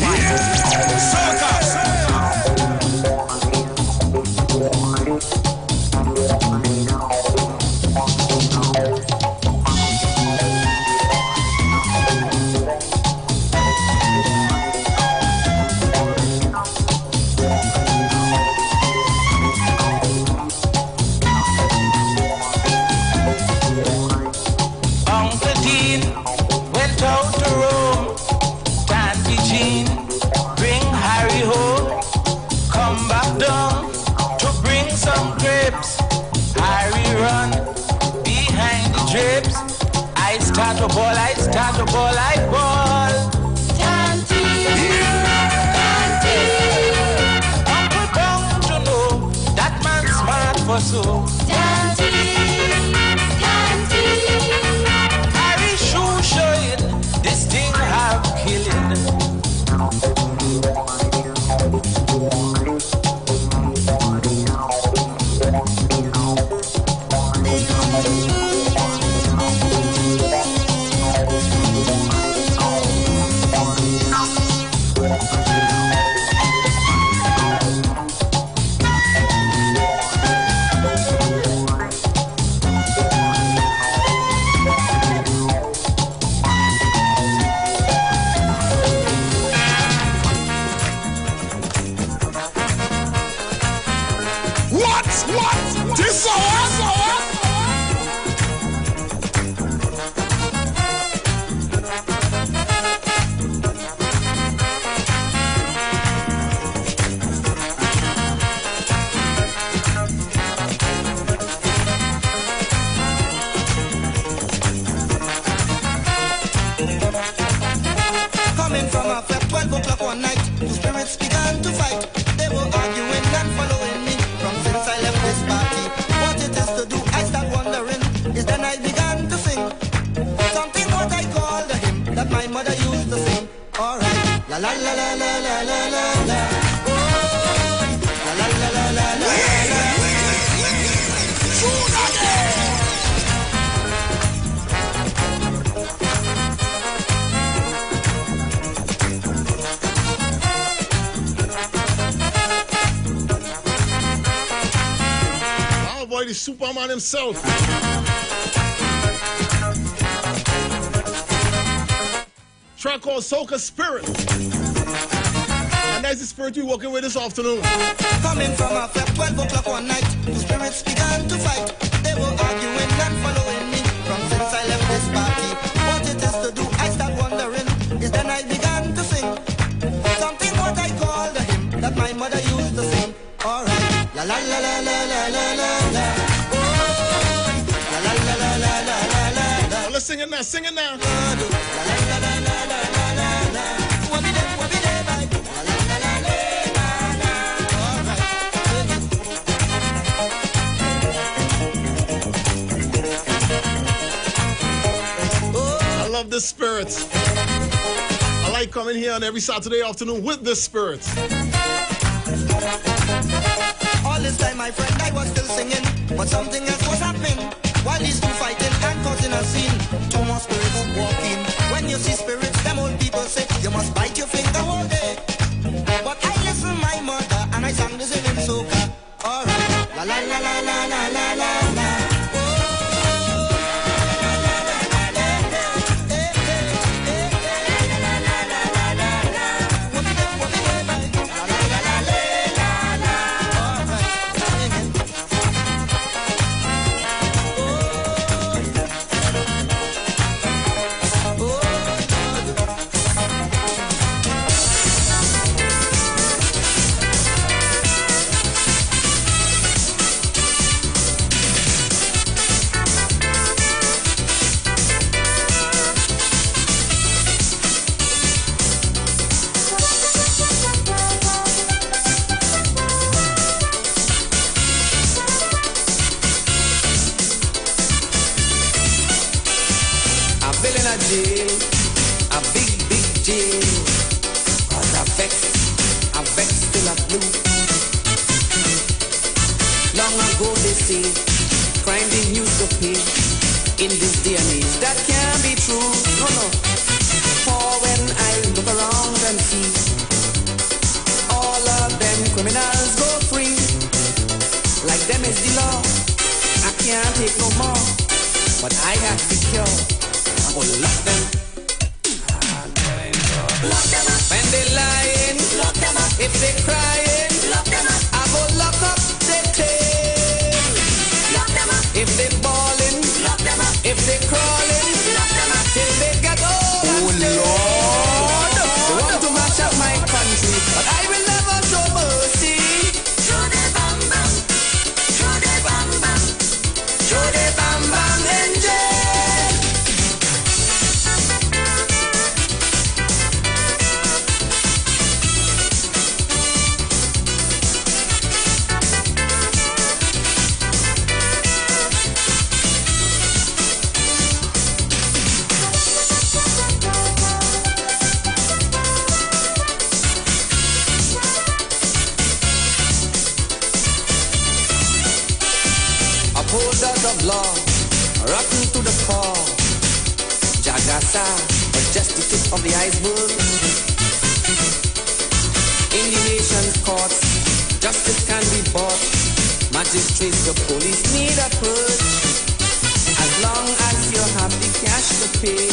[SPEAKER 14] Uncle Dean went out to Rome. Tanty Jean bring Harry home. Come back down to bring some grapes. Harry run behind the drapes. I start a ball, I ball. Tanty, Tanty. Uncle bound to know that man's smart for so. Tanty, Tanty. Harry shoe showing, this thing have killing.
[SPEAKER 10] What? This
[SPEAKER 14] Coming from a flat 12 o'clock one night, the spirits began to fight. They were arguing and following me from since I left this party. What it is to do, I start wondering. Is then I began to sing something what I call the hymn that my mother used to sing. Alright, la la la la la la la la la. Oh, la la la la la la la.
[SPEAKER 2] Oh boy, the Superman himself. Track called Soca Spirit. And that's the spirit we're working with this afternoon.
[SPEAKER 14] Coming from a flat 12 o'clock one night, the spirits began to fight. They were arguing and following me from since I left this party. What it is to do, I start wondering. Is then I began to sing something what I call the hymn that my mother used to sing. Alright, la la la la la la la la la. Oh, la la la la la la la la la.
[SPEAKER 2] Let's sing it now, sing it now.
[SPEAKER 14] La la la la la la la la la. Wabi de, wabi de, bye. La la la la la la la.
[SPEAKER 2] I love this spirit. I like coming here on every Saturday afternoon with this spirit.
[SPEAKER 14] All this time, my friend, I was still singing, but something else was happening. While these two fighting and causing a scene, two more spirits walking. When you see spirits, them old people say, you must bite your finger all day. But I listened my mother, and I sang this in soca. Alright, la la la la la la la la la. La
[SPEAKER 4] jail, a big, big jail. Cause I vex till I blue. Long ago they say, crime didn't used to pay. In this day and age, that can't be true. No, no. For when I look around and see all of them criminals go free, like them is the law. I can't take no more, but I have to cure. I'm gonna lock them. Lock them up. When they lying, lock them up. If they crying, lock them up. I go lock up their tail. Lock them up. If they balling, lock them up. If they crawling, lock them up. Till they get old. Oh Lord, they want to mash up my country, but I will never show mercy. Through the bam bam, through the bam bam, through the bam bam in jail. Upholders of law, rotten to the core. Jagasa, but just the tip of the iceberg. In the nation's courts, justice can be bought. Magistrates, the police need a purge. As long as you have the cash to pay,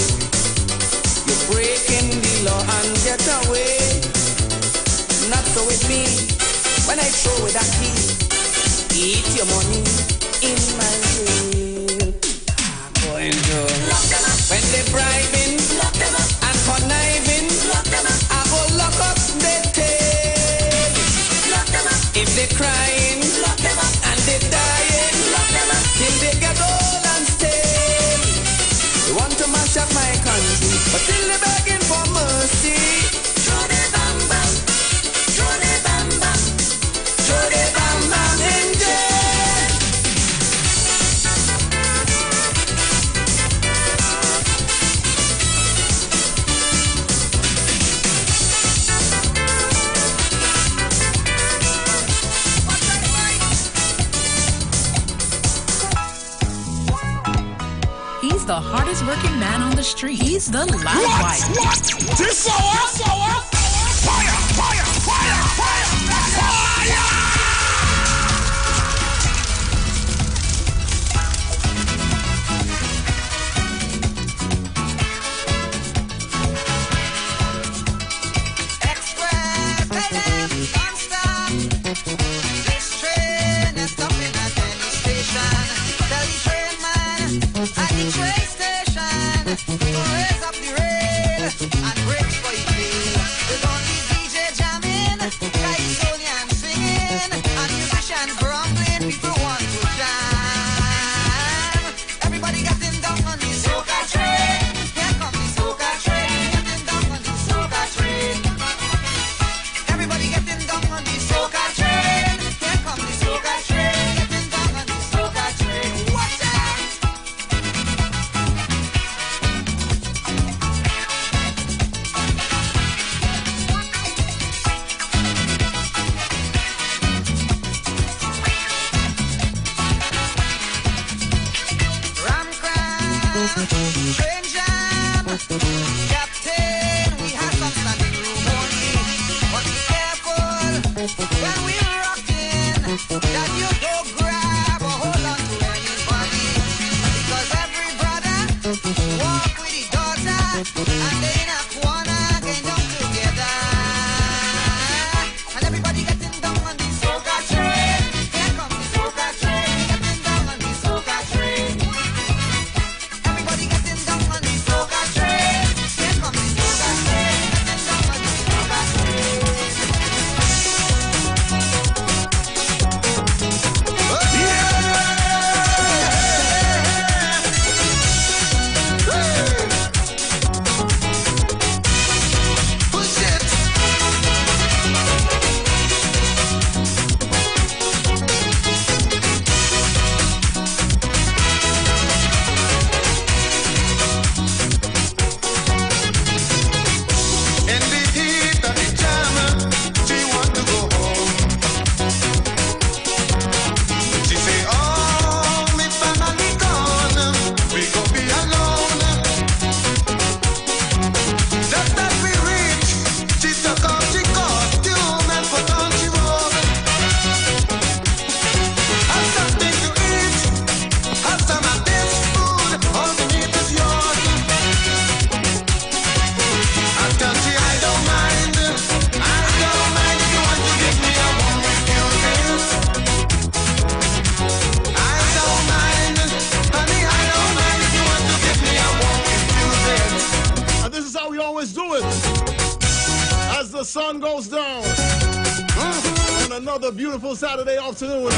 [SPEAKER 4] you break in the law and get away. Not so with me, when I throw with that key, eat your money in my jail. I'm going to lock them up. When they bribing, lock them up. And conniving, lock them up. I go lock up their tail. Lock them up. If they crying, lock them up. And they dying, lock them up. Till they get old and stale. They want to mash up my country, but still they begging for mercy. Throw the bam bam, throw the bam bam, throw the bam bam in jail.
[SPEAKER 7] He's the hardest working man on the street. He's the loud wife.
[SPEAKER 10] What? This hour? Fire! Fire! Fire! Fire! Fire!
[SPEAKER 14] Express, don't stop. This train is stopping at any station. Tell the train man at the train station to raise up the rail and brakes for your wheel. There's only DJ jamming, guys Sonia and singing, and musicians grumbling. People want to jam. Everybody getting down on the soca train. Here comes the soca train. Getting down on the soca train. Everybody getting down on the soca train. Here comes the soca train. Getting down on the soca train. Watch out! Ram crash, train jam, captain, we have some standing room only, but be careful when we're rocking, that you don't grab or hold on to anybody, because every brother walk with his daughter, and they in a corner getting down together, and everybody getting down on the soca train. Here comes the soca train, getting down on the soca train. Everybody getting down on the soca train. Here comes the soca train, getting down on the soca train.
[SPEAKER 2] sun goes down on another beautiful Saturday afternoon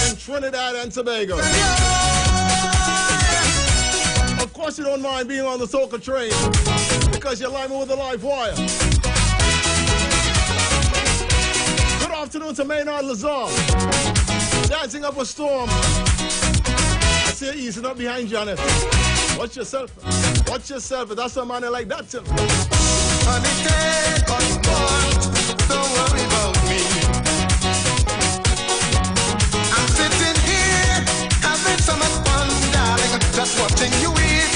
[SPEAKER 2] in Trinidad and Tobago. Of course, you don't mind being on the soca train because you're live with a live wire. Good afternoon to Maynard Lazar, dancing up a storm. I see you easing up behind Janet. Watch yourself. Watch yourself. That's a man like that too.
[SPEAKER 15] Honey, take all you want. Don't worry about me. I'm sitting here having so much fun, darling, just watching you eat.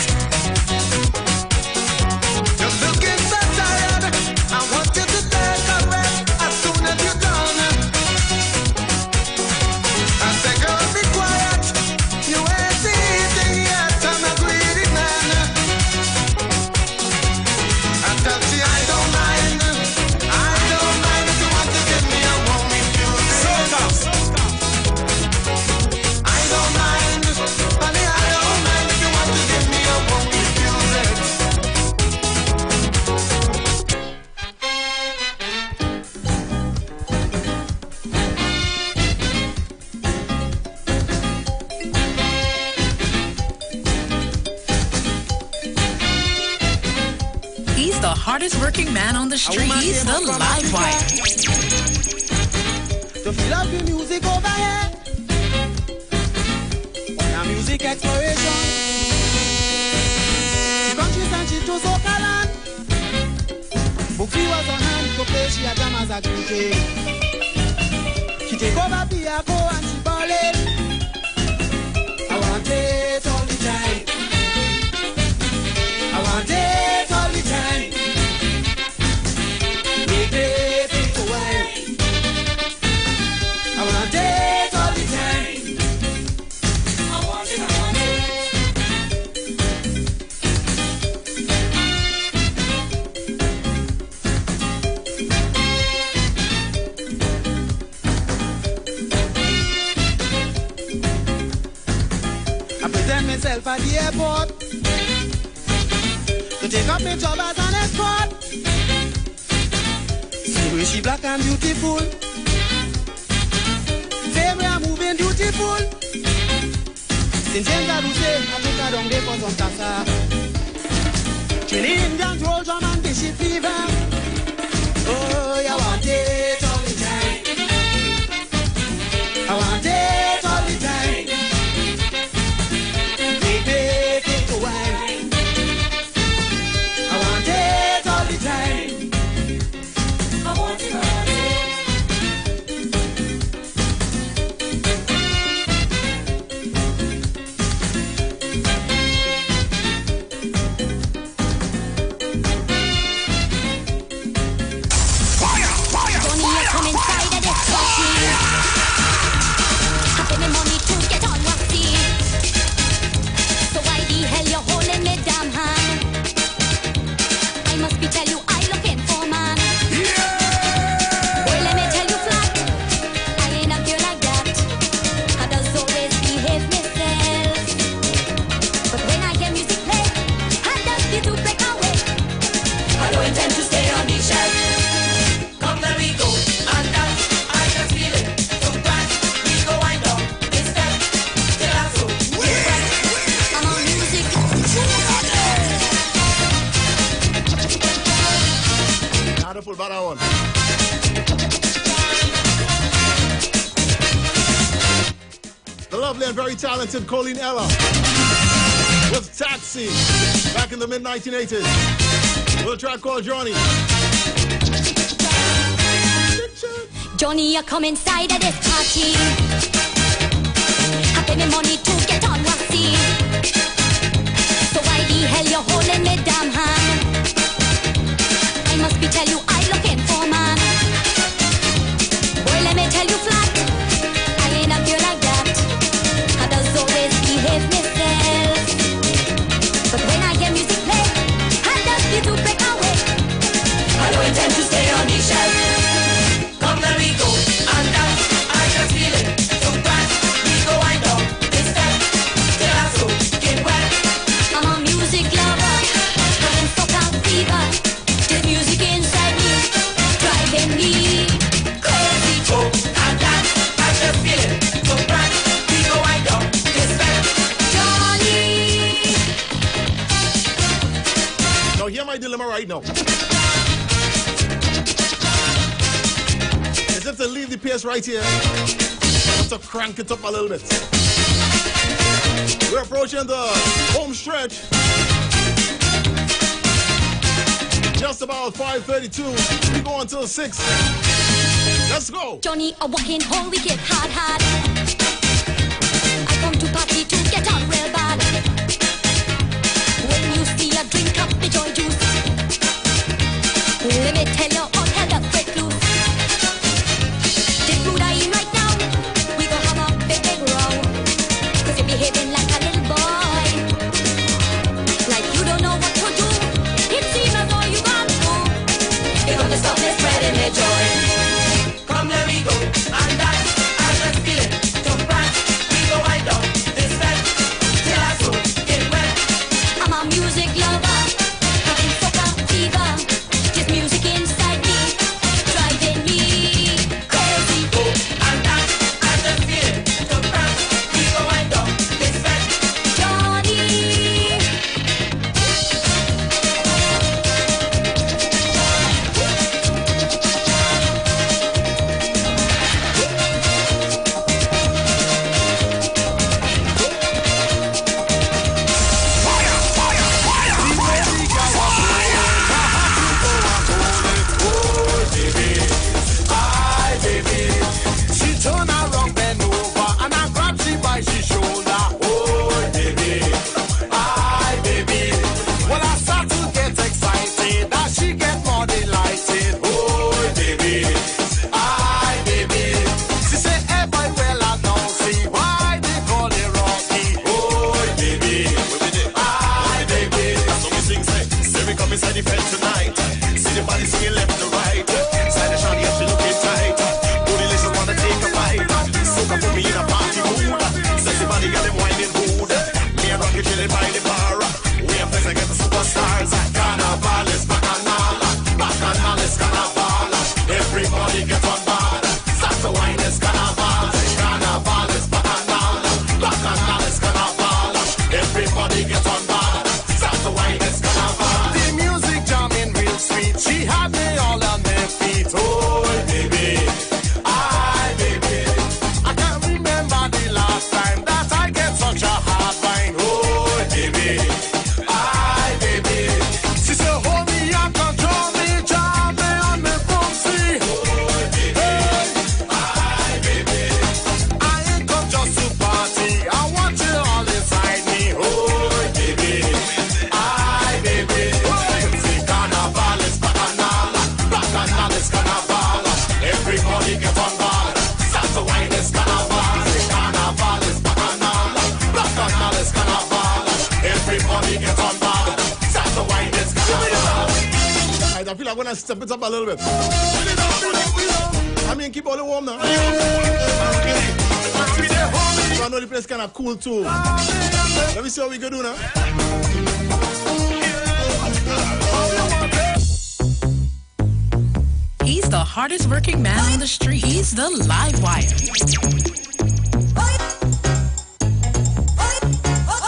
[SPEAKER 15] You're looking so tired. I want you to take a rest as soon as you're done. I say, girl, be quiet. You ain't eating yet. I'm a greedy man. I tell you, I don't mind. I don't mind if you want to give me a warm infusion. I don't mind, honey, I don't mind if you want to give me a warm infusion.
[SPEAKER 7] He's the hardest working man on the street. He's the live wire.
[SPEAKER 14] To feel up the music over here. On a music exploration. She countries and she to soca land. Buffy was on hand to play, she a jam as a DJ. She take over Piaco and she ball it. I want it all the time. I want it all the time. Make it into wine. I want it all the time. I want it, I want it. I present myself at the airport to take up my job as an escort. See where she black and beautiful. Say we are moving beautiful. Since James Aduse, I took her down there for some tassa. Chili Indians roll drum and dish it fever. Oh, I want it all the time. I want it all the time. Make it to wine. I want it all the time. I want it, I want it.
[SPEAKER 2] And very talented Colleen Ella with Taxi back in the mid-1980s with a track called Johnny.
[SPEAKER 16] Johnny, you come inside of this party. I pay me money to get on waxy. So why the hell you holding me damn hand? I must be tell you I looking for man. Boy, let me tell you flat, I ain't a girl like that. I does always behave myself. But when I hear music play, I just get to break away. I don't intend to stay on the shelf. Come let me go and dance. I just feel it. So fast, we go wind up this step till I so get wet. I'm a music lover, having soca fever. This music
[SPEAKER 2] right now. As if to leave the pace right here, just to crank it up a little bit. We're approaching the home stretch. Just about 5:32. We go until 6. Let's go.
[SPEAKER 16] Johnny, a walking home, we get hard. I come to party to get on real bad. When you see a drink up the joy juice, let me tell you, all hell up break loose. The food I eat right now, we gon' have a big row. 'Cause you're behaving like a little boy, like you don't know what to do. It seems as though you gone through. You're gonna stop me spreading the joy.
[SPEAKER 4] Come let me go and dance. I just feel it. To prance, we go wind down this fence till our soul get wet.
[SPEAKER 16] I'm a music lover, having soca fever. This music inside me, driving me crazy.
[SPEAKER 4] Go and dance. I just feel it. To prance, we go wind down this fence.
[SPEAKER 16] Johnny,
[SPEAKER 10] She turn around, bend over, and I grab she by she shoulder. Oh, baby, I baby. Well, I start to get excited, as she get more delighted. Oh, baby, I baby. She say, hey, boy, well, I don't see why they call it Rocky. Oh, baby, I baby.
[SPEAKER 18] That's what we sing, say we come inside the fed tonight. See the body swinging left to right. Side the shawty up, she looking tight. Bootylicious wanna take a bite. Soca put me in a party mood. Sexy body got them whining mood. Me and Rocky chilling by the bar. We are friends against the superstars. Carnival is bacchanal. Bacchanal is carnival. Everybody get on board. Start to wine is carnival. Carnival is bacchanal. Bacchanal is carnival. Everybody get on board. Start to wine is carnival.
[SPEAKER 10] The music jamming real sweet. She had me all on their feet. Oh, baby, I baby. I can't remember the last time that I get such a hard wine. Oh, baby, I baby. She said, hold me and control me, jam me on the bouncy. Oh, baby, I baby. I ain't come just to party. I want you all inside me. Oh, baby, I baby. See, carnival is bacchanal. Bacchanal is carnival. Everybody get on board. Start to wine is carnival. See, carnival is bacchanal. Bacchanal is carnival. Everybody get on board. Start to wine is carnival.
[SPEAKER 2] Right, I feel like I'm gonna step it up a little bit. I mean, keep all the warm now. So I know the place kind of cool too. Let me see what we can do now.
[SPEAKER 7] He's the hardest working man on the street. He's the live wire.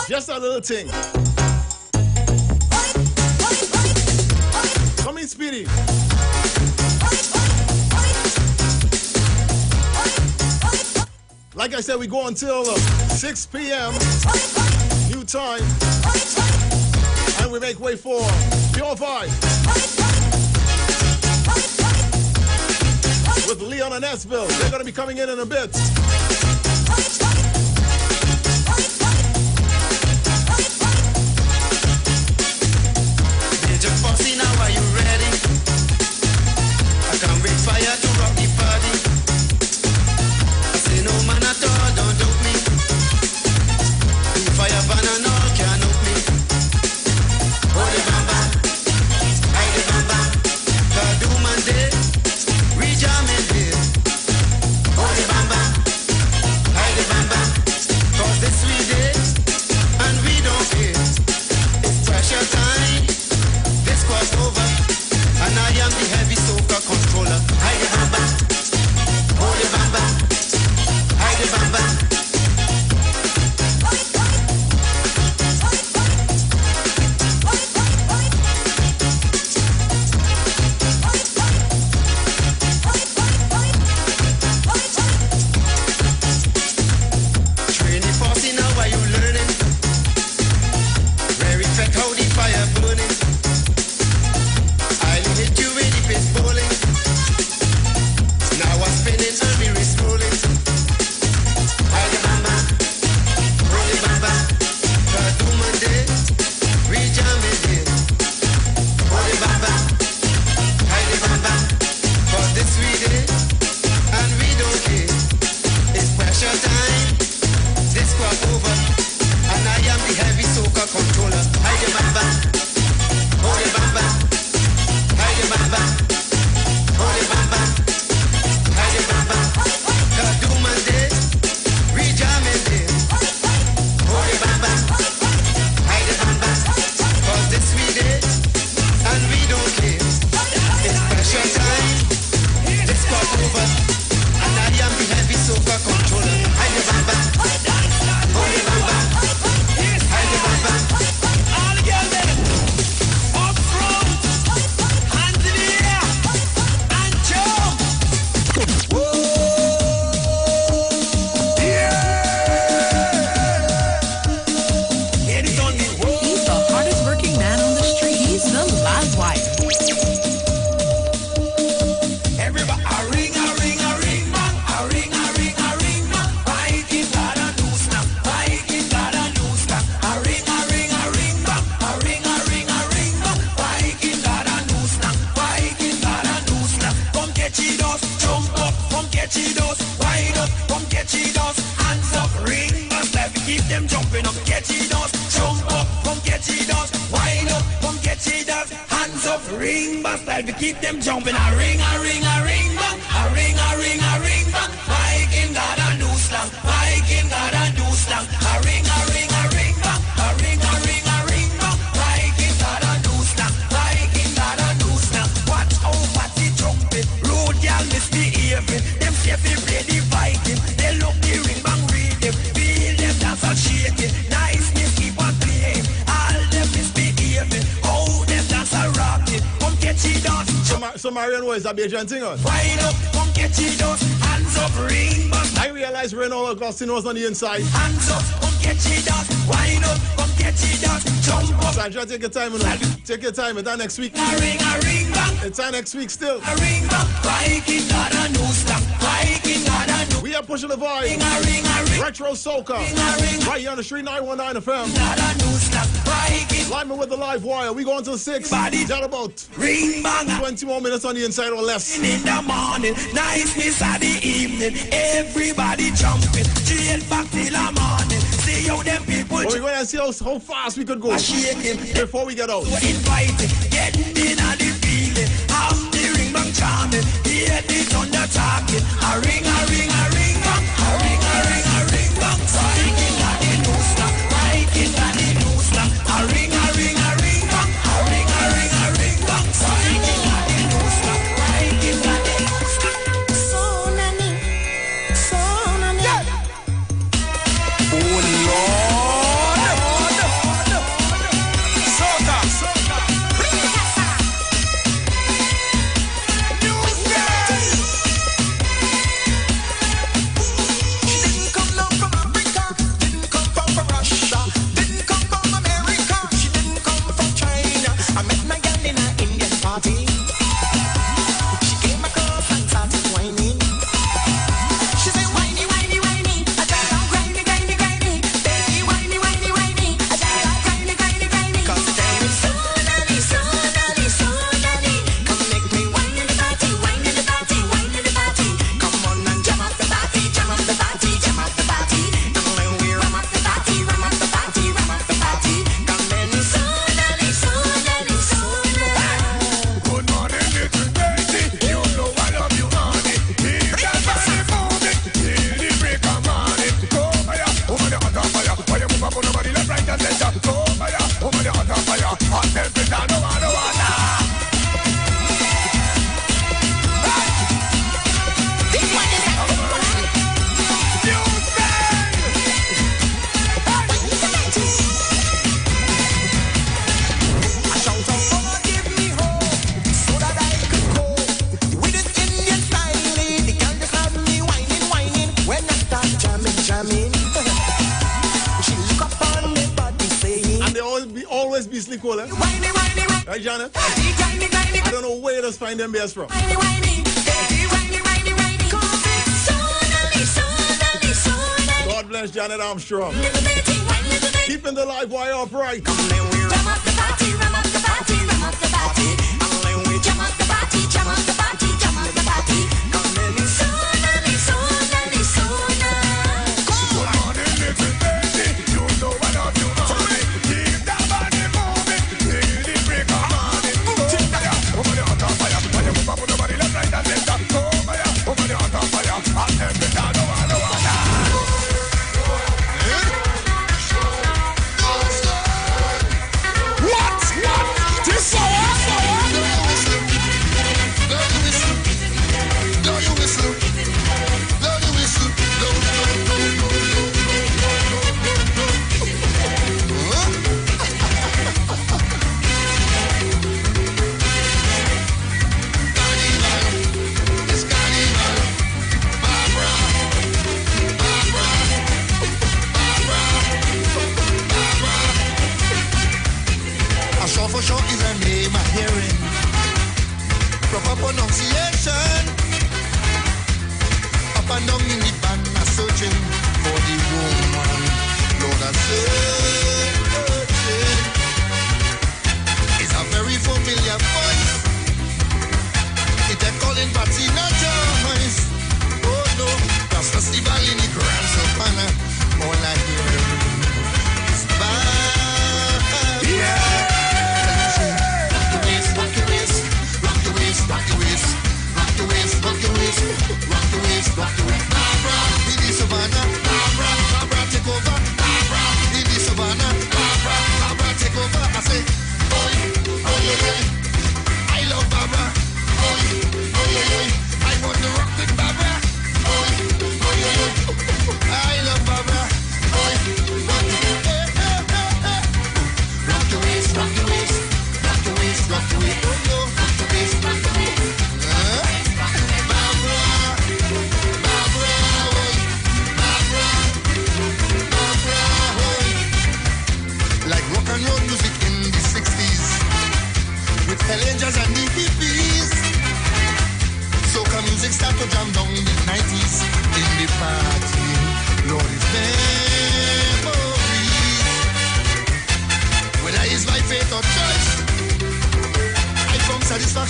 [SPEAKER 2] Just a little thing. Come in, Speedy. Like I said, we go until 6 p.m. New time. And we make way for Pure Vibe. With Leon and Esville. They're going to be coming in a bit.
[SPEAKER 22] Major Foxy, now are you ready? I can't wait fire to rock the party. I say no man at all, don't doubt me. Do fire ban and all can't help me. Hold it bam bam, hide it bam bam. God do man day, we jamming here. Hold it bam bam, hide it bam bam. 'Cause this we day, and we don't care. It's pressure time. This cross over, and I am the heavy soca controller. I
[SPEAKER 14] catchy dance. Hands up, ring bust like we keep them jumping up. Catchy dance, jump up, come catchy dance. Wind up, come catchy dance. Hands up, ring bust like we keep them jumping. A ring, a ring, a ring bang. A ring, a ring, a ring bang. Viking got a new slang. Viking got a new slang. A ring, a ring, a ring bang. A ring, a ring, a ring bang. Viking got a new slang. Viking got a new slang. Watch how party jumping. Road y'all misbehaving. Them safety play the Viking. They look the ring bang rhythm. Feel them dance and shaking. Niceness keep on playing. All them misbehaving. How them dance and rocking. Come catch it dance.
[SPEAKER 2] So Marion was a Bajan thing on.
[SPEAKER 14] Wind up, come catch it dance. Hands up, ring bang.
[SPEAKER 2] I realized Renault Agostino was on the inside.
[SPEAKER 14] Hands up, come catch it dance. Wind up, come catch it dance. Jump up.
[SPEAKER 2] Sandra, take your time, take your time. It's on next week.
[SPEAKER 14] A ring bang.
[SPEAKER 2] It's on next week still.
[SPEAKER 14] A ring bang. Viking got a new stamp. Viking got a new.
[SPEAKER 2] We are pushing the vibe.
[SPEAKER 14] Ring a ring.
[SPEAKER 2] Retro soca.
[SPEAKER 14] Ring.
[SPEAKER 2] Right here on the street 919 FM.
[SPEAKER 14] Got a new stamp. Viking.
[SPEAKER 2] Lineman with the live wire. We going till 6.
[SPEAKER 14] Body.
[SPEAKER 2] That about
[SPEAKER 14] Ring bang.
[SPEAKER 2] 20 more minutes on the inside or less.
[SPEAKER 14] In the morning, niceness at the evening. Everybody jumping. Jail back till the morning. See how them people.
[SPEAKER 2] We're going to see how fast we could go
[SPEAKER 14] shaking
[SPEAKER 2] before we get out.
[SPEAKER 14] So inviting, getting in on the feeling. Have the ring bang charming. Hear the thunder talking. A ring, a ring, a ring bang. A ring, a ring, a ring bang. Viking got the new slang. Viking got the new slang. A ring, a ring, a ring bang. A ring, a ring, a ring bang. Viking got the new slang. Viking got the new slang.
[SPEAKER 5] So nani,
[SPEAKER 14] oh Lord, soca. Didn't come down from Africa, didn't come from Russia, didn't come from America, she didn't come from China. I met my girl in an Indian party. She came across and started whining. She said, whiny, whiny, whiny, I tell her, grindy, grindy, grindy. Baby, whiny, whiny, whiny, I tell her, grindy, grindy, grindy. Cause the time is so nanny, so nanny, so nanny. Come make me wine in the party, wine in the party, wine in the party. Come on and jam up the party, jam up the party, jam up the party. And when we ram up the party, ram up the party, ram up the party. Come in, so nanny, so nanny, so nanny.
[SPEAKER 10] Good morning, little lady. You know I love you, honey. Keep that body moving till the break of morning. Go fire, over the hot fire. Why you move up on nobody left, right, and center? Go fire, over the hot fire. Hot temperature, no one, no one.
[SPEAKER 14] This one is a good one. I shout out, oh, give me hope, so that I could cope with this Indian style. The girl just had me whining, whining. When I start jamming, jamming, she look up on me body saying,
[SPEAKER 2] And they always be slick, eh?
[SPEAKER 14] whiny, whiny, whiny,
[SPEAKER 2] Right, Janet?
[SPEAKER 14] whiny, whiny,
[SPEAKER 2] I don't know where to find them beers from.
[SPEAKER 14] whiny, whiny, baby, whiny, whiny, whiny. Cause it's so nanny, so nanny, so nanny.
[SPEAKER 2] God bless Janet Armstrong.
[SPEAKER 14] Little bitty, whiny, little bitty.
[SPEAKER 2] Keeping the live wire upright.
[SPEAKER 14] Come then we ram up the party, ram up the party, ram up the party. And then we jam up the party, jam up the party, jam up the party. Come then it's so nanny, so nanny, so nanny.
[SPEAKER 10] Good morning, little lady. You know I love you, honey. Keep that body moving till the break of morning. Go fire, over the hot fire. Why you move up on nobody left, right, and center? Go fire, over the hot fire. Hot temperature, no one, no one. What? This song? Blow your whistle.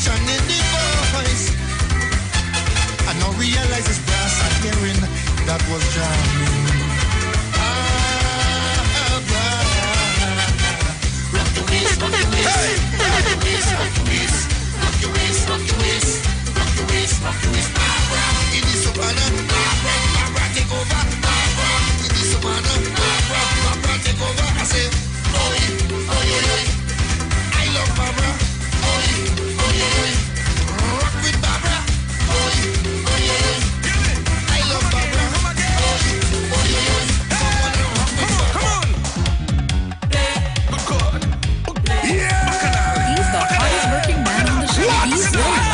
[SPEAKER 22] passion in the voice. I now realize it's brass I'm hearing that was jamming.
[SPEAKER 15] Rock the waist, rock the waist. Hey! Rock the waist, rock the waist. Rock your waist, rock your waist. Rock the waist, rock the waist. Barbara,
[SPEAKER 22] it is Savannah.
[SPEAKER 15] Barbara, Barbara, take over. Barbara,
[SPEAKER 22] it is Savannah.
[SPEAKER 15] Barbara, Barbara, take over.
[SPEAKER 22] I say,
[SPEAKER 15] oi, oi, oi, oi.
[SPEAKER 22] I love Barbara.
[SPEAKER 15] Oi, oi, oi, oi.
[SPEAKER 22] Rock with Barbara.
[SPEAKER 15] Oi, oi, oi, oi.
[SPEAKER 22] I love Barbara.
[SPEAKER 15] Oi, oi, oi, oi.
[SPEAKER 22] Someone to rock with Barbara.
[SPEAKER 10] Come on. Good God. Yeah.
[SPEAKER 7] He's the hardest working man on the street. He's the live.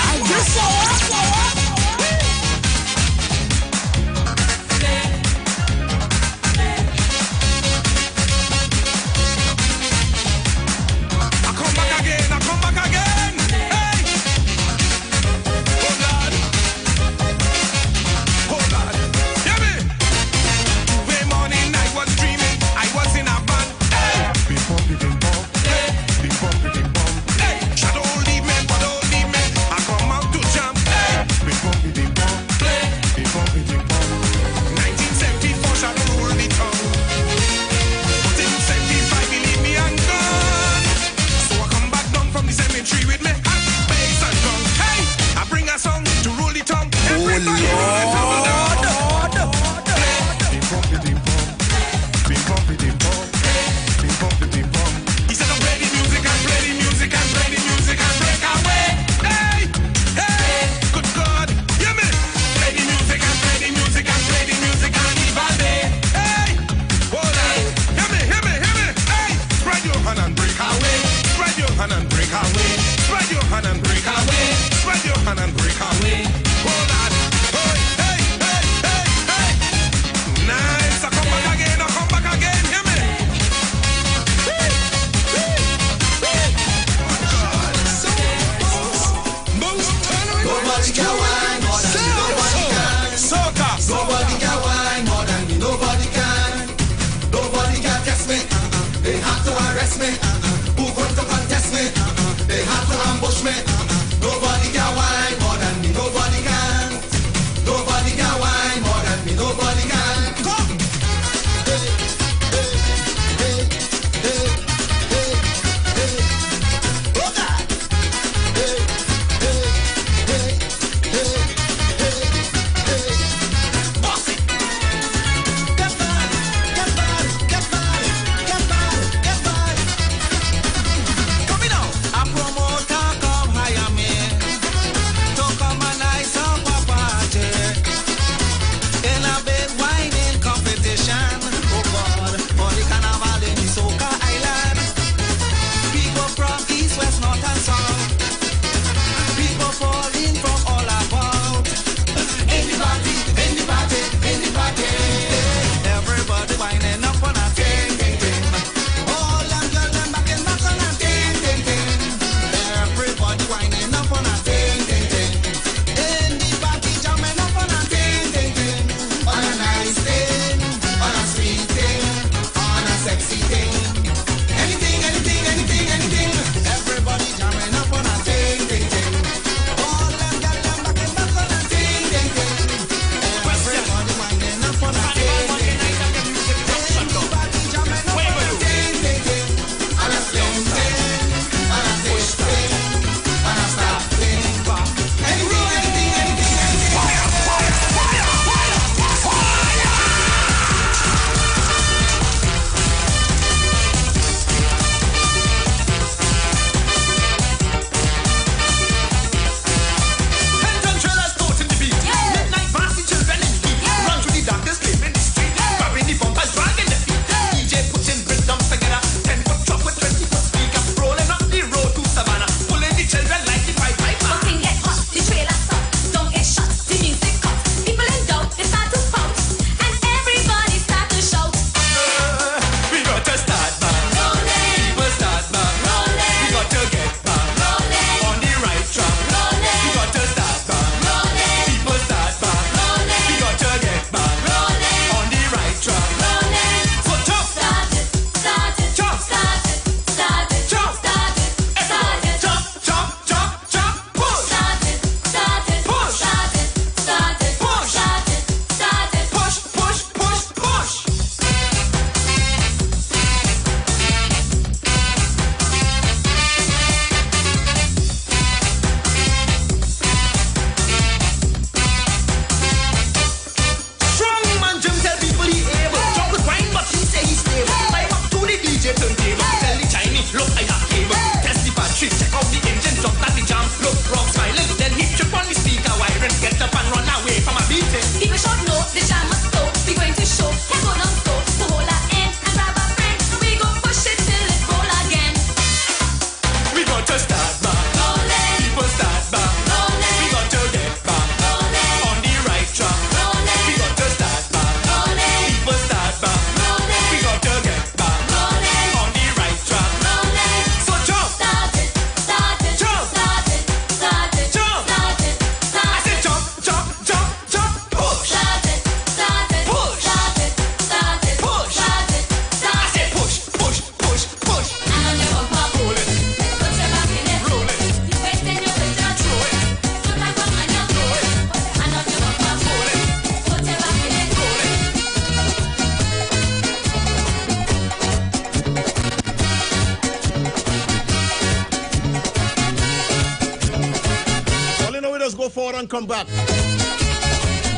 [SPEAKER 2] forward and come back.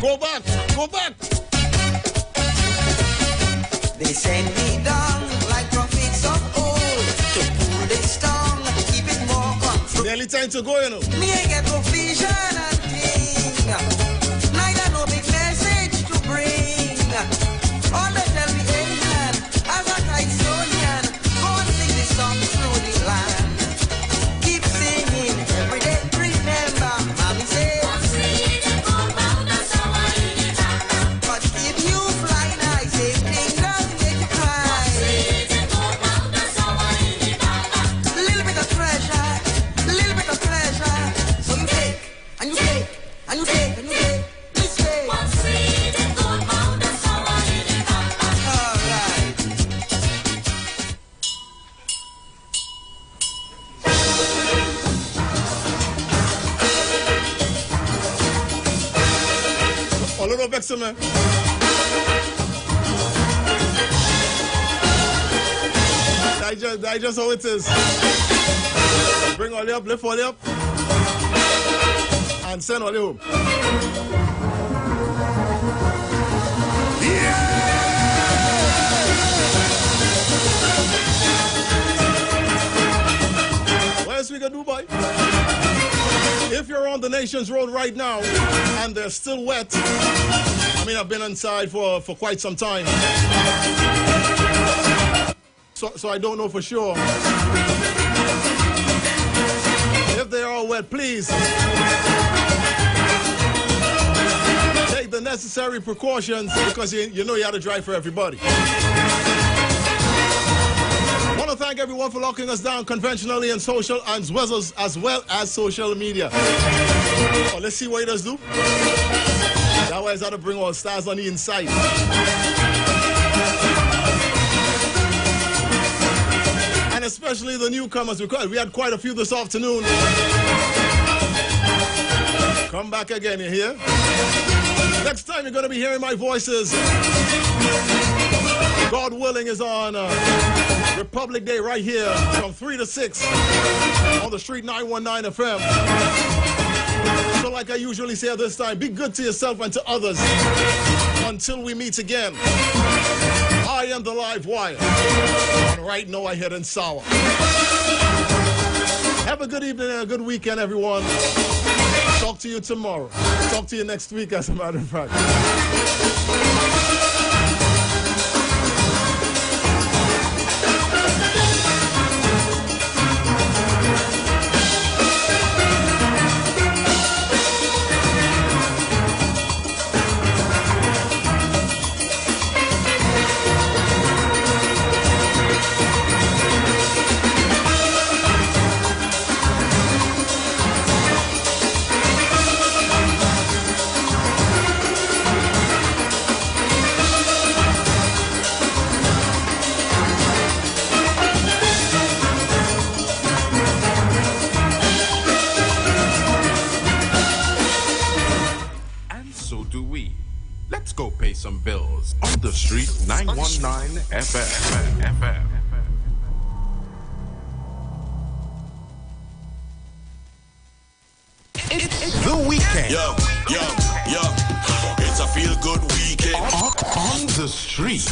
[SPEAKER 2] Go back. Go back.
[SPEAKER 14] They send me down like prophets of old to pull this tongue, keep it more control.
[SPEAKER 2] Nearly time to go, you know.
[SPEAKER 14] Me ain't get no vision and thing, neither no big message to bring. All they tell me amen, as a Christonian, go and sing this song through the land. Keep singing every day, remember, mommy said. But if you fly nice, same thing doesn't make you cry. Little bit of treasure, little bit of pleasure. So you take, and you take, and you take, and you take, this way. Alright.
[SPEAKER 2] A little vexer, man. That's just how it is. Bring all you up, lift all you up, and send all you home. What else we gonna do, boy? If you're on the nation's road right now and they're still wet, I mean, I've been inside for quite some time, so I don't know for sure. If they are wet, please take the necessary precautions, because you know you have to drive for everybody. I want to thank everyone for locking us down conventionally and social, as well as social media. Oh, let's see what he does do. That way, it's how to bring all stars on the inside. And especially the newcomers, because we had quite a few this afternoon. Come back again, you hear? Next time you're going to be hearing my voices, God willing, is on Republic Day right here from 3 to 6 on the Street 919 FM. So like I usually say at this time, be good to yourself and to others until we meet again. I am the Live Wire, and right now I head in sour. Have a good evening and a good weekend, everyone. Talk to you tomorrow. Talk to you next week, as a matter of fact.
[SPEAKER 17] Some bills on the Street 919 FM. It's the weekend.
[SPEAKER 10] Yo. It's a feel good weekend.
[SPEAKER 17] On the Street.